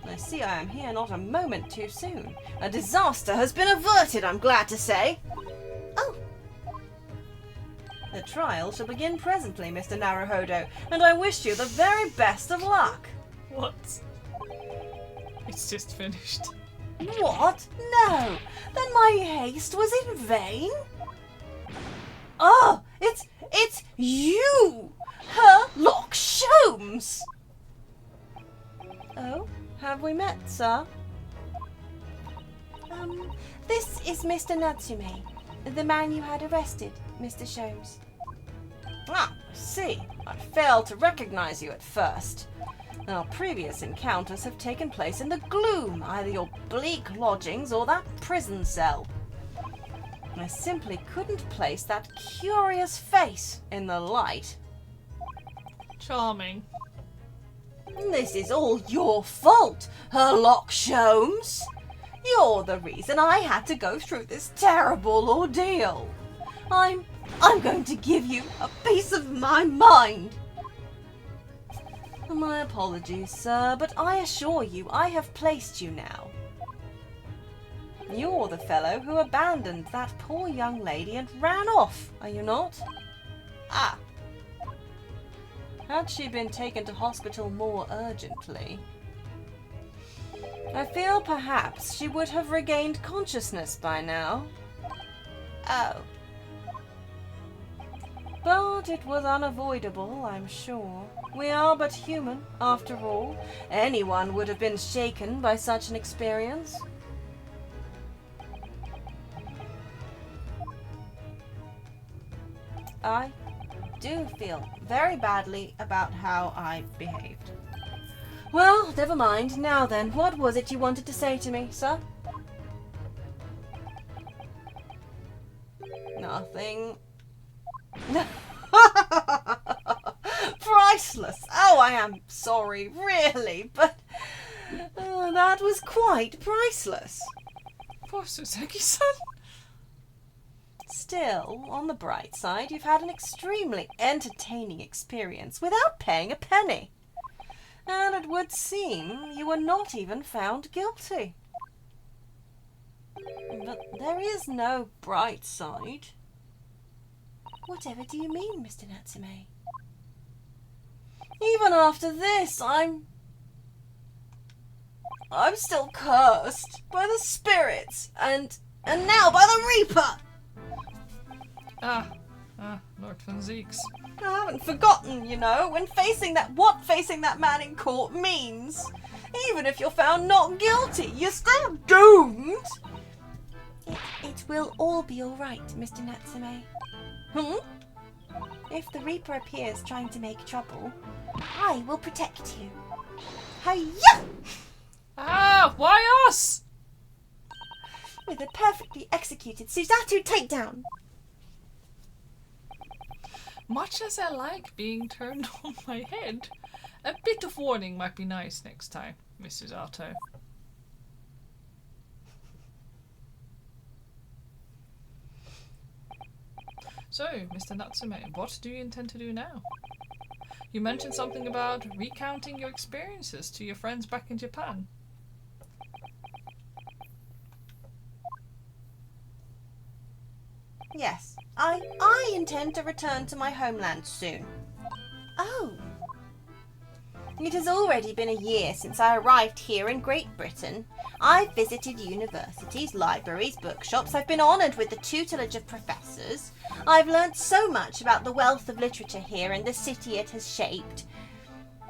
I see I am here not a moment too soon. A disaster has been averted, I'm glad to say. Oh. The trial shall begin presently, Mr. Naruhodo, and I wish you the very best of luck. What? It's just finished. What? No! Then my haste was in vain? Oh, it's you! Herlock Sholmes! Oh, have we met, sir? This is Mr. Natsume, the man you had arrested, Mr. Sholmes. Ah, I see. I failed to recognize you at first. Our previous encounters have taken place in the gloom, either your bleak lodgings or that prison cell. I simply couldn't place that curious face in the light. Charming. This is all your fault, Herlock Sholmes. You're the reason I had to go through this terrible ordeal. I'm going to give you a piece of my mind. My apologies, sir, but I assure you I have placed you now. You're the fellow who abandoned that poor young lady and ran off, are you not? Ah. Had she been taken to hospital more urgently, I feel perhaps she would have regained consciousness by now. Oh. But it was unavoidable, I'm sure. We are but human, after all. Anyone would have been shaken by such an experience. I do feel very badly about how I behaved. Well, never mind. Now then, what was it you wanted to say to me, sir? Nothing. Priceless! Oh, I am sorry, really, but that was quite priceless. Poor Suzuki-san. Still, on the bright side, you've had an extremely entertaining experience without paying a penny. And it would seem you were not even found guilty. But there is no bright side. Whatever do you mean, Mr. Natsume? Even after this, I'm still cursed by the spirits and now by the Reaper. Lord Van Zeeks. I haven't forgotten, you know, when facing that man in court means. Even if you're found not guilty, you're still doomed. It will all be alright, Mr. Natsume. If the Reaper appears trying to make trouble, I will protect you. Hiya! Why us? With a perfectly executed Suzaku takedown. Much as I like being turned on my head, a bit of warning might be nice next time, Mrs. Otto. So, Mr. Natsume, what do you intend to do now? You mentioned something about recounting your experiences to your friends back in Japan. Yes, I intend to return to my homeland soon. Oh, It has already been a year since I arrived here in Great Britain. I've visited universities, libraries, bookshops. I've been honoured with the tutelage of professors. I've learnt so much about the wealth of literature here and the city it has shaped.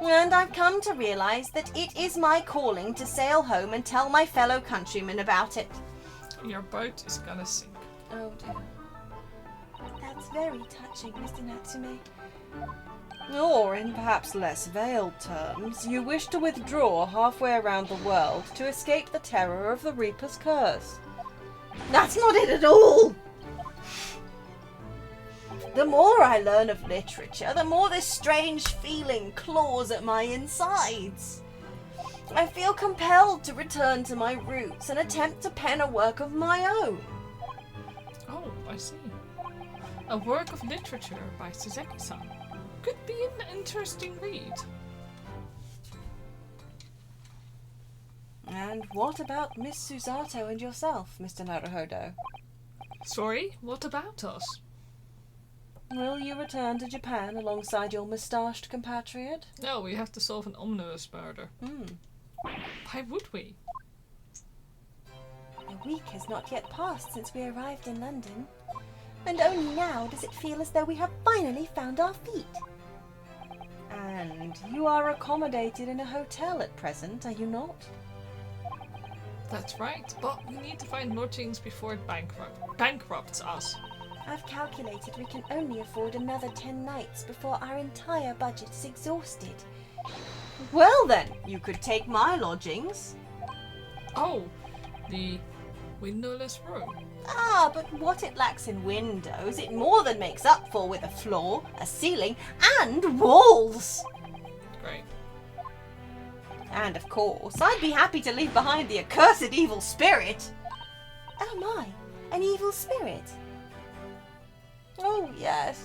And I've come to realise that it is my calling to sail home and tell my fellow countrymen about it. Your boat is gonna sink. oh dear. That's very touching, Mr. Natsume. Or, in perhaps less veiled terms, you wish to withdraw halfway around the world to escape the terror of the Reaper's curse. That's not it at all! The more I learn of literature, the more this strange feeling claws at my insides. I feel compelled to return to my roots and attempt to pen a work of my own. Oh, I see. A work of literature by Suzeki-san. Could be an interesting read. And what about Miss Susato and yourself, Mr. Naruhodo? Sorry, what about us? Will you return to Japan alongside your moustached compatriot? No, we have to solve an omnibus murder. Why would we? A week has not yet passed since we arrived in London, and only now does it feel as though we have finally found our feet. And you are accommodated in a hotel at present, are you not? That's right, but we need to find lodgings before it bankrupts us. I've calculated we can only afford another 10 nights before our entire budget is exhausted. Well then, you could take my lodgings. Oh, the windowless room. Ah, but what it lacks in windows, it more than makes up for with a floor, a ceiling, and walls. Great. And of course, I'd be happy to leave behind the accursed evil spirit. Oh my, an evil spirit. Oh yes.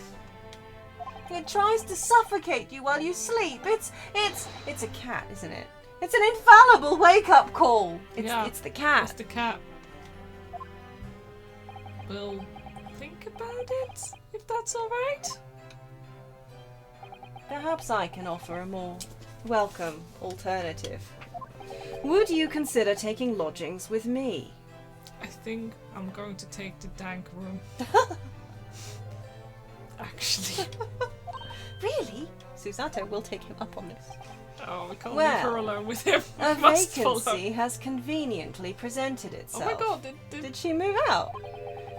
It tries to suffocate you while you sleep. It's a cat, isn't it? It's an infallible wake-up call. It's the cat. It's the cat. We'll think about it, if that's alright. Perhaps I can offer a more welcome alternative. Would you consider taking lodgings with me? I think I'm going to take the dank room. Actually. Really? Susato will take him up on this. Oh, we can't Well, leave her alone with him. A We must follow. vacancy has conveniently presented Oh itself. my god, Did she move out?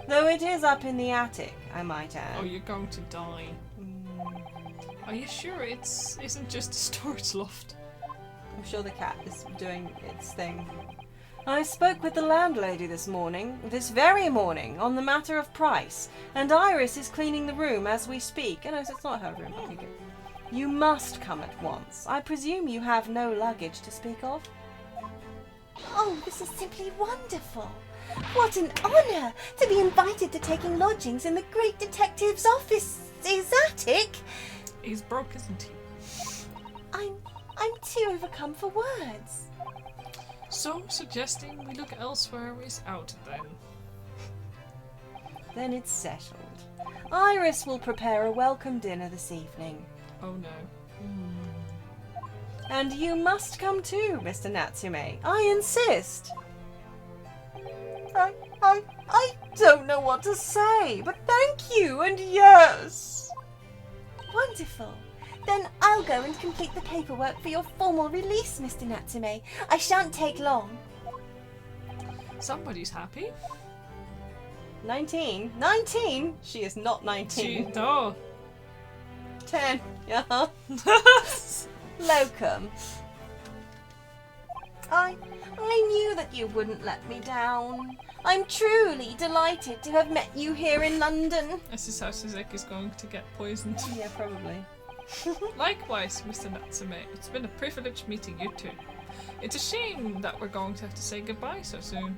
Though it is up in the attic, I might add. Oh, you're going to die. Are you sure isn't just a storage loft? I'm sure the cat is doing its thing. I spoke with the landlady this very morning, on the matter of price, and Iris is cleaning the room as we speak. Oh, no, it's not her room. Okay, good. You must come at once. I presume you have no luggage to speak of? Oh, this is simply wonderful. What an honour to be invited to taking lodgings in the great detective's office's attic. He's broke, isn't he? I'm too overcome for words. So, suggesting we look elsewhere is out then. then it's settled. Iris will prepare a welcome dinner this evening. Oh no. And you must come too, Mr. Natsume. I insist. I don't know what to say, but thank you and yes. Wonderful. Then I'll go and complete the paperwork for your formal release, Mr. Natsume. I shan't take long. Somebody's happy. 19? 19? She is not 19. No. 10. Yeah. Locum. I knew that you wouldn't let me down. I'm truly delighted to have met you here in London. This is how Suzuki's going to get poisoned. Yeah, probably. Likewise, Mr. Natsume. It's been a privilege meeting you two. It's a shame that we're going to have to say goodbye so soon.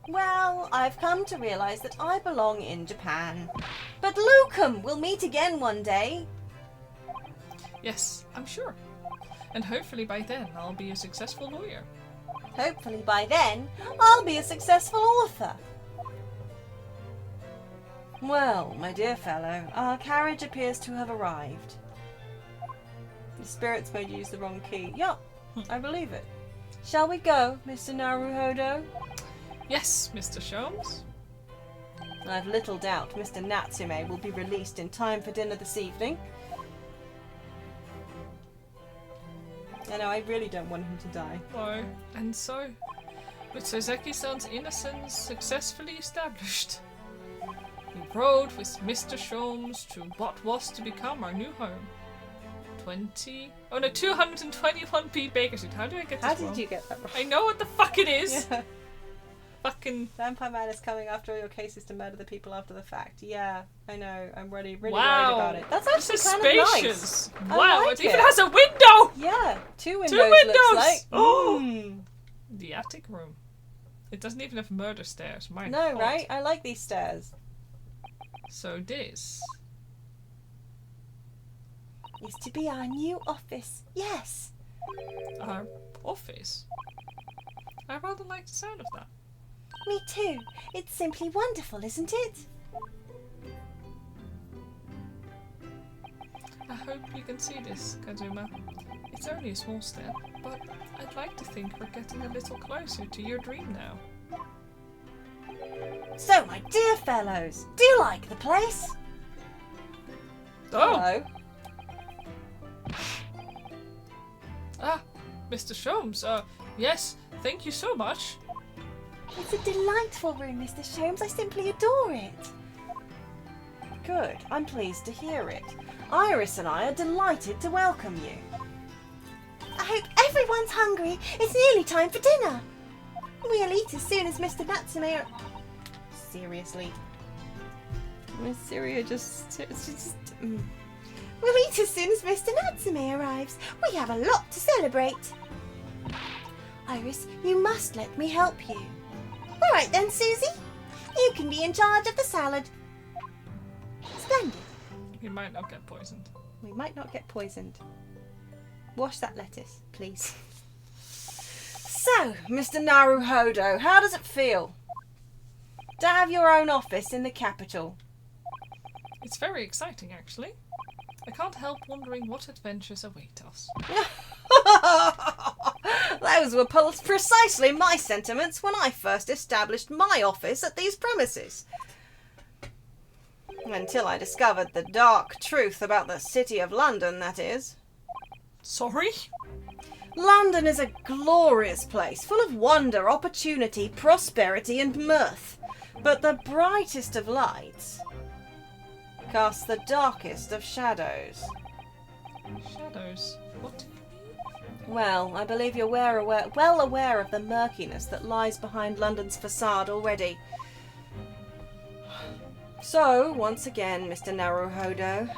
Well, I've come to realize that I belong in Japan. But Locum, we'll meet again one day. Yes, I'm sure. And hopefully by then I'll be a successful lawyer. Hopefully by then, I'll be a successful author. Well, my dear fellow, our carriage appears to have arrived. The spirits made you use the wrong key. Yup, I believe it. Shall we go, Mr. Naruhodo? Yes, Mr. Sholmes. I've little doubt Mr. Natsume will be released in time for dinner this evening. I know, I really don't want him to die. No. And so, with Soseki-san's innocence successfully established, we rode with Mr. Sholmes to what was to become our new home. 221 P. Baker Street. How do I get this How wrong? did you get that wrong? I know what the fuck it is. Yeah. Fucking Vampire Man is coming after all your cases to murder the people after the fact. Yeah, I know. I'm really worried wow. about it. That's This actually is kind spacious. of nice. Wow, I like it even it. has a window. Yeah, two windows. windows! Looks like. Oh. Mm. The attic room. It doesn't even have murder stairs. My No, God. right? I like these stairs. So this. Is to be our new office. Yes. Our office. I rather like the sound of that. Me too. It's simply wonderful, isn't it? I hope you can see this, Kazuma. It's only a small step, but I'd like to think we're getting a little closer to your dream now. So, my dear fellows, do you like the place? Oh! Hello. Ah, Mr. Sholmes, yes, thank you so much. It's a delightful room, Mr. Sholmes. I simply adore it. Good. I'm pleased to hear it. Iris and I are delighted to welcome you. I hope everyone's hungry. It's nearly time for dinner. We'll eat as soon as Mr. Natsume... Seriously. Miss Syria just... We'll eat as soon as Mr. Natsume arrives. We have a lot to celebrate. Iris, you must let me help you. All right then, Susie. You can be in charge of the salad. Splendid. You might not get poisoned. We might not get poisoned. Wash that lettuce, please. So, Mr. Naruhodo, how does it feel to have your own office in the capital? It's very exciting, actually. I can't help wondering what adventures await us. Those were precisely my sentiments when I first established my office at these premises. Until I discovered the dark truth about the City of London, that is. Sorry? London is a glorious place, full of wonder, opportunity, prosperity and mirth. But the brightest of lights casts the darkest of shadows. Shadows? What do you mean? Well, I believe you're well aware of the murkiness that lies behind London's facade already. So, once again, Mr. Naruhodo,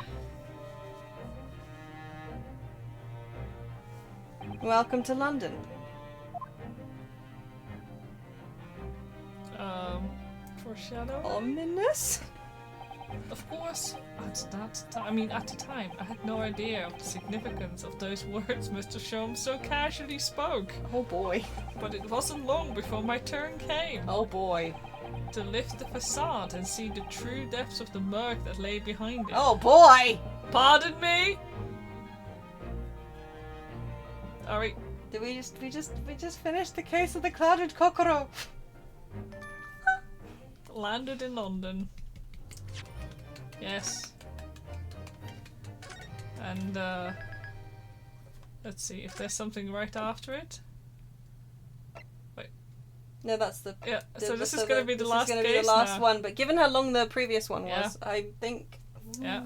welcome to London. Foreshadow? Ominous? Of course, at the time, I had no idea of the significance of those words Mr. Sholmes so casually spoke. Oh boy. But it wasn't long before my turn came. Oh boy. To lift the facade and see the true depths of the murk that lay behind it. Oh boy. Pardon me? Alright. Did we just finished the case of the clouded kokoro? Landed in London. Yes. And let's see if there's something right after it. No, that's the. Yeah, so this is going to be the last This is going to be case the last now. one, but given how long the previous one Yeah. was, I think. Yeah.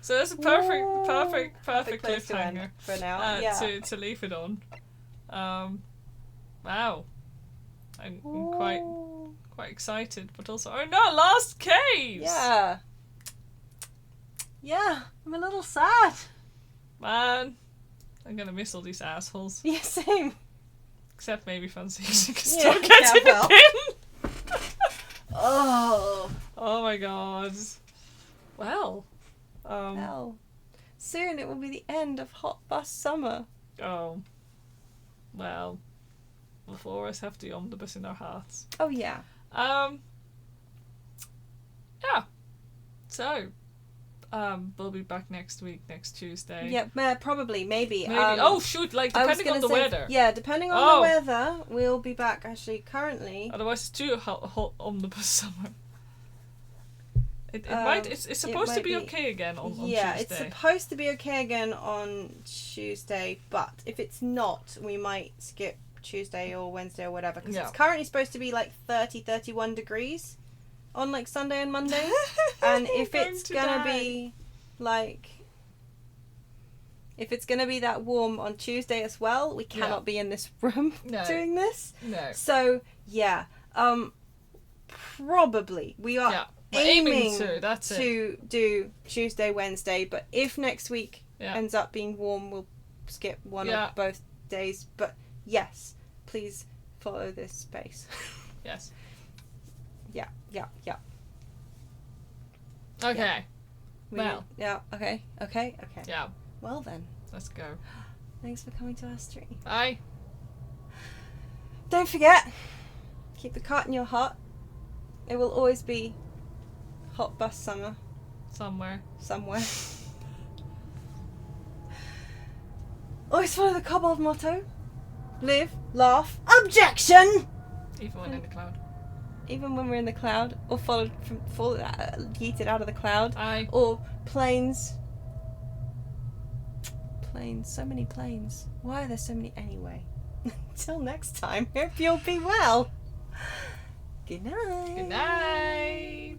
So that's a perfect place to end cliffhanger for now. Yeah. to leave it on. Wow. I'm quite excited, but also oh no, last case. Yeah. Yeah, I'm a little sad. Man, I'm gonna miss all these assholes. Yeah, same. Except maybe Francis can Yeah, still get in well. the pin. Oh. Oh my god. Well. Well, soon it will be the end of Hot Bus Summer. Oh. Well. We'll always have the omnibus in our hearts. Oh yeah. Yeah. So, we'll be back next week, next Tuesday. Yeah, probably, maybe. Maybe. Oh shoot! Like I was depending on the gonna say, weather. Yeah, depending on Oh. the weather, we'll be back. Actually, currently. Otherwise, it's too hot omnibus summer. It might. It's supposed to might be be- okay again on Yeah, Tuesday. it's supposed to be okay again on Tuesday, but if it's not, we might skip Tuesday or Wednesday or whatever, because Yeah. it's currently supposed to be like 31 degrees on like Sunday and Monday. And if I'm it's going to gonna die. be like, if it's gonna be that warm on Tuesday as well, we cannot be in this room No. doing this. No. So yeah, probably we are Yeah. We're aiming aiming to. That's it. to do Tuesday, Wednesday, but if next week Yeah. ends up being warm, we'll skip one Yeah. or both days. But yes, please follow this space. Yes. Yeah. Okay. We- Well. Yeah. Okay. Yeah. Well then, Let's go. thanks for coming to our stream. Bye. Don't forget, keep the cart in your heart. It will always be Hot Bus Summer Somewhere. somewhere. Always follow the kobold motto: live, laugh, objection. Even when in the cloud. Even when we're in the cloud, or yeeted out of the cloud, Bye. or planes. Planes, so many planes. Why are there so many anyway? Until next time, hope you'll be well. Good night. Good night.